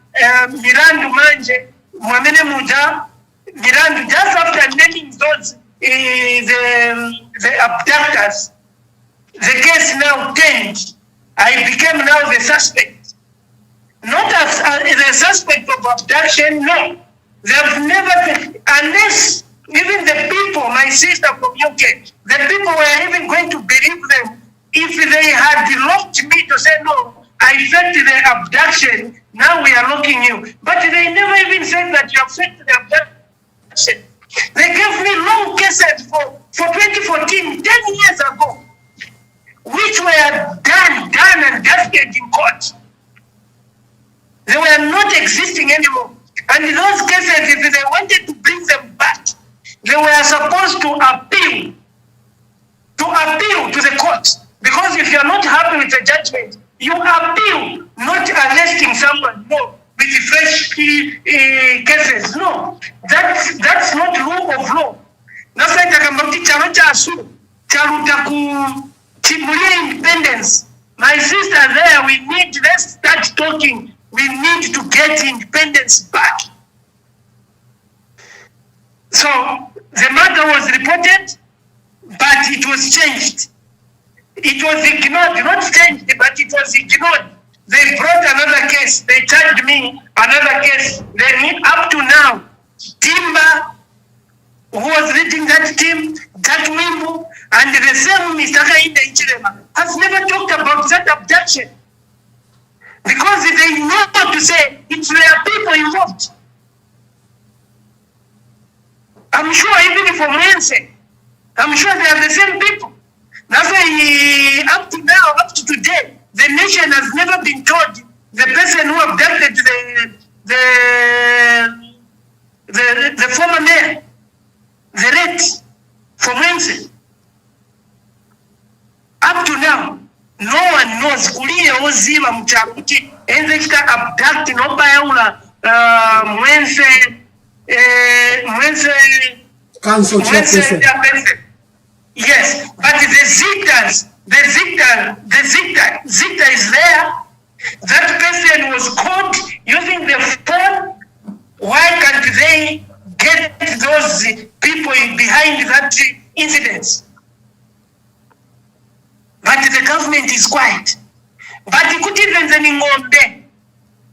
Mirandu manje mwamene muja Mirandu just after naming those the abductors. The case now changed. I became now the suspect. Not as the suspect of abduction, no. They have never, unless even the people, my sister from UK, the people were even going to believe them if they had locked me to say, no, I faked the abduction, now we are locking you. But they never even said that you have faked the abduction. They gave me long cases for 2014, 10 years ago, which were done and dusted in court. They were not existing anymore. And in those cases, if they wanted to bring them back, they were supposed to appeal to the court. Because if you're not happy with the judgment, you appeal, not arresting someone, no, with fresh cases. No, that's not rule of law. That's like independence. My sister there, let's start talking. We need to get independence back. So the matter was reported, but it was changed. It was ignored, not changed, but it was ignored. They brought another case. They charged me another case. Then up to now, Timba, who was leading that team, Jack Wimbo, and the same Mr. Kainde Ichirema, has never talked about that abduction. Because they know to say it's their people involved. I'm sure even for Mwense, I'm sure they are the same people. That's why up to now, up to today, the nation has never been told the person who abducted the former mayor, the rate for Mwense. Up to now, no one knows. Kulie oziva mchakuti enzekita abduct no bayaula Mwense Council chairperson. Yes, but the Zita is there. That person was caught using the phone. Why can't they get those people behind that incident? But the government is quiet. But kuti venzeni ngombe,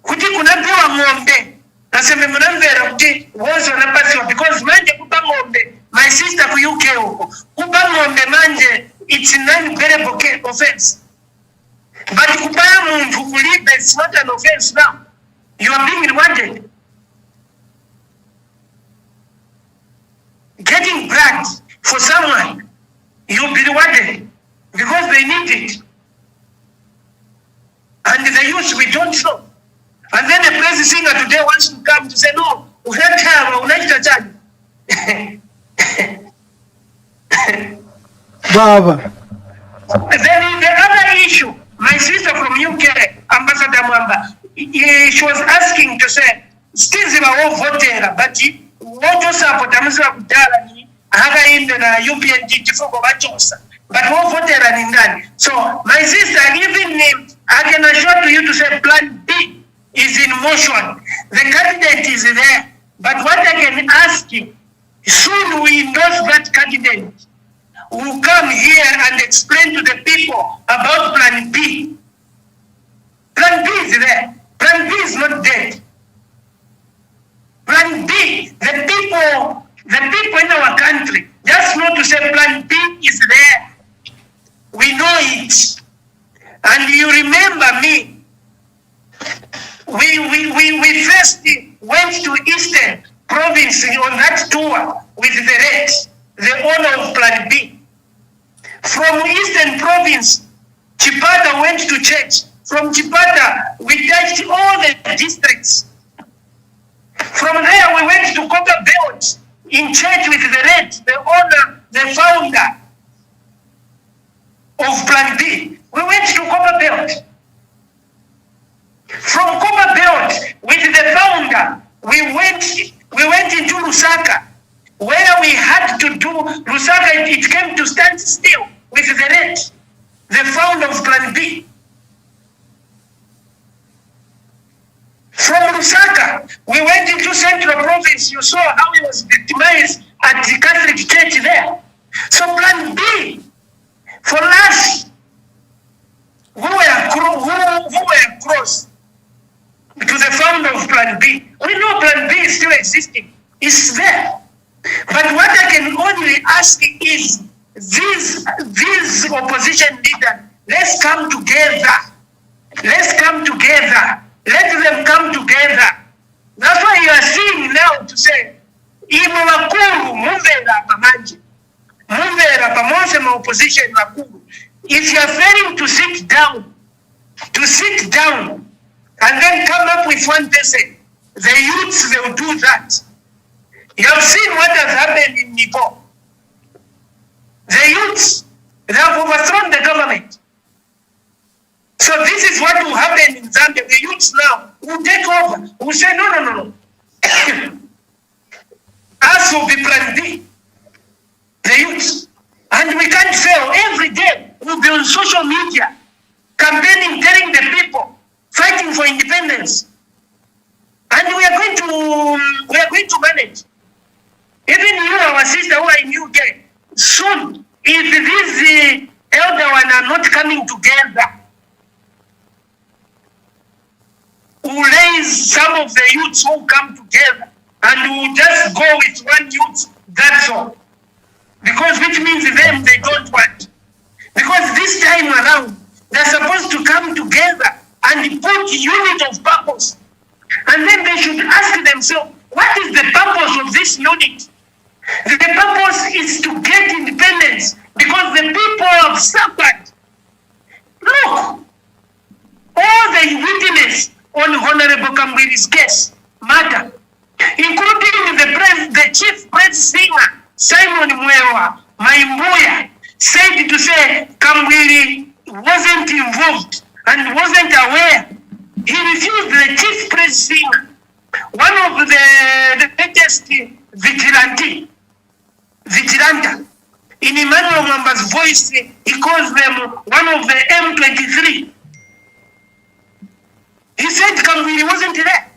kuti kunapewa ngombe, naseme munamvera kuti wozo wanapasiwa, because manje kupa ngombe, my sister ku UK huko, kupa ngombe manje, it's a non-bearable offense. But kupa muntu kulipa, it's not an offense now. You are being rewarded. Getting blood for someone, you'll be rewarded. Because they need it. And the youth, we don't know. And then the praise singer today wants to come to say, no, we don't have a child. Baba. Then the other issue, my sister from UK, Ambassador Mwamba, she was asking to say, still they were all voting, but what was up with hakainde na UPND chifukwa bachosa but who voted and so my sister, even I can assure to you to say plan B is in motion. The candidate is there, but what I can ask you, soon we endorse that candidate who come here and explain to the people about plan B. Plan B is there. Plan B is not dead. Plan B, the people in our country just know to say plan B is there. We know it. And you remember me, we first went to Eastern Province on that tour with the Red, the owner of Plan B. From Eastern Province, Chipata went to church. From Chipata, we touched all the districts. From there, we went to Copper Belt in church with the Red, the owner, the founder of Plan B. We went to Copper Belt. From Copper Belt, with the founder, we went into Lusaka, where we had to do Lusaka. It came to stand still with the Red, the founder of Plan B. From Lusaka, we went into Central Province. You saw how he was victimized at the Catholic Church there. So Plan B, for us, who were close to the founder of Plan B, we know Plan B is still existing. It's there. But what I can only ask is, these opposition leaders, let's come together. Let's come together. Let them come together. That's why you are seeing now to say, Wakuru, muvera pamanji, muvera pamonse ma opposition Wakuru. If you are failing to sit down, and then come up with one person, the youths, they will do that. You have seen what has happened in Nepal. The youths, they have overthrown the government. So this is what will happen in Zambia. The youths now will take over, will say, no. Us will be Plan B. The youths. And we can't fail. Every day we'll be on social media, campaigning, telling the people, fighting for independence. And we are going to manage. Even you, our sister who are in UK, soon, if these elder ones are not coming together, we'll raise some of the youths who come together, and we'll just go with one youth, that's all. Because which means them they don't want. Because this time around, they're supposed to come together and put unit of purpose. And then they should ask themselves, what is the purpose of this unit? The purpose is to get independence because the people have suffered. Look, all the witness on Honorable Kambwiri's case matter, including the chief press singer, Simon Mwewa Maimbuya, said to say Kambwiri wasn't involved and wasn't aware. He refused. The chief press singer, one of the latest vigilante, in Emmanuel Mwamba's voice, he calls them one of the M23. He said Kambwiri wasn't there.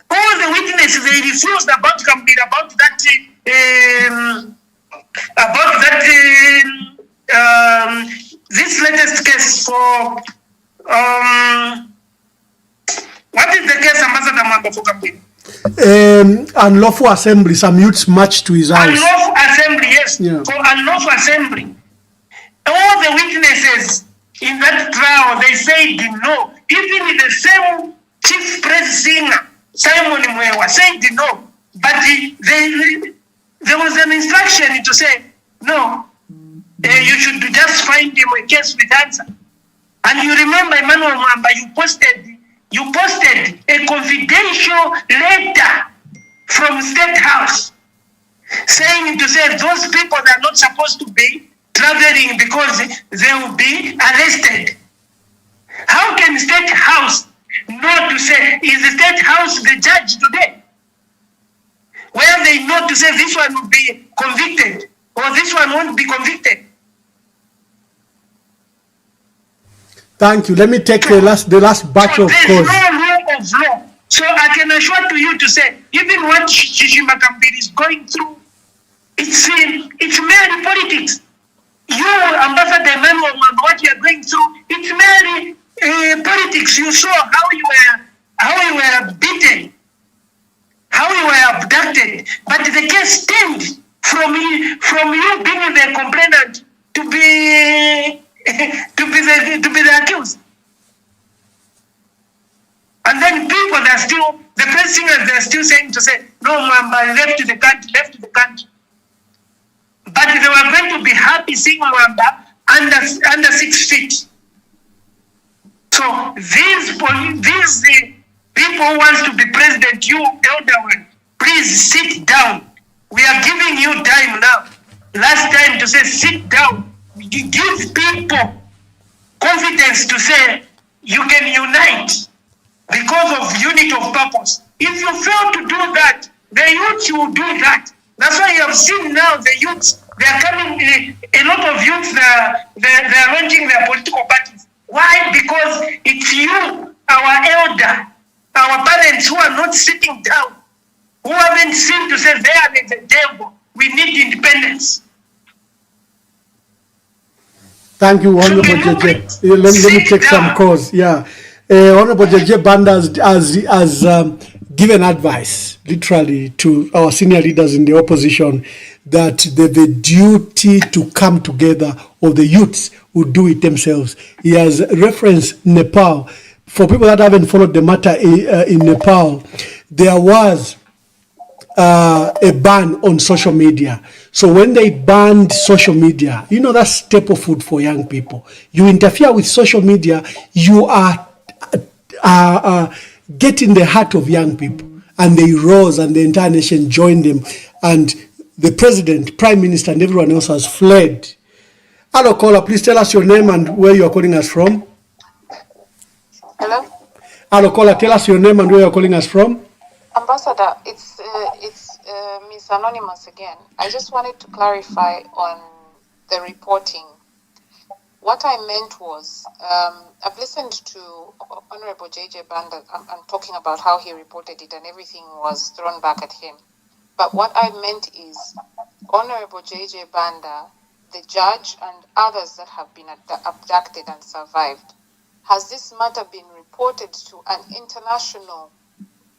All the witnesses, they refused about Kambwiri, about this latest case for what is the case, Ambassador Mwamba, for Kambwiri? Unlawful assembly. Some youths marched to his house. Unlawful assembly, yes. Yeah. For unlawful assembly. All the witnesses in that trial, they said no. Even the same chief press singer, Simon Mwewa, said no. But there was an instruction to say, no, you should just find him a case with answer. And you remember, Emmanuel Mwamba, you posted a confidential letter from State House saying to say those people that are not supposed to be traveling because they will be arrested. How can State House not to say, is the State House the judge today? where they know to say this one will be convicted or this one won't be convicted. Thank you. Let me take the last batch of calls. There's no rule of law. So I can assure to you to say, even what Shishima Kambiri is going through, it's merely politics. You, Ambassador Emmanuel, what you are going through, it's merely politics. You saw how you were beaten, how you were abducted, but the case stemmed from you being the complainant to be the accused. And then people that are still, the press singers, they're still saying to say, no, Mwamba left the country. But they were going to be happy seeing Mwamba under 6 feet. So these people who want to be president, you elder one, please sit down. We are giving you time now. Last time to say sit down. You give people confidence to say you can unite because of unity of purpose. If you fail to do that, the youth will do that. That's why you have seen now the youths, they are coming, a lot of youths, they are launching their political parties. Why? Because it's you, our elder, our parents who are not sitting down, who haven't seen to say there is a devil. We need independence. Thank you, Honorable JJ. Let me take some calls. Yeah. Honorable JJ Banda has given advice, literally, to our senior leaders in the opposition that the duty to come together, or the youths who do it themselves. He has referenced Nepal. For people that haven't followed the matter in Nepal, there was a ban on social media. So when they banned social media, that's staple food for young people. You interfere with social media, you are getting the heart of young people. And they rose, and the entire nation joined them. And the president, prime minister, and everyone else has fled. Hello, caller, please tell us your name and where you are calling us from. Hello? Hello, caller, tell us your name and where you are calling us from. Ambassador, it's Miss Anonymous again. I just wanted to clarify on the reporting. What I meant was, I've listened to Honorable JJ Banda and talking about how he reported it and everything was thrown back at him. But what I meant is, Honorable JJ Banda, the judge and others that have been abducted and survived, has this matter been reported to an international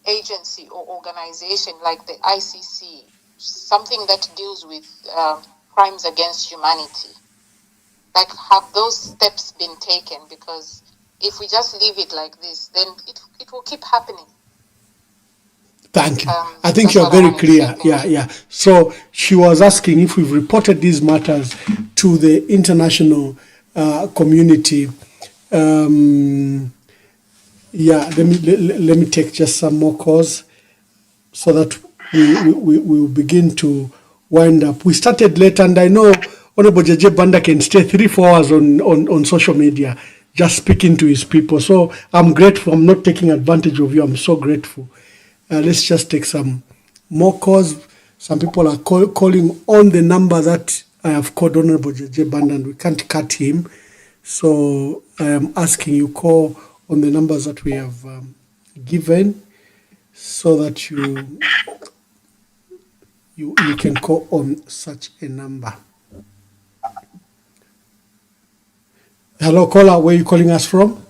agency or organization like the ICC, something that deals with crimes against humanity? Like, have those steps been taken? Because if we just leave it like this, then it will keep happening. Thank you. I think you're very clear. Yeah. So she was asking if we've reported these matters to the international community. Let me take just some more calls so that we will begin to wind up. We started late, and I know Honorable JJ Banda can stay 3-4 hours on social media just speaking to his people. So I'm grateful. I'm not taking advantage of you. I'm so grateful. Let's just take some more calls. Some people are calling on the number that I have called Honorable JJ Banda, and we can't cut him. So I am asking you call on the numbers that we have given, so that you can call on such a number. Hello, caller. Where are you calling us from?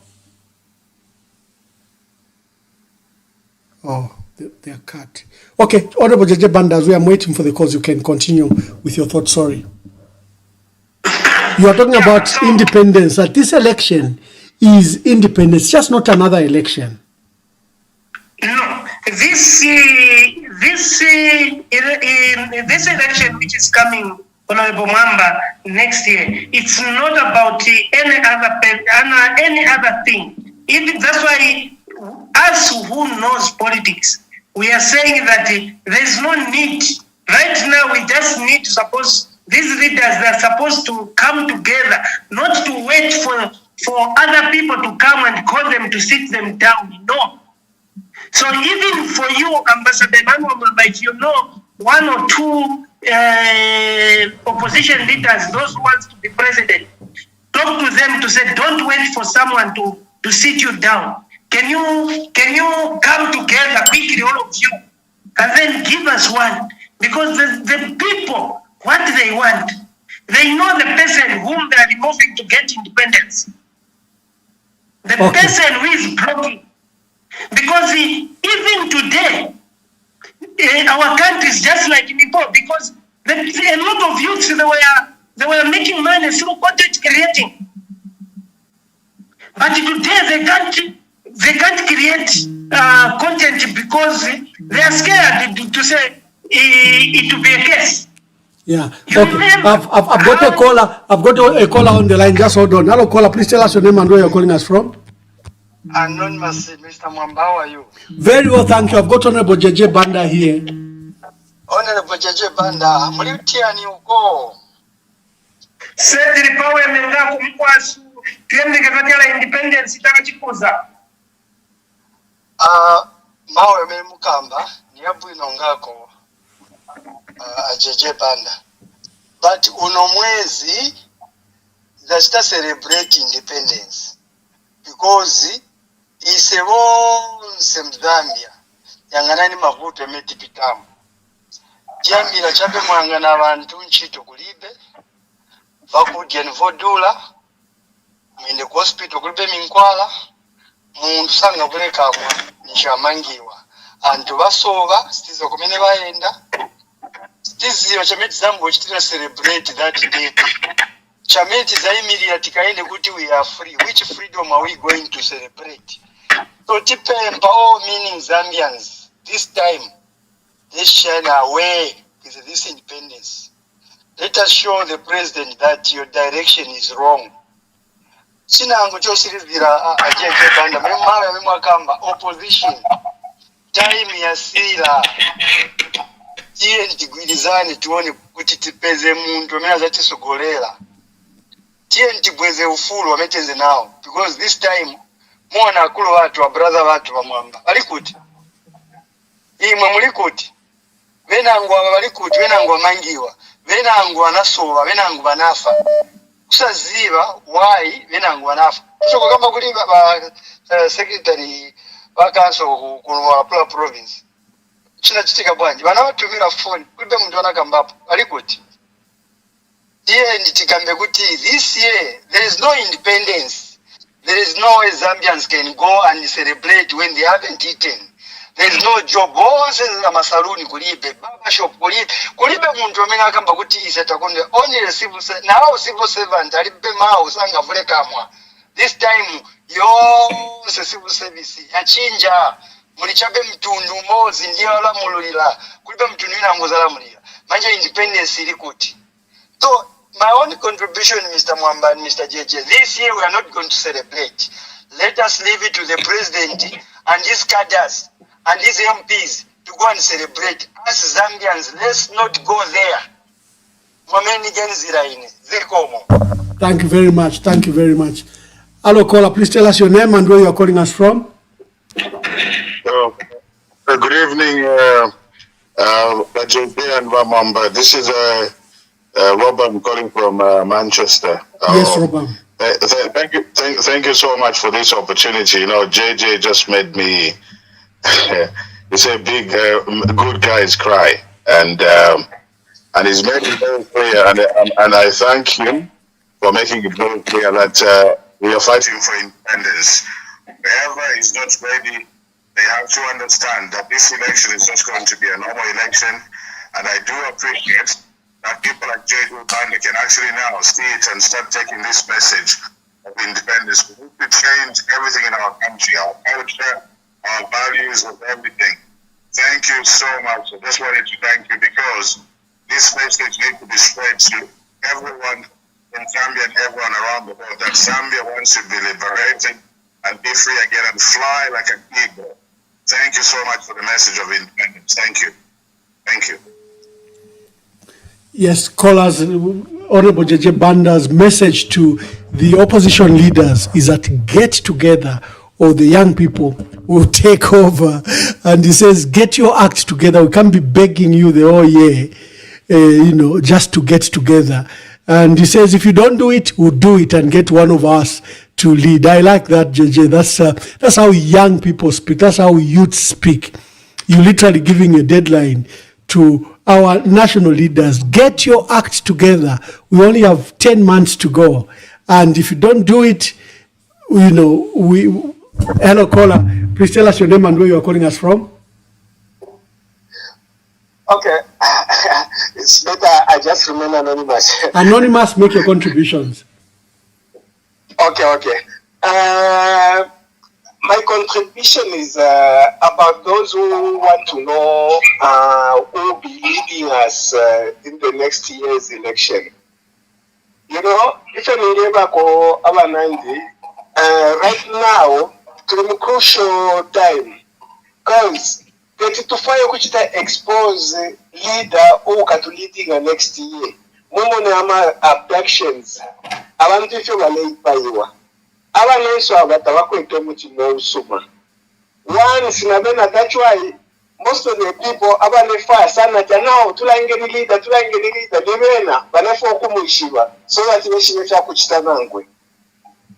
Oh, they are cut. Okay, Honorable JJ Banda, as we are waiting for the calls, you can continue with your thoughts. Sorry. You are talking about independence. That this election is independence, just not another election. No, this election which is coming, Honorable Mwamba, next year, it's not about any other thing. That's why us who knows politics, we are saying that there is no need. Right now, we just need to suppose these leaders, they're supposed to come together, not to wait for other people to come and call them to sit them down. No. So even for you, Ambassador Emmanuel Jay, if you know one or two opposition leaders, those who want to be president, talk to them to say, don't wait for someone to sit you down. Can you come together quickly, all of you, and then give us one? Because the people, what they want, they know the person whom they are removing to get independence. The person who is blocking. Because even today, our country is just like before, because a lot of youths, they were making money through content creating. But today they can't create content because they are scared to say it will be a case. Yeah. Okay. I've got a caller. I've got a caller on the line. Just hold on. Hello, caller. Please tell us your name and where you're calling us from. Anonymous, Mr. Mwamba, how are you? Very well, thank you. I've got Honorable Jay Banda here. Honorable Jay Banda, mliutiani uko? Sedi power menga kumkwasu twende katika independence itakachikuza. Mawe memukamba ni abu inongako Jay Banda. But uno mwezi zasta celebrate independence because isebonse mzambia yanganani mavuto emeti pitamu jambira chape mwangana abantu nchito kulibe vakudya nivodula mwende ku hospital kulibe minkwala mundu sanga kulekamwa nishamangiwa antu basova stizo kumene baenda stiziwa chameti zambo chitira celebrate that day chameti za immediate kaende kuti we are free. Which freedom are we going to celebrate? So tipempa all meaning Zambians this time let's shine away with this independence. Let us show the president that your direction is wrong. Sinango chosirizira Jay Banda memawe memwakamba opposition time ya sila tiye ntigwirizane tuone kuti tipeze muntu amene azatisogolera. Tiye ntibweze ufulu wametenze nao because this time muona akulu watu wa brother watu wa Mwamba balikuti imwe mulikuti venangu aba balikuti venangu amangiwa venangu anasoba venangu banafa kusaziba why venangu banafa kusoko kama kuli secretary vakanso ku province china chitika bwanji bana batumira phone kulibe muntu anakambapo balikuti here nitikambe kuti this year there is no independence. There is no way Zambians can go and celebrate when they haven't eaten. There is no job. Bose amasaluni kulibe, baba shop kulibe muntu amene akamba kuti isatakonde only a civil servant. Now civil servant alibe mao sanga vule kamwa. This time yo civil service achinja mulichabe mtundu mozi ndiye ala mululira kulibe mtundu ina ngozala mulira manje independence ili kuti. So my own contribution, Mr. Mwamba and Mr. JJ, this year we are not going to celebrate. Let us leave it to the president and his cadres and his MPs to go and celebrate. As Zambians, let's not go there. Thank you very much. Thank you very much. Hello, caller. Please tell us your name and where you are calling us from. Good evening, JJ and Mwamba. This is Rob, I'm calling from Manchester. Yes, Rob. Thank you so much for this opportunity. You know, JJ just made me. He's a big, good guys cry, and he's made it very clear, and I thank him for making it very clear that we are fighting for independence. Whoever is not ready, they have to understand that this election is not going to be a normal election, and I do appreciate that people like Jay Banda can actually now see it and start taking this message of independence. We need to change everything in our country, our culture, our values, of everything. Thank you so much. I just wanted to thank you because this message needs to be spread to everyone in Zambia and everyone around the world that Zambia wants to be liberated and be free again and fly like an eagle. Thank you so much for the message of independence. Thank you. Thank you. Yes, callers, Honorable Jay Banda's message to the opposition leaders is that get together, or the young people will take over. And he says, get your act together. We can't be begging you the whole year, just to get together. And he says, if you don't do it, we'll do it and get one of us to lead. I like that, JJ. That's how young people speak. That's how youth speak. You're literally giving a deadline to our national leaders. Get your act together. We only have 10 months to go. And if you don't do it, hello, caller. Please tell us your name and where you are calling us from. Okay. It's better I just remain anonymous. Anonymous, make your contributions. Okay. My contribution is about those who want to know who will be leading us in the next year's election. If you remember, right now, to the crucial time, because tetitufayo kuchita expose leader who can leading next year. Mumone ama abductions. Abantu ifyo baleipayiwa. Abanenso abata bakwete mutima usuma. One sinabena, that's why most of the people abanefa sana now tulangeni leader libena banefa okumushiba so that weshime cha kuchita nangwe.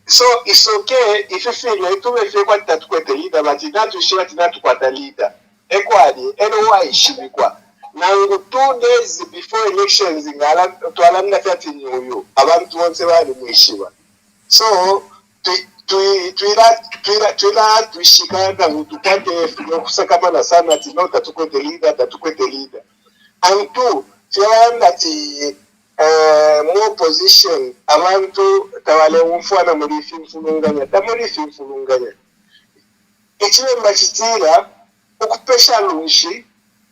So it's okay if you feel like to be feel what that kwete leader but not to share not to kwata leader. Equally, anyway shibikwa. Now 2 days before elections in Alamna 13 you abantu wonse bali mwishiba. So tuishikana mutupate kusakamana sana tino tatukwete leader. And two, that more position abantu tawale umfwana murifi mfulunganya. Ichiwe mbachitira ukupesha lunshi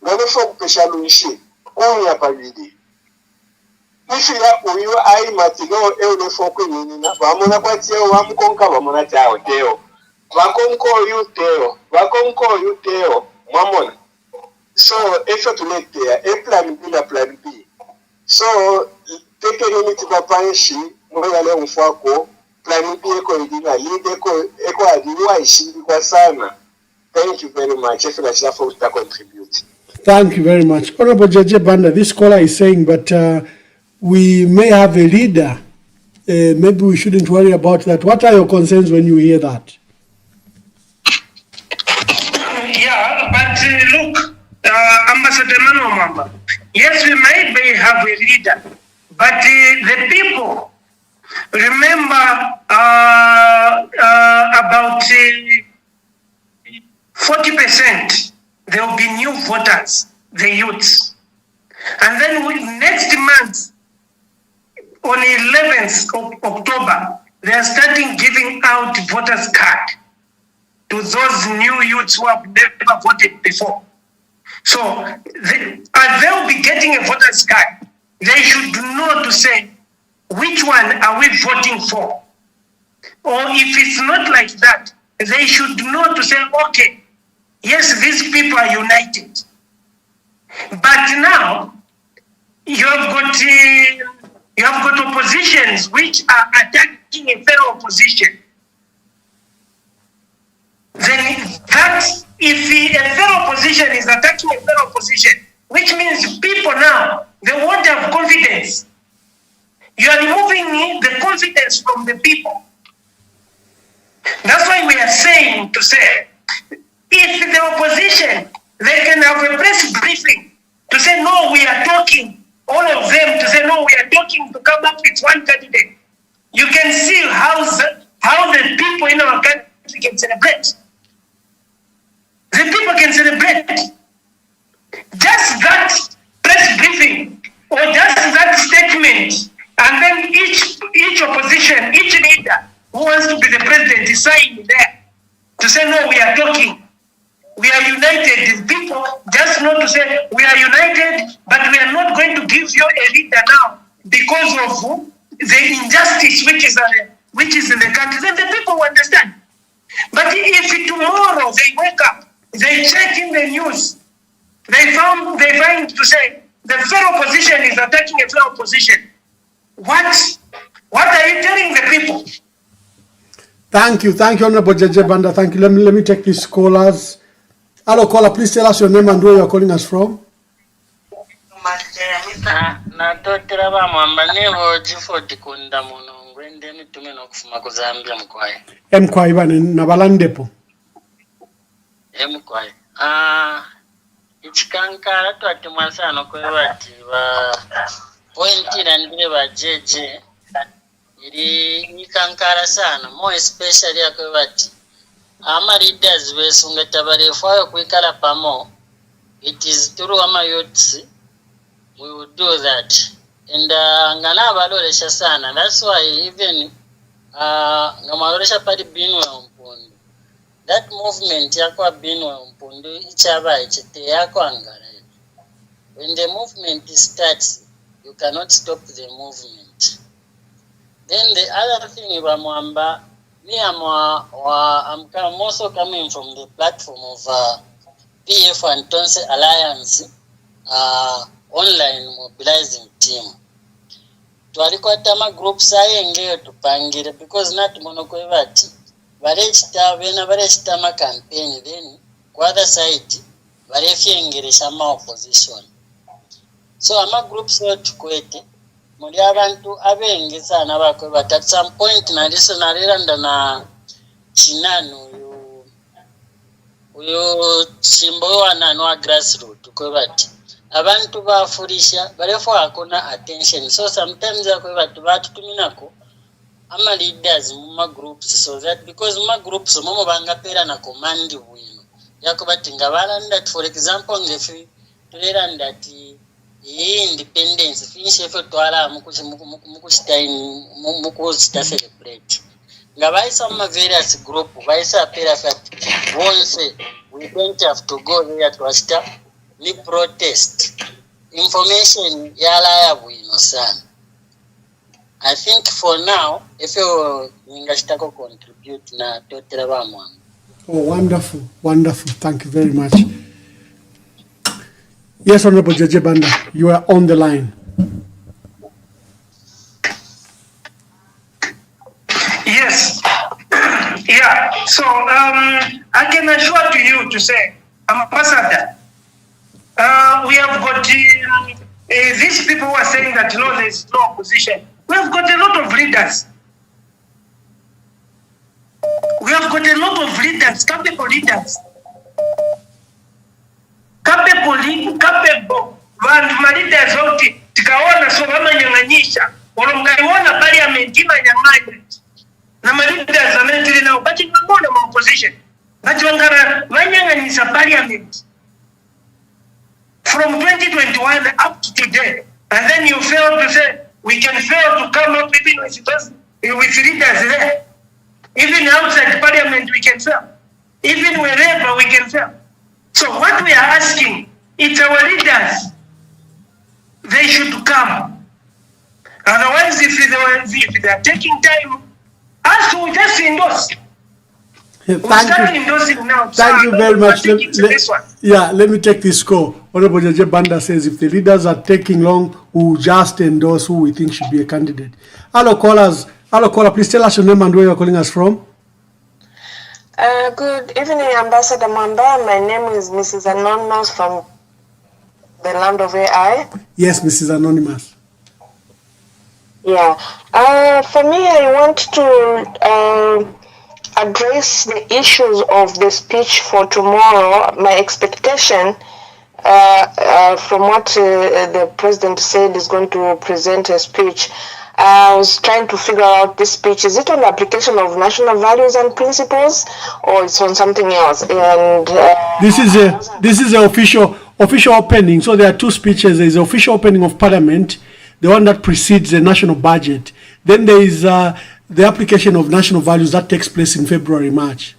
ngabefo kupesha lunshi kunya pabidi. Ifira uyu ai matigo euro foko nyina bamona kwatio bamukonka bamona chao teo bakonko yu teo mamona. So if you let there a plan B so take a unit papanshi mwale mfako plan B eko idina lead eko adiwa ishi kwa sana. Thank you very much if you for to contribute. Thank you very much. Honorable Jay Banda, this caller is saying, but we may have a leader. Maybe we shouldn't worry about that. What are your concerns when you hear that? Yeah, but look, Ambassador Mwamba, yes, we may have a leader, but the people, remember about 40%, there will be new voters, the youths. And then next month, on 11th of October, they are starting giving out voters' card to those new youths who have never voted before. So, they will be getting a voters' card. They should know to say, which one are we voting for? Or if it's not like that, they should know to say, okay, yes, these people are united. But now, you have got oppositions which are attacking a fellow opposition. Then that, if a fellow opposition is attacking a fellow opposition, which means people now, they won't have confidence. You are removing the confidence from the people. That's why we are saying to say, if the opposition, they can have a press briefing to say, no, we are talking. All of them to say, no, we are talking to come up with one candidate. You can see how the people in our country can celebrate. The people can celebrate. Just that press briefing or just that statement, and then each opposition, each leader who wants to be the president is signing there to say, no, we are talking. We are united. The people just not to say we are united, but we are not going to give you a leader now because of the injustice which is in the country. Then the people will understand. But if tomorrow they wake up, they check in the news, they find to say the fellow opposition is attacking a fellow opposition. What are you telling the people? Thank you, Honorable JJ Banda. Thank you. Let me take these callers. Hello, caller. Please tell us your name and where you are calling us from. natotera bamwamba nebo G40 kunda munongwe ndeni tume nokufuma kuzambia mkwaye Mkwaye bane nabalandepo mkwaye ichikankara twati mwasano kwe bati ba pointi nandire ba jeje iri ikankara sana more especially akwe bati ama leaders besunga tabarefayo kwikala pamo. It is through ama youths we will do that. And ngana balolesha sana. That's why even ngamalolesha pali binwe mpundu. That movement yakwa binwe mpundu ichaba ichite yakwa angara. When the movement starts, you cannot stop the movement. Then the other thing about Mwamba, me I'm also coming from the platform of PF and Tonse Alliance online mobilizing team. Twalikwatama groups ayenge tupangire because not monokwevati varechita vena varechitama campaign then kwa other side varefyengeresha ma opposition. So ama groups tukwete muri abantu abenge sana bakwevati at some point naliso naliranda na chinano uyo chimbo wananwa grassroots kwevati abantu bafurisha barefo hakuna attention. So sometimes akwevati batutuminako ama leaders muma groups so that because muma groups momo bangapera na command bwino yakobati ngabalanda for example ngefi tulera ndati independence finishe fe twala mukushita celebrate ngabaisa ma various group baisa pera fati once we don't have to go there to start ni protest information yala ya bwino sana. I think for now if you ngashitako contribute na totera bamwa. Oh, wonderful. Thank you very much. Yes, Honorable JJ Banda, you are on the line. Yes. Yeah. So I can assure to you to say, Ambassador, we have got these people who are saying that no, there is no opposition. We have got a lot of leaders. Capable leaders. Capable. Vandu leaders wote tikaona so wamanyang'anyisha. Walomkaiona parliament imanyang'anya. Na leaders wametili nao bati ngona mu opposition. Bati wangara wanyang'anyisa parliament. From 2021 up to today. And then you fail to say we can fail to come up even with leaders there. Even outside parliament we can fail. Even wherever we can fail. So what we are asking, it's our leaders. They should come. Otherwise, if they are taking time, us will just endorse. Thank you very much. Let me take this call. Honorable JJ Banda says if the leaders are taking long, we'll just endorse who we think should be a candidate. Hello, callers. Please tell us your name and where you're calling us from. Good evening, Ambassador Mwamba. My name is Mrs. Anonymous from the land of AI. Yes, Mrs. Anonymous. Yeah. For me, I want to address the issues of the speech for tomorrow. My expectation from what the president said is going to present a speech. I was trying to figure out this speech. Is it on the application of national values and principles, or it's on something else? And this is the official opening. So there are two speeches. There is the official opening of Parliament, the one that precedes the national budget. Then there is the application of national values that takes place in February, March.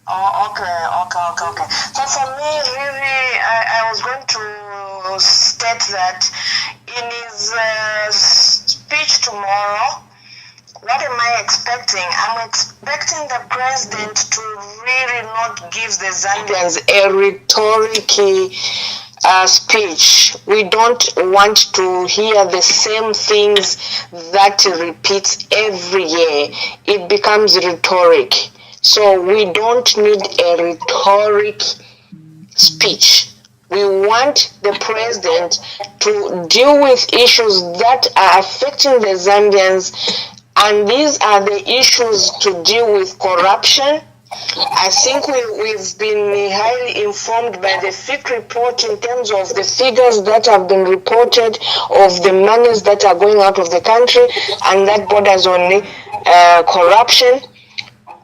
Oh, okay. So for me, really, I was going to state that in his speech tomorrow, what am I expecting? I'm expecting the president to really not give the Zambians a rhetoric speech. We don't want to hear the same things that repeats every year. It becomes rhetoric. So we don't need a rhetoric speech. We want the president to deal with issues that are affecting the Zambians, and these are the issues to deal with corruption. I think we've been highly informed by the FIC report in terms of the figures that have been reported of the monies that are going out of the country, and that borders on corruption.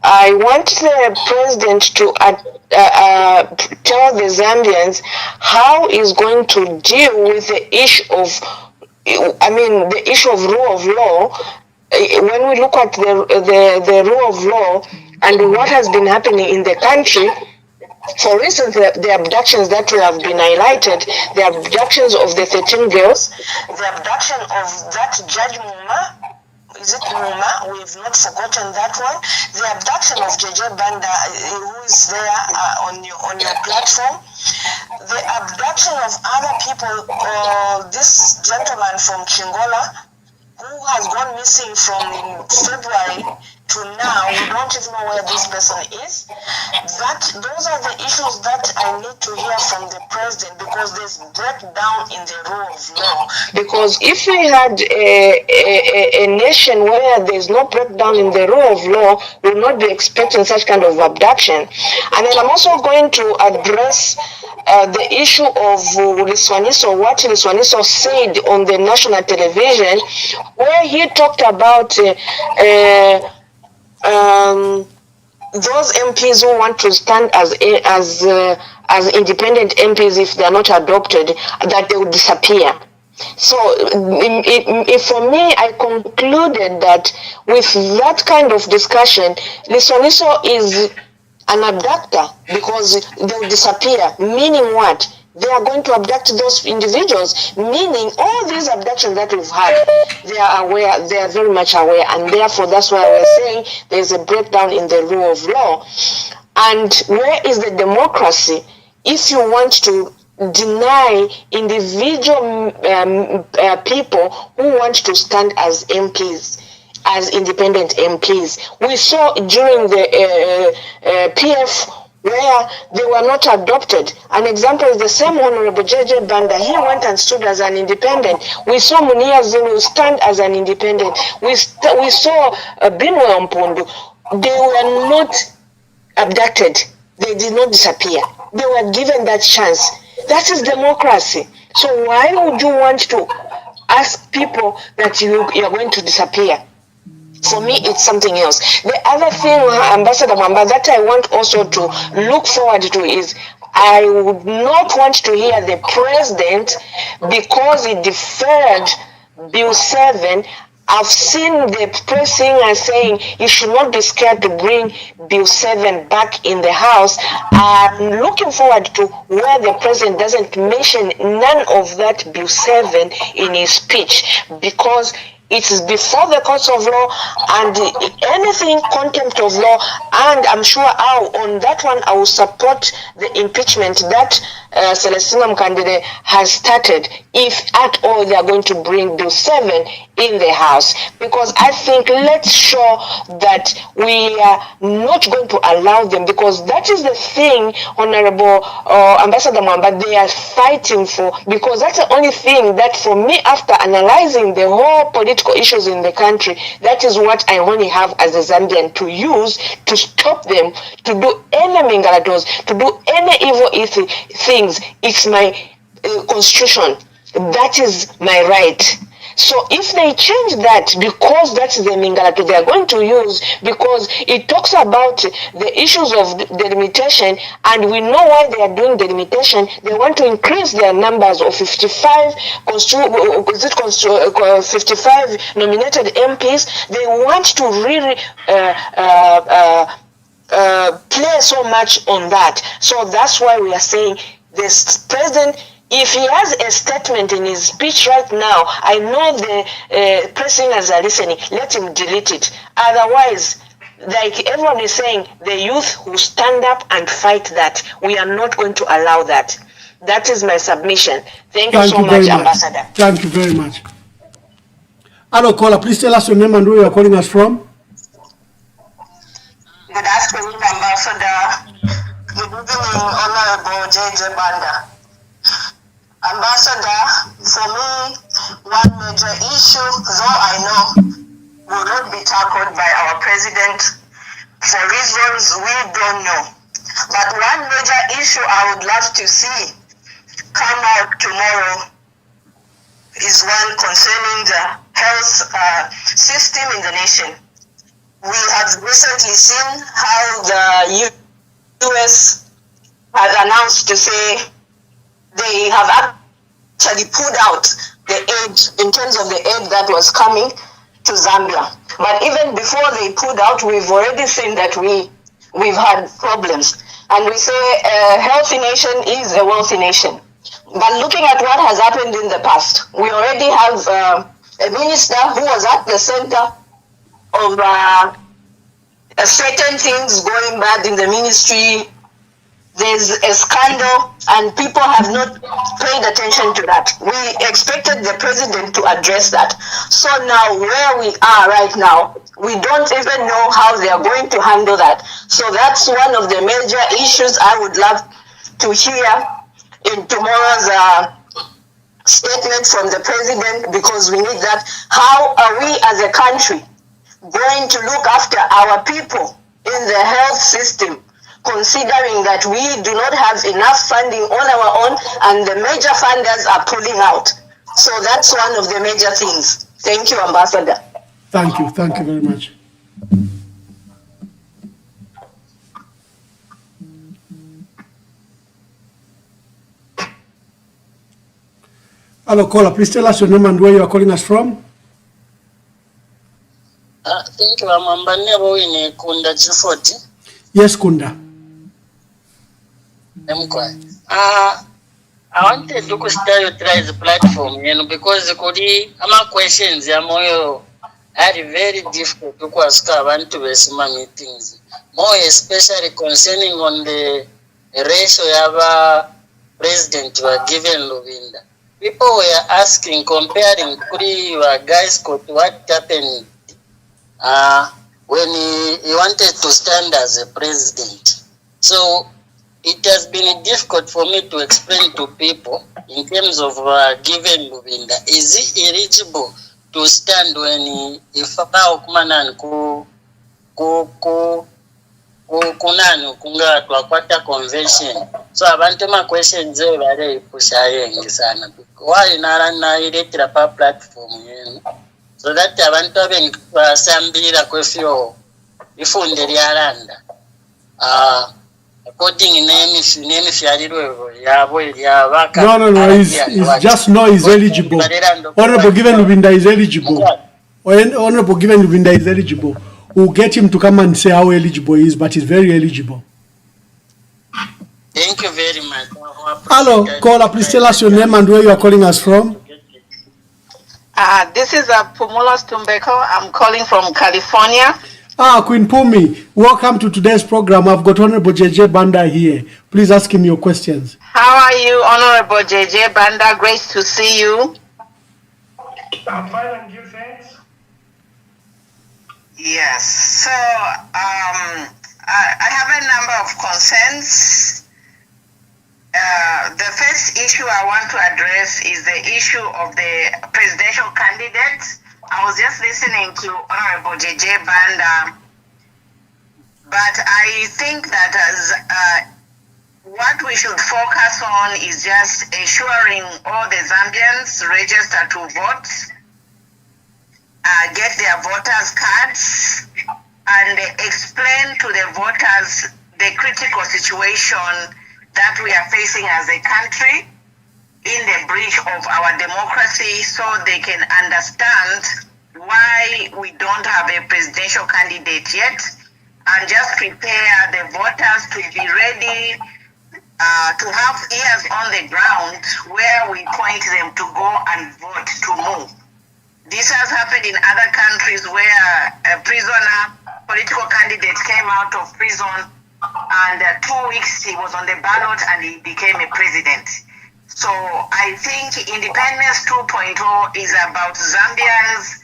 I want the president to tell the Zambians how he's going to deal with the issue of, the issue of rule of law. When we look at the rule of law and what has been happening in the country, for instance, the abductions that we have been highlighted, the abductions of the 13 girls, the abduction of that Judge Mwamba, is it Mwamba? We've not forgotten that one. The abduction of JJ Banda, who is there on your platform. The abduction of other people, this gentleman from Chingola, who has gone missing from February to now. We don't even know where this person is. Those are the issues that I need to hear from the president, because there's breakdown in the rule of law. Because if we had a nation where there's no breakdown in the rule of law, we will not be expecting such kind of abduction. And then I'm also going to address the issue of Liswaniso, what Liswaniso said on the national television, where he talked about those MPs who want to stand as independent MPs, if they are not adopted, that they will disappear. So for me, I concluded that with that kind of discussion, Liswaniso is an abductor, because they will disappear. Meaning what? They are going to abduct those individuals, meaning all these abductions that we've had, they are aware, they are very much aware, and therefore that's why we're saying there's a breakdown in the rule of law. And where is the democracy if you want to deny individual people who want to stand as MPs, as independent MPs? We saw during the PF where they were not adopted. An example is the same Honorable JJ Banda. He went and stood as an independent. We saw Munia Zulu stand as an independent. We saw Binwe Mpundu. They were not abducted. They did not disappear. They were given that chance. That is democracy. So why would you want to ask people that you are going to disappear? For me, it's something else. The other thing, Ambassador Mwamba, that I want also to look forward to is, I would not want to hear the president, because he deferred Bill 7. I've seen the press singer saying he should not be scared to bring Bill 7 back in the House. I'm looking forward to where the president doesn't mention none of that Bill 7 in his speech, because it is before the courts of law, and anything contempt of law. And I'm sure on that one I will support the impeachment that Celestina Mkandile has started, if at all they are going to bring Bill 7 in the House. Because I think, let's show that we are not going to allow them, because that is the thing, Honorable Ambassador Mwamba, they are fighting for, because that's the only thing that, for me, after analyzing the whole political issues in the country, that is what I only have as a Zambian to use to stop them to do any mingalatos, to do any evil things. It's my constitution. That is my right. So if they change that, because that's the mingalato they are going to use, because it talks about the issues of delimitation, and we know why they are doing delimitation. They want to increase their numbers of 55 nominated MPs. They want to really play so much on that. So that's why we are saying this president, if he has a statement in his speech right now, I know the press singers are listening, let him delete it. Otherwise, like everyone is saying, the youth will stand up and fight that. We are not going to allow that. That is my submission. Thank you so very much, Ambassador. Thank you very much. Hello, caller. Please tell us your name and where you are calling us from. Good afternoon, Ambassador. Good evening, Honorable Jay Banda. Ambassador, for me, one major issue, though I know will not be tackled by our president for reasons we don't know. But one major issue I would love to see come out tomorrow is one concerning the health system in the nation. We have recently seen how the U.S. has announced to say they have actually pulled out the aid in terms of the aid that was coming to Zambia. But even before they pulled out, we've already seen that we've had problems. And we say a healthy nation is a wealthy nation. But looking at what has happened in the past, we already have a minister who was at the center of certain things going bad in the ministry. There's a scandal and people have not paid attention to that. We expected the president to address that. So now where we are right now, we don't even know how they are going to handle that. So that's one of the major issues I would love to hear in tomorrow's statement from the president, because we need that. How are we as a country going to look after our people in the health system, considering that we do not have enough funding on our own and the major funders are pulling out? So that's one of the major things. Thank you, Ambassador. Thank you very much. Hello, caller. Please tell us your name and where you are calling us from. Thank you, Mwamba. Nebo Kunda G40. Yes, Kunda. I wanted to utilize the platform, because ama questions are very difficult to ask abantu besima meetings. More especially concerning on the ratio of president were given Luvinda. People were asking, comparing guys what happened when he wanted to stand as a president. So it has been difficult for me to explain to people in terms of given Luvinda. Is he eligible to stand when if Kumanan kunanu kunga twakwata convention? So abantu ma questions very pushayengi sana. Why na iletira pa platform yenu? So that abantu abasambira kwefyo ifunde lyalanda. According name No, he's just no is eligible. Honorable Given Lubinda is eligible. Honorable Given Lubinda is eligible. We'll get him to come and say how eligible he is, but he's very eligible. Thank you very much. Hello, caller, please tell us your name and where you are calling us from. This is Pumulos Tumbeko. I'm calling from California. Queen Pumi, welcome to today's program. I've got Honorable Jay Banda here. Please ask him your questions. How are you, Honorable Jay Banda? Great to see you. I'm fine, and you, thanks. Yes, so I have a number of concerns. The first issue I want to address is the issue of the presidential candidate. I was just listening to Honorable Jay Banda, but I think that as what we should focus on is just ensuring all the Zambians register to vote, get their voters' cards, and explain to the voters the critical situation that we are facing as a country in the breach of our democracy, so they can understand why we don't have a presidential candidate yet, and just prepare the voters to be ready to have ears on the ground where we point them to go and vote to move. This has happened in other countries where a political candidate came out of prison, and 2 weeks he was on the ballot and he became a president. So I think Independence 2.0 is about Zambians,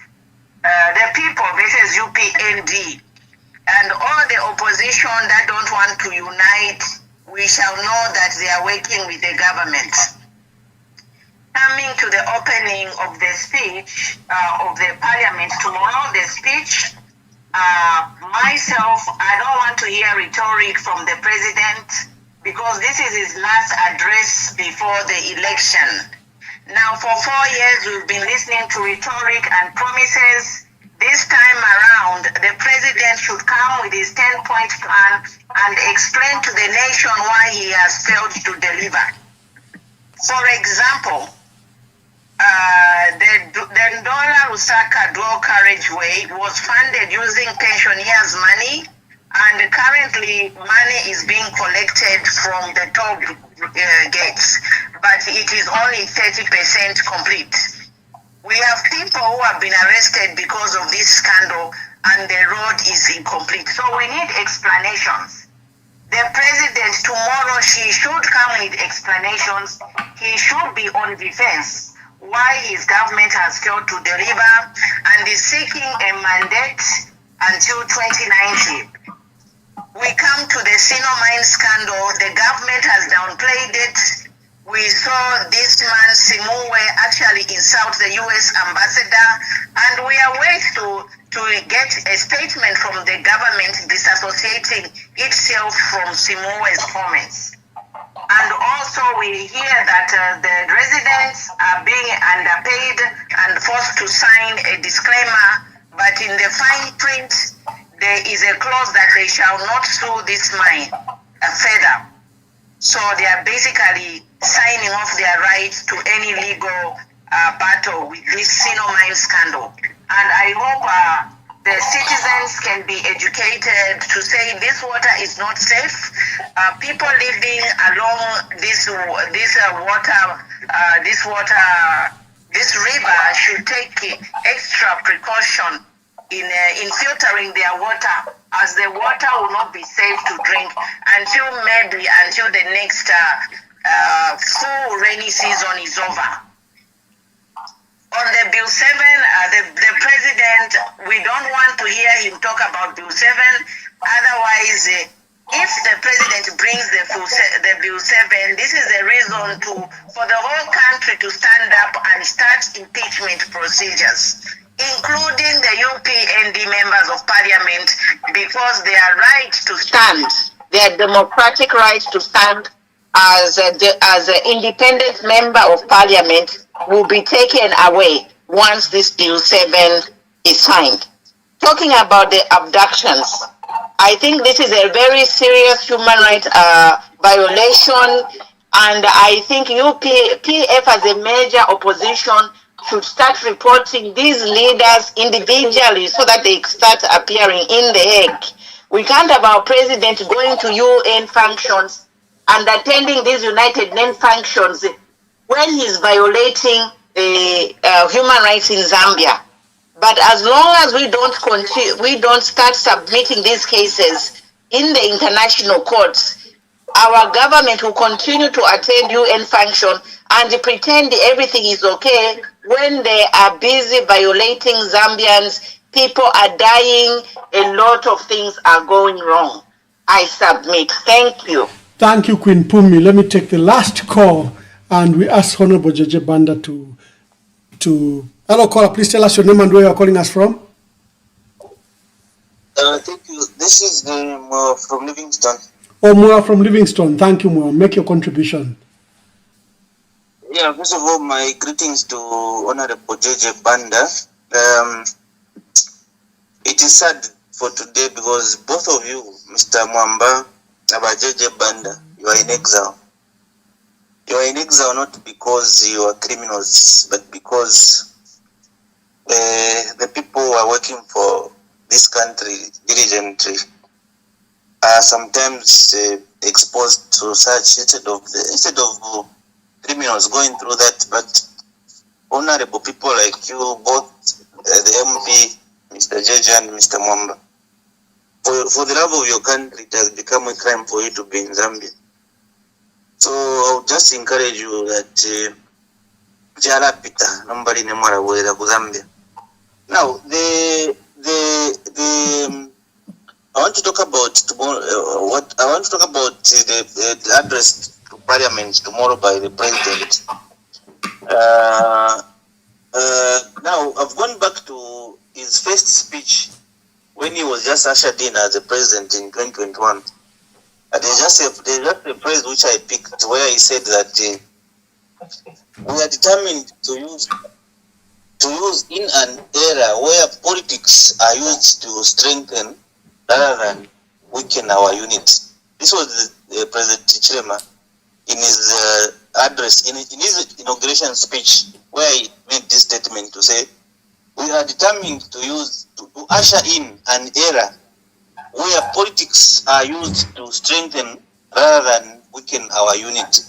the people versus UPND, and all the opposition that don't want to unite. We shall know that they are working with the government. Coming to the opening of the speech of the parliament tomorrow, the speech, myself, I don't want to hear rhetoric from the president because this is his last address before the election. Now, for 4 years, we've been listening to rhetoric and promises. This time around, the president should come with his 10-point plan and explain to the nation why he has failed to deliver. For example, the Ndola Lusaka dual carriageway was funded using pensioners' money, and currently money is being collected from the toll gates, but it is only 30% complete. We have people who have been arrested because of this scandal, and the road is incomplete. So we need explanations. The president tomorrow, she should come with explanations. He should be on defense why his government has failed to deliver and is seeking a mandate until 2019. We come to the Sinomine scandal. The government has downplayed it. We saw this man, Simue, actually insult the U.S. ambassador, and we are waiting to get a statement from the government disassociating itself from Simue's comments. And also we hear that the residents are being underpaid and forced to sign a disclaimer, but in the fine print, there is a clause that they shall not sue this mine further. So they are basically signing off their rights to any legal battle with this Sinomine scandal. And I hope the citizens can be educated to say this water is not safe. People living along this river should take extra precaution in filtering their water, as the water will not be safe to drink until the next full rainy season is over. On the Bill 7, the president, we don't want to hear him talk about Bill 7. Otherwise, if the president brings the Bill 7, this is a reason for the whole country to stand up and start impeachment procedures, including the UPND members of parliament, because they are right to stand. Their democratic right to stand as an independent member of parliament will be taken away once this Bill 7 is signed. Talking about the abductions, I think this is a very serious human rights violation, and I think PF as a major opposition should start reporting these leaders individually so that they start appearing in the Hague. We can't have our president going to UN functions and attending these United Nations functions when he's violating human rights in Zambia. But as long as we don't start submitting these cases in the international courts, our government will continue to attend UN function and pretend everything is okay when they are busy violating Zambians. People are dying, a lot of things are going wrong. I submit. Thank you. Thank you, Queen Pumi. Let me take the last call, and we ask Honorable Jay Banda to... Hello, caller. Please tell us your name and where you are calling us from. Thank you. This is Mwamba from Livingston. Oh, Mwamba from Livingston. Thank you, Mwamba. Make your contribution. Yeah, first of all, my greetings to Honorable Jay Banda. It is sad for today because both of you, Mr. Mwamba and Jay Banda, you are in exile. You are in exile not because you are criminals, but because the people who are working for this country diligently are sometimes exposed to such instead of criminals going through that. But honorable people like you, both the MP, Mr. Jeje and Mr. Mwamba, for the love of your country, it has become a crime for you to be in Zambia. So I'll just encourage you that Jala Pita, nobody nemara wera Zambia. Now I want to talk about tomorrow. I want to talk about the address to Parliament tomorrow by the President. Now I've gone back to his first speech when he was just ushered in as a president in 2021. And there's just a phrase which I picked where he said that we are determined to use in an era where politics are used to strengthen rather than weaken our unit. This was President Chilema in his address, in his inauguration speech, where he made this statement to say, we are determined to usher in an era where politics are used to strengthen rather than weaken our unity.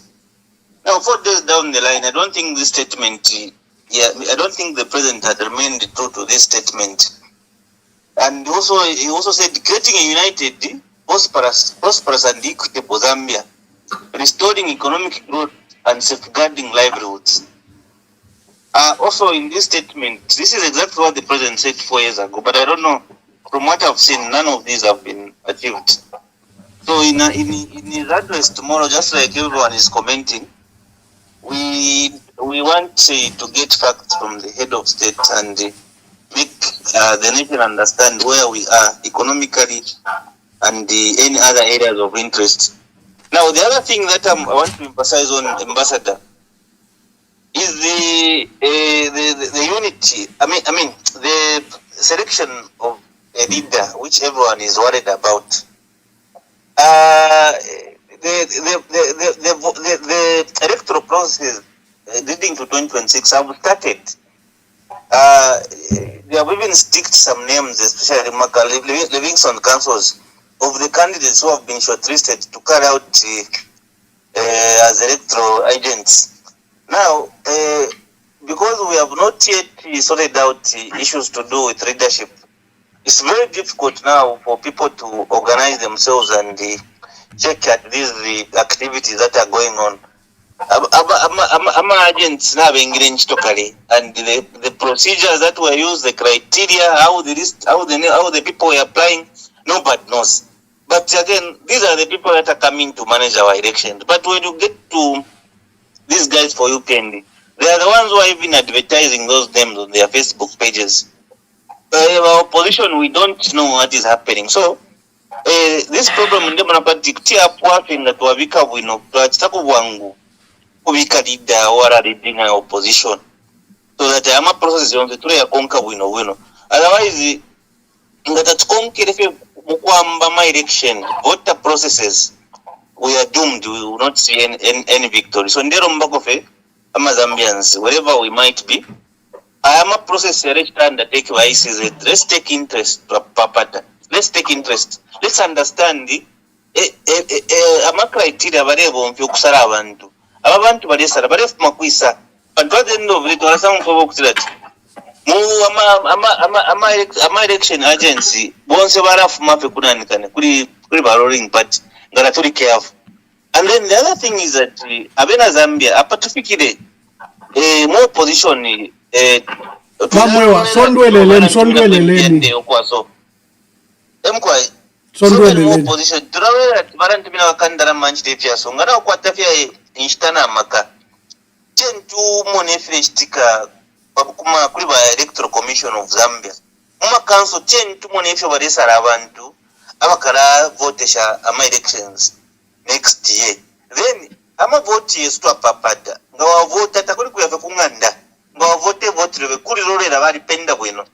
Now, 4 days down the line, I don't think this statement, I don't think the president had remained true to this statement. And he also said, creating a united, prosperous and equitable Zambia, restoring economic growth and safeguarding livelihoods. Also in this statement, this is exactly what the president said 4 years ago, but I don't know, from what I've seen, none of these have been achieved. So in his address tomorrow, just like everyone is commenting, we want to get facts from the head of state and make the nation understand where we are economically and any other areas of interest. Now, the other thing that I want to emphasize on, Ambassador, is the unity. I mean the selection of a leader, which everyone is worried about. The electoral process leading to 2026 have started. They have even sticked some names, especially Livingston councils, of the candidates who have been shortlisted to carry out as electoral agents. Now, because we have not yet sorted out issues to do with leadership, it's very difficult now for people to organize themselves and check at these activities that are going on. Agents now totally, and the procedures that were used, the criteria, how the people were applying, nobody knows. But again, these are the people that are coming to manage our elections. But when you get to these guys for UPND, they are the ones who are even advertising those names on their Facebook pages. Our opposition, we don't know what is happening. So this problem in democratic that wavika wino wangu kubika leader or leading our opposition, so that I am a process on the three conquer wino. Otherwise, that conquer Mwamba my election voter processes, we are doomed. We will not see any victory. So ndero mbakofe ama Zambians, wherever we might be, I am a process undertake by ICZ. Let's take interest, Papata. Let's take interest. Let's understand the criteria variable of kusara abantu. Abantu badesara badef makwisa. But at the end of it, was some for that. Ama election agency bonse barafu mafe kunanikane kuri baroring but ngara turi careful. And then the other thing is that abena Zambia apatufikire more position Mamwewa sondweleleni okwaso emkwai sondweleleni position turawera barantu bina wakandara manchite fyaso ngara okwata fya instana maka tentu mone freshtika kuma kuri ba electoral commission of Zambia muma council tentu mone fya baresara abantu abakara votesha ama elections next year, then ama vote yesu papada ngawa vote takuri kuyafe kunganda ngawa vote lebe kuri rorera bari penda bwino.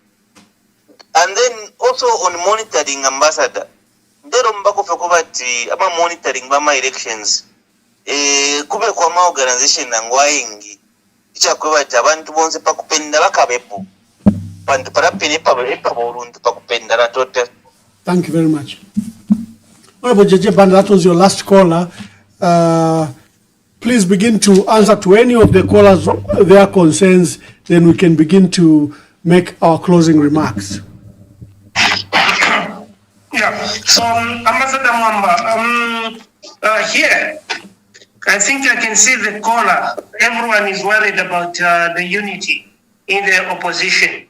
And then also on monitoring, Ambassador, ndero mbako feko bati ama monitoring ba elections kube kwa ma organization ngwaingi ichakwe bati abantu bonse pakupenda bakabepo bantu parapene pa burundu pakupenda na tote. Thank you very much. Honorable JJ Banda, that was your last caller. Please begin to answer to any of the callers their concerns, then we can begin to make our closing remarks. Yeah, so Ambassador Mwamba, here I think I can see the caller. Everyone is worried about the unity in the opposition.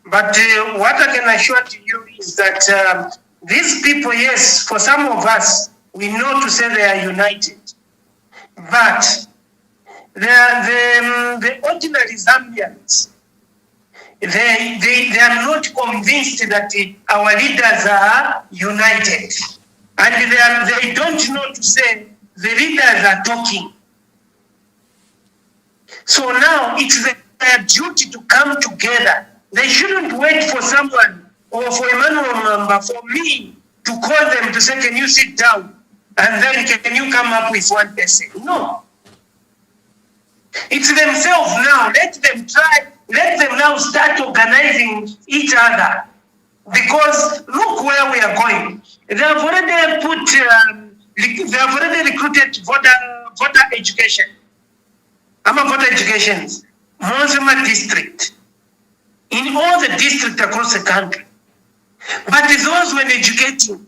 But what I can assure to you is that these people, yes, for some of us, we know to say they are united. But the ordinary Zambians, they are not convinced that our leaders are united. And they don't know to say the leaders are talking. So now it's their duty to come together. They shouldn't wait for someone or for Emmanuel Mwamba, for me to call them to say, can you sit down? And then can you come up with one person? No. It's themselves now. Let them try. Let them now start organizing each other. Because look where we are going. They have already they have already recruited voter education. Voter educations. Mwamba district. In all the districts across the country. But those when educating,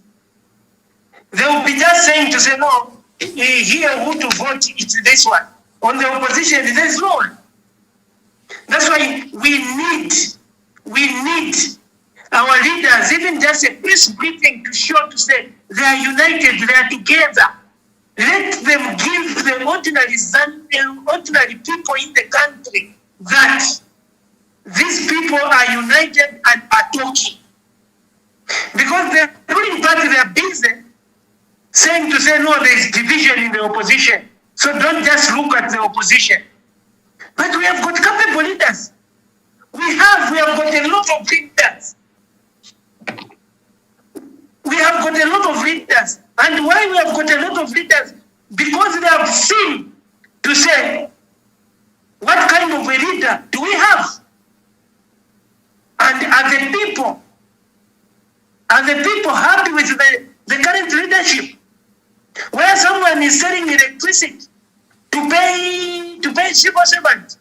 they will be just saying to say, no, here who to vote, it's this one. On the opposition, there's no one. That's why we need our leaders, even just a press briefing to show to say they are united, they are together. Let them give the ordinary people in the country that these people are united and are talking. Because the ruling party, they are busy saying to say, no, there is division in the opposition. So don't just look at the opposition. But we have got capable leaders. We have got a lot of leaders. We have got a lot of leaders. And why we have got a lot of leaders? Because they have seen to say, what kind of a leader do we have? And are the people happy with the current leadership? Where someone is selling electricity to pay civil servants.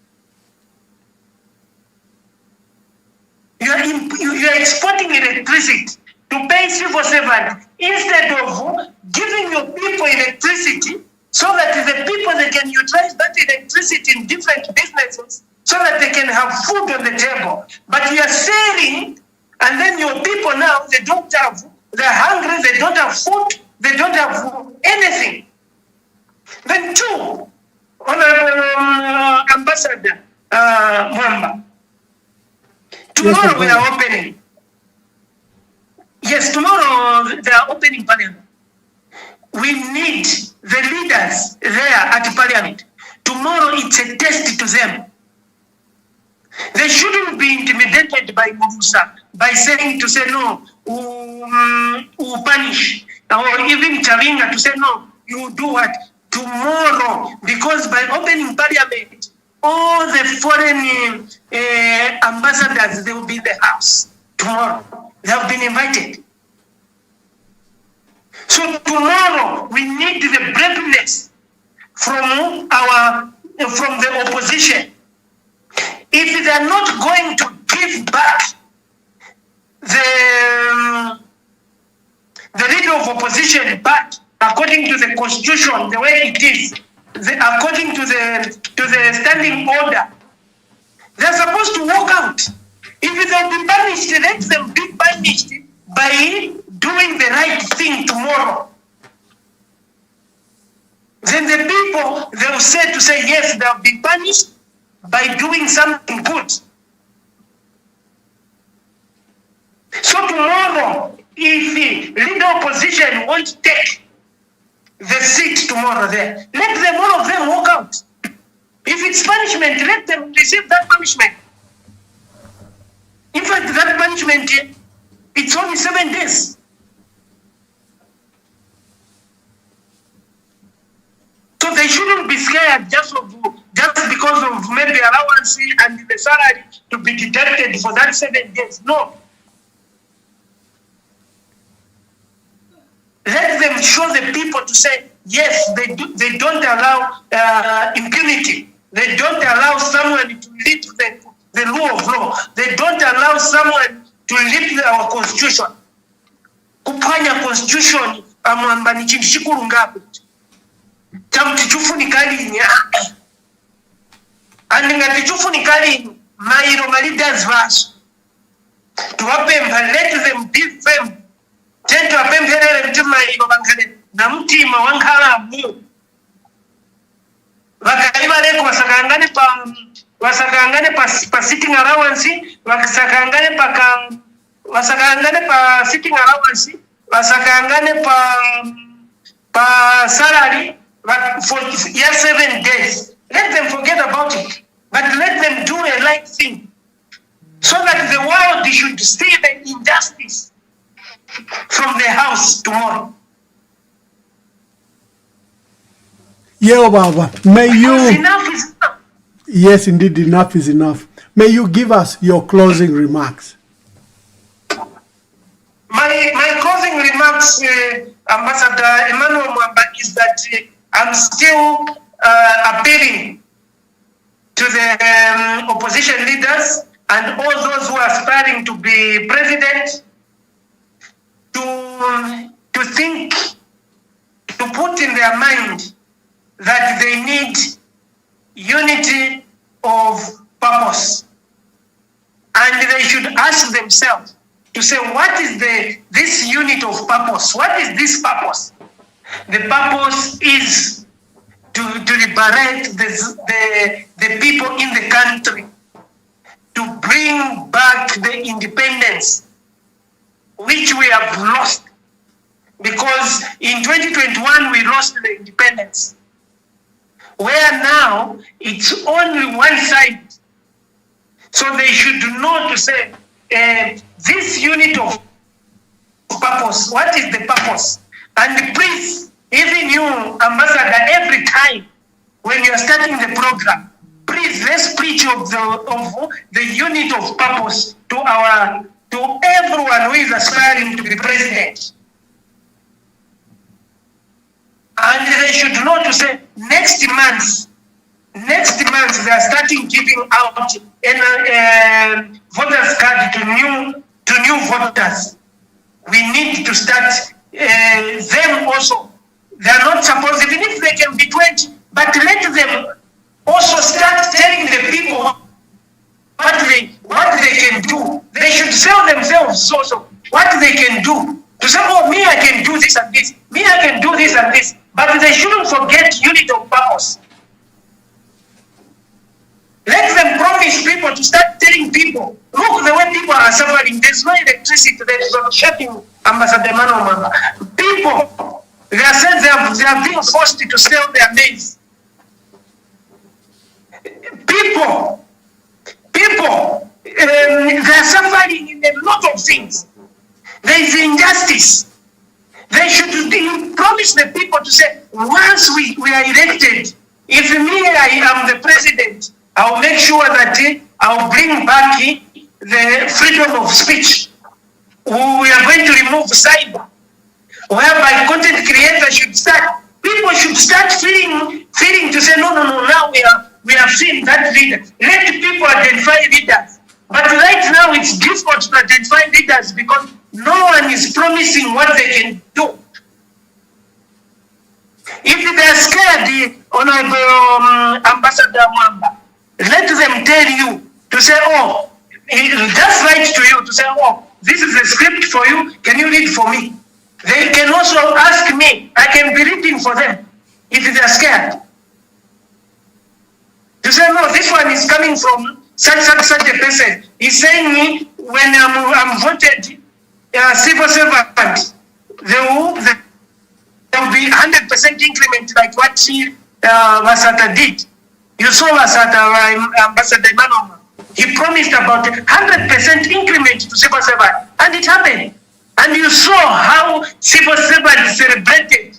You are exporting electricity to pay civil servants instead of giving your people electricity so that the people, they can utilize that electricity in different businesses so that they can have food on the table. But you are selling, and then your people now, they're hungry, they don't have food, they don't have anything. Then two, Honorable Ambassador Mwamba, tomorrow we are opening. Yes, tomorrow they are opening Parliament. We need the leaders there at Parliament. Tomorrow it's a test to them. They shouldn't be intimidated by Murusa by saying to say no, we'll punish, or even Chavinga to say no, you do what? Tomorrow, because by opening Parliament, all the foreign ambassadors, they will be in the house tomorrow. They have been invited. So tomorrow we need the braveness from the opposition. If they are not going to give back the leader of opposition back according to the constitution, the way it is, according to the standing order, they are supposed to walk out. If they will be punished, let them be punished by doing the right thing tomorrow. Then the people, they will say to say, yes, they have been punished by doing something good. So tomorrow, if the leader opposition won't take the seat tomorrow there, let them, all of them, walk out. If it's punishment, let them receive that punishment. In fact, that punishment, it's only 7 days. So they shouldn't be scared just because of maybe allowance and the salary to be deducted for that 7 days. No. Let them show the people to say, yes, they don't allow impunity. They don't allow someone to lead the rule of law. They don't allow someone to lead our constitution. Kupanya constitution Mwamba ni chintu chikulu ngapo chakuti chufunika lini and ngati chufunika lini mairo ma leaders vaso tuwapemba, let them be firm. Tento wapempelele mtu mairo bankale na mtima wankalamu wakaiba leko wasakangane pa sitting allowance, wasakangane pa sitting allowance, wasakangane pa salary for 7 days. Let them forget about it, but let them do a right thing so that the world should see the injustice from the house tomorrow. Yeah, Baba, may you... Enough is enough. Yes, indeed, enough is enough. May you give us your closing remarks. My closing remarks, Ambassador Emmanuel Mwamba, is that I'm still appealing to the opposition leaders and all those who are aspiring to be president to think, to put in their mind that they need unity of purpose, and they should ask themselves to say, what is this unit of purpose? What is this purpose? The purpose is to liberate the people in the country, to bring back the independence which we have lost, because in 2021 we lost the independence, where now it's only one side. So they should know to say, this unit of purpose, what is the purpose? And please, even you, Ambassador, every time when you're starting the program, please let's preach of the unit of purpose to everyone who is aspiring to be president. And they should know to say, next month they are starting giving out voters card to new voters. We need to start them also. They are not supposed, even if they can be 20, but let them also start telling the people what they can do. They should sell themselves also what they can do. To say, oh, me, I can do this and this. Me, I can do this and this. But they shouldn't forget unit of purpose. Let them promise people to start telling people, look, the way people are suffering, there's no electricity, there's no shopping, Ambassador Emmanuel Mwamba. People, they are saying they are being forced to sell their maize. People, they are suffering in a lot of things. There is injustice. They should promise the people to say, once we are elected, if me, I am the president, I'll make sure that I'll bring back the freedom of speech. We are going to remove cyber, whereby content creators should start. People should start feeling to say, no, now we have seen that leader. Let people identify leaders. But right now it's difficult to identify leaders because no one is promising what they can do. If they are scared, Honorable Ambassador Mwamba, let them tell you to say, oh, just write to you to say, oh, this is a script for you, can you read for me? They can also ask me, I can be reading for them if they are scared. To say, no, this one is coming from such a person. He's saying when I'm voted civil servant, there will be 100% increment like what Wasata did. You saw Wasata, Ambassador Emmanuel. He promised about 100% increment to civil servant, and it happened. And you saw how civil servants celebrated.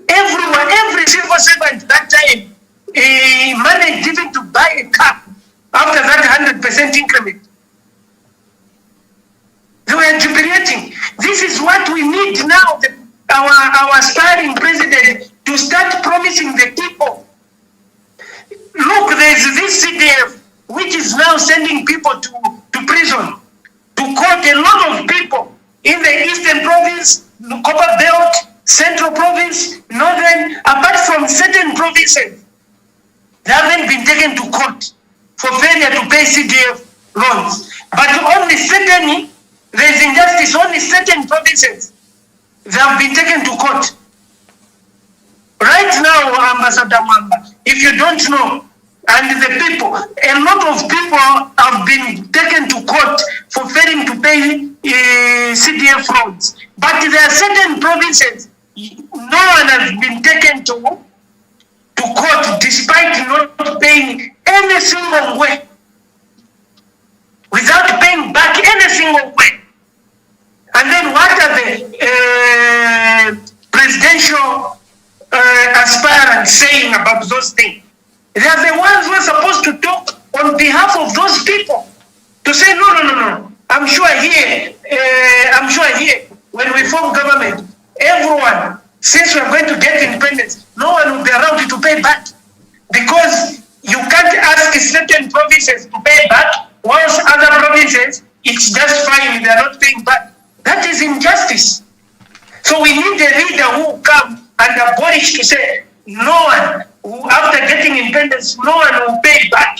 Every civil servant that time managed even to buy a car after that 100% increment. They were jubilating. This is what we need now, our aspiring president, to start promising the people. Look, there's this CDF, which is now sending people to prison, to court. A lot of people in the Eastern Province, Copper Belt, Central Province, Northern, apart from certain provinces, they haven't been taken to court for failure to pay CDF loans. But only certain, there is injustice, only certain provinces, they have been taken to court. Right now, Ambassador Mwamba, if you don't know, and the people, a lot of people have been taken to court for failing to pay CDF loans. But there are certain provinces, no one has been taken to court despite not paying any single way, without paying back any single way. And then what are the presidential aspirants saying about those things? They are the ones who are supposed to talk on behalf of those people, to say no. I'm sure here, when we form government, everyone, since we are going to get independence, no one will be around to pay back, because you can't ask certain provinces to pay back, whilst other provinces, it's just fine, they are not paying back. That is injustice. So we need a leader who will come and abolish, to say no one, after getting independence, no one will pay back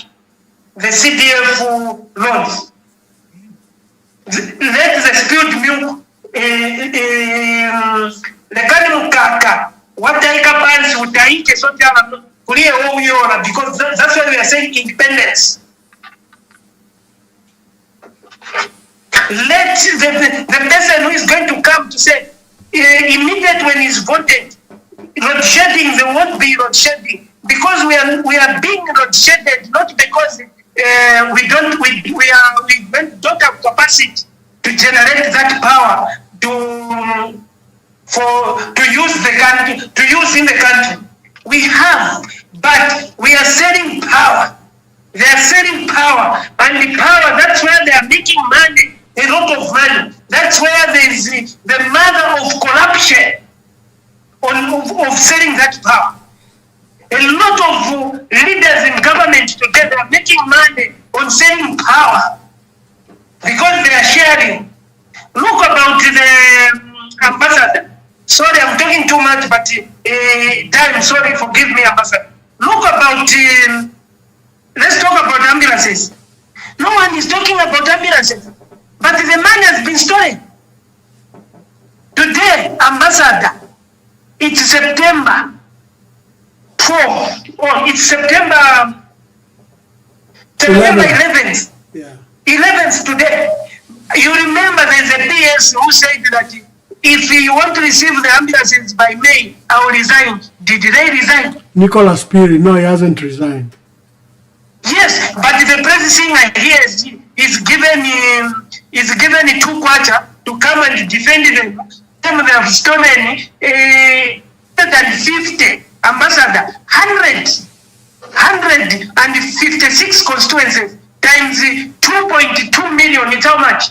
the CDF loans. Let the spilled milk, lekani mukaka, wataika pansi, utaike sote kulie uyola, because that's why we are saying independence. Let the person who is going to come to say, immediate when he's voted, load shedding, there won't be load shedding, because we are being load shedded, not because we don't have capacity to generate that power to use in the country. We have, but we are selling power. They are selling power, and the power, that's where they are making money, a lot of money. That's where there is the mother of corruption of selling that power. A lot of leaders in government today, they are making money on selling power because they are sharing. Look about the ambassador. Sorry, I'm talking too much, but time, sorry, forgive me, ambassador. Look about, let's talk about ambulances. No one is talking about ambulances, but the money has been stolen. Today, ambassador, it's September 4th, or it's September 11th. Yeah. 11th today. You remember there's a PS who said that if you want to receive the ambulances by May, I will resign. Did they resign? Nicholas Piri, no, he hasn't resigned. Yes, but the president here is given 2 quarters to come and defend them. They have stolen 150 ambassador, 156 constituencies times 2.2 million. It's how much?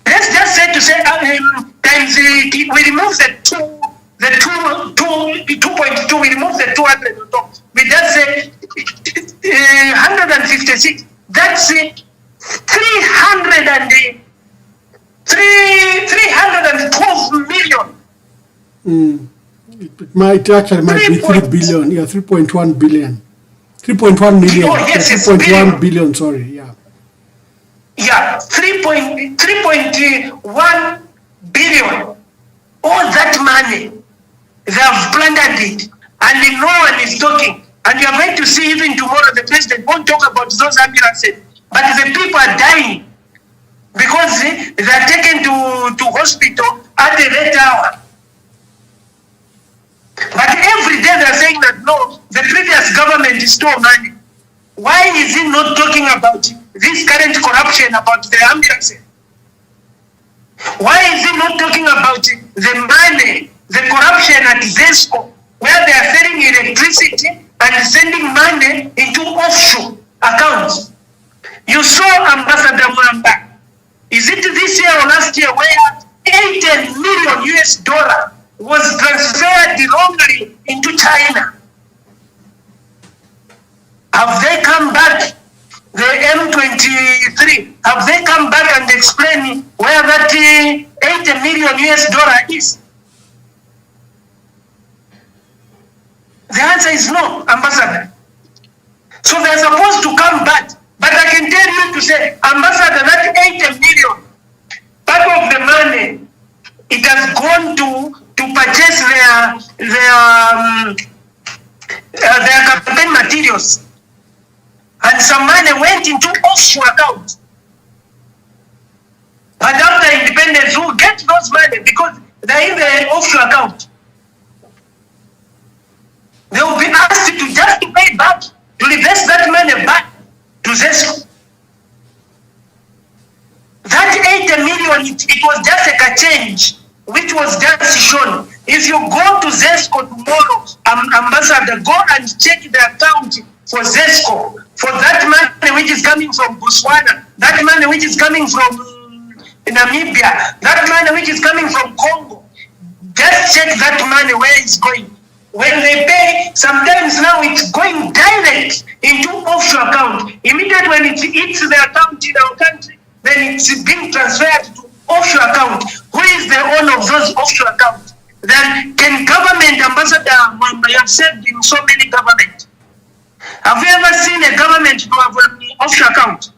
Let's just say to say times we remove the 2.2, we remove the 200 on top. We just say 156. That's 312 million. It might be 3 billion. Yeah, 3.1 billion. 3.1 million. Oh, yes, 3.1 billion, sorry, yeah. Yeah, 3.1 billion. All that money, they have plundered it, and no one is talking. And you are going to see even tomorrow the president won't talk about those ambulances, but the people are dying because they are taken to hospital at a late hour. But every day they are saying that no, the previous government stole money. Why is he not talking about this current corruption about the ambulances? Why is he not talking about the money, the corruption at Zesco, where they are selling electricity and sending money into offshore accounts? You saw Ambassador Mwamba. Is it this year or last year where $80 million was transferred wrongly into China? Have they come back the M23, have they come back and explain where that $80 million is? The answer is no, Ambassador. So they're supposed to come back. But I can tell you to say, Ambassador, that $80 million, part of the money, it has gone to purchase their campaign materials. And some money went into offshore accounts. But after independence, who get those money? Because they're in the offshore account. They will be asked to just to pay back, to reverse that money back to ZESCO. That $80 million, it was just a change, which was just shown. If you go to ZESCO tomorrow, Ambassador, go and check the account for ZESCO, for that money which is coming from Botswana, that money which is coming from Namibia, that money which is coming from Congo. Just check that money where it's going. When they pay, sometimes now it's going direct into offshore account. Immediately when it hits the account in our country, then it's being transferred to offshore account. Who is the owner of those offshore accounts? Then can government, Ambassador Mwamba, you have said in so many governments. Have you ever seen a government to have an offshore account?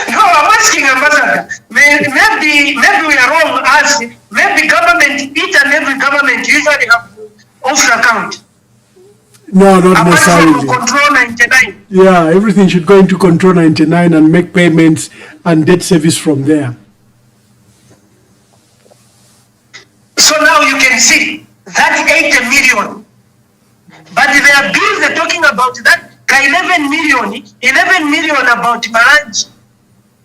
No, I'm asking, Ambassador. Maybe we are wrong. As maybe government, each and every government usually have offshore account. No, not necessarily. Apart from Control 99. Yeah, everything should go into Control 99 and make payments and debt service from there. So now you can see that 80 million. But their bills they're talking about that 11 million about Maranji,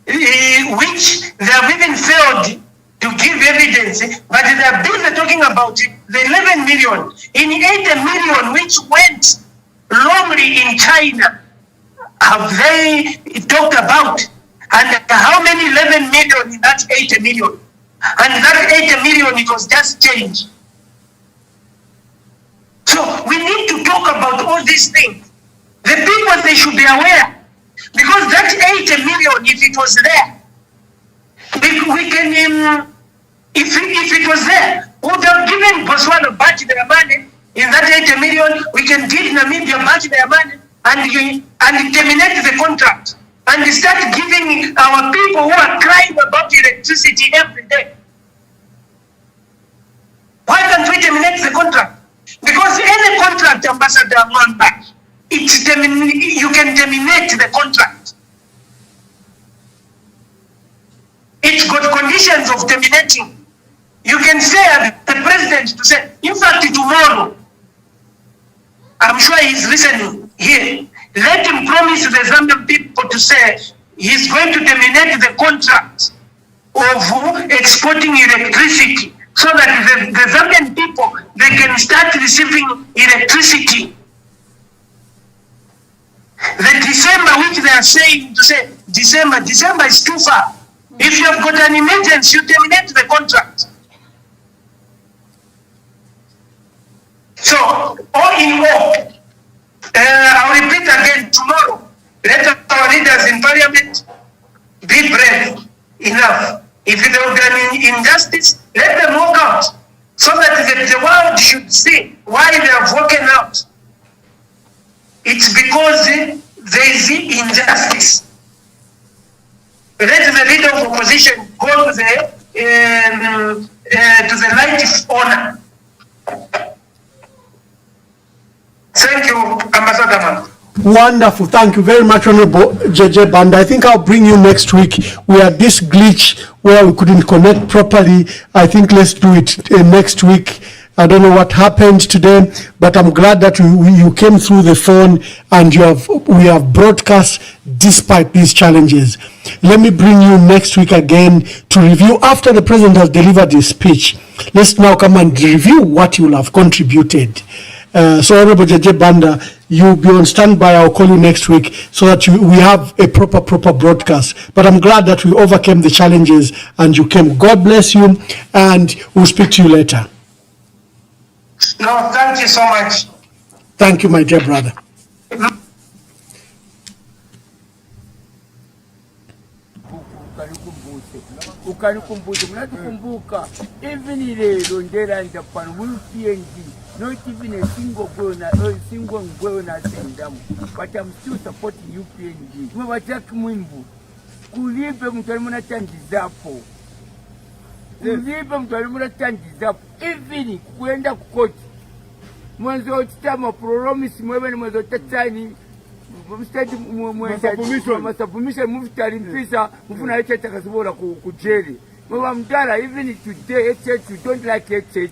which they have even failed to give evidence, but their bills are talking about the 11 million. In 80 million which went wrongly in China, have they talked about? And how many 11 million in that 80 million? And that 80 million, it was just changed. So we need to talk about all these things. The people, they should be aware. Because that 80 million, if it was there, we can, if it was there, we would have given Botswana back their money. In that 80 million, we can give Namibia back their money and terminate the contract. And start giving our people who are crying about electricity every day. Why can't we terminate the contract? Because any contract, Ambassador Mwamba, you can terminate the contract. It's got conditions of terminating. You can say the president to say, in fact, tomorrow, I'm sure he's listening here. Let him promise the Zambian people to say he's going to terminate the contract of exporting electricity so that the Zambian people, they can start receiving electricity. The December, which they are saying to say, December is too far. If you have got an emergency, you terminate the contract. So, all in all, I'll repeat again tomorrow. Let our leaders in parliament be brave enough. If there will be an injustice, let them walk out so that the world should see why they have walked out. It's because there is injustice. Let the leader of opposition go to the light of honor. Thank you, Ambassador Man. Wonderful. Thank you very much, Honorable Jay Banda. I think I'll bring you next week. We had this glitch where we couldn't connect properly. I think let's do it next week. I don't know what happened today, but I'm glad that you came through the phone and we have broadcast despite these challenges. Let me bring you next week again to review after the president has delivered his speech. Let's now come and review what you will have contributed. So Honorable Jay Banda, you'll be on standby. I'll call you next week so that we have a proper broadcast. But I'm glad that we overcame the challenges and you came. God bless you, and we'll speak to you later. No, thank you so much. Thank you, my dear brother. Ukanikumbusha, mnatukumbuka even lero ndera ndapano UPND, not even a single girl na sendamu, but I'm still supporting UPND. Mwabachaki Mwimbu, kulipe mtu alimuna chanjizapo, even kuenda kukoti, mwanzo chitama proromise mwebeni mwanzo tatani, mstadi masafumisha mufitari mpisa mfuna HH akasibora kujeri. Mwa mdara even today HH you don't like HH.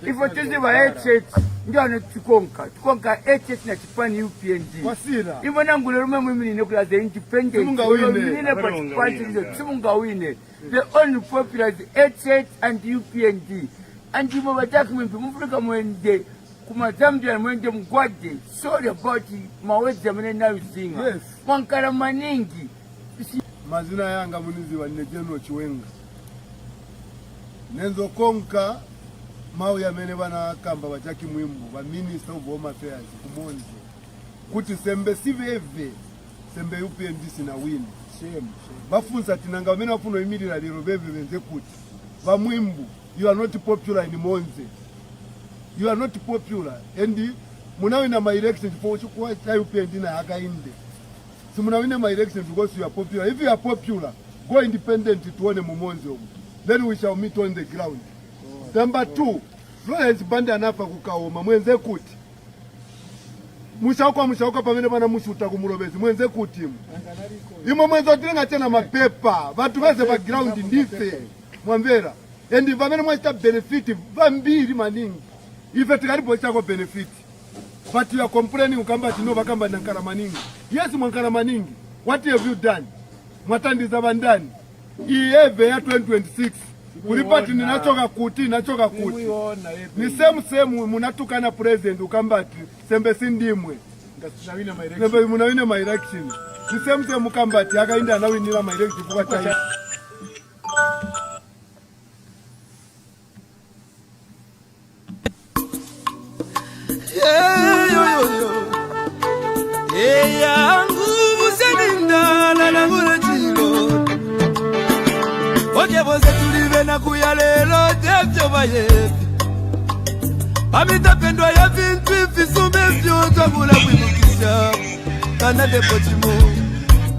Ifo tuziva HH ndio anatukonka. Tukonka HH na chipani UPND. Ivo nangu lerume mwimini nekula the independent. Simunga wine. The only popular is HH and UPND. And you mwabataki mwimpi mfulika mwende kumazamdia mwende mgwade. Sorry about mawezi ya mene na uzinga. Yes. Wankara maningi. Mazina yanga munizi wa General Chiwenga. Nenzo konka mau ya mene wana kamba wachaki Mwimbu wa Minister of Home Affairs kumonzi. Kuti sembe siveve sembe UPND sina win. Shame. Bafunza tinanga wamene wafuno imirira lero bebe benze kuti. Wa Mwimbu, you are not popular in Monze. You are not popular. And munawina my election for chukua UPND na haka inde. So munawina my election because you are popular. If you are popular, go independent tuone mumonzo. Then we shall meet on the ground. Number 2, Florence Banda anafa kukaoma mwenze kuti. Mushauka pamene bana mushuta kumulobezi mwenze kuti. Imo mwenzo tilenga tena mapepa. Vatu vese pa ground ndife. Mwambera. And vamene mwesta benefit vambiri maningi. Ife tikalipo chako benefit. But you are complaining ukamba tinova kamba nankara maningi. Yes mwankara maningi. What have you done? Mwatandiza bandani. Ieve ya 2026. Kulipati ninachoka kuti. Ni same munatukana president ukambati. Sembe sindimwe. Sembe munawine my election. Ni same mukambati. Haka inda anawinila my election kwa time. Na kuyalelo devyo bayevi Amita pendwa ya vintu ifisume vyoto Kula kwibukisha Kana depochimo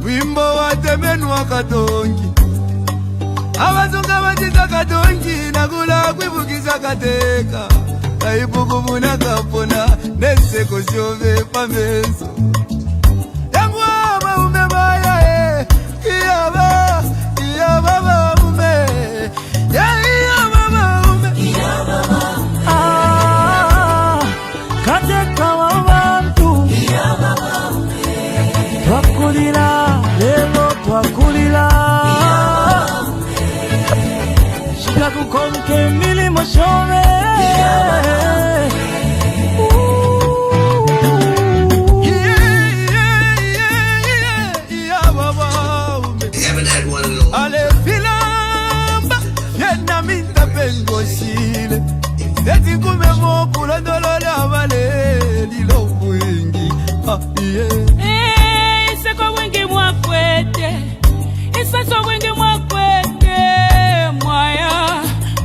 Wimbo wa temenu wa katongi Awazunga wajita katongi Na kula kwibukisha kateka Kaibuku muna kapona Neseko shove pameso Yangu ama umebaya Iyaba maume Kateka wa bantu Twakulila lelo twakulila Shika kukonke milimo shove Eti kumemo kula dolole avale lilo mwingi Iseko wingi mwakwete Iseko wingi mwakwete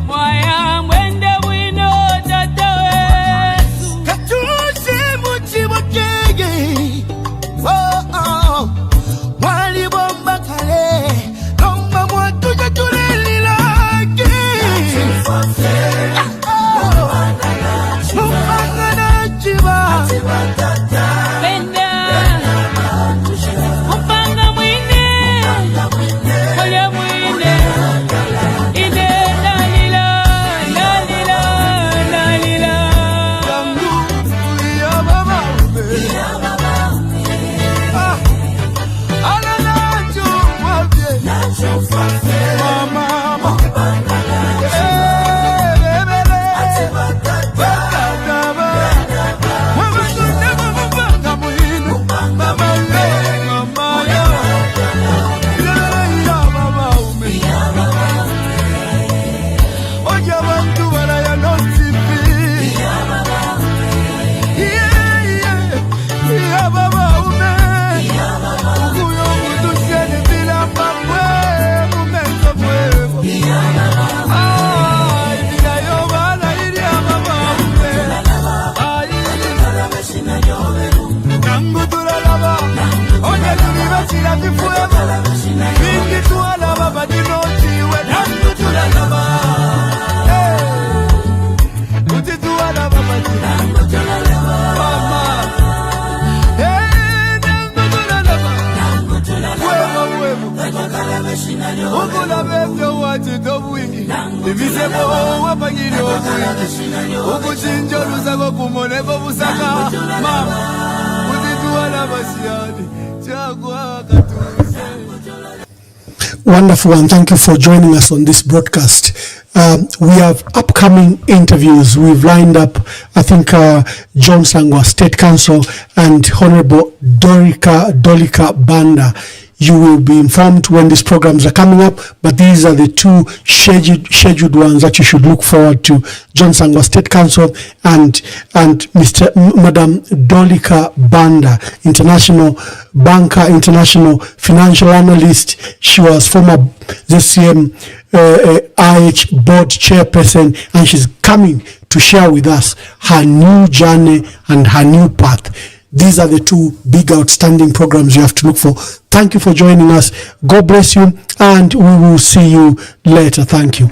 Mwaya mwende wino tata wesu Kachushi muchi mwakege Wali bomba kale Lomba mwatuja tuleli laki Benda Upanga mwine Kolya ibisebo wapanyiri obwingi okuchinja olusago kumonevo busaka mama uzituwala basiyani chagwa katuse. Wonderful, and thank you for joining us on this broadcast. We have upcoming interviews. We've lined up, I think, John Sangwa, State Council, and Honorable Dolika Banda. You will be informed when these programs are coming up, but these are the two scheduled ones that you should look forward to. John Sangwa, State Council, and Madam Dolika Banda, international banker, international financial analyst. She was former ZCM IH board chairperson, and she's coming to share with us her new journey and her new path. These are the two big outstanding programs you have to look for. Thank you for joining us. God bless you, and we will see you later. Thank you.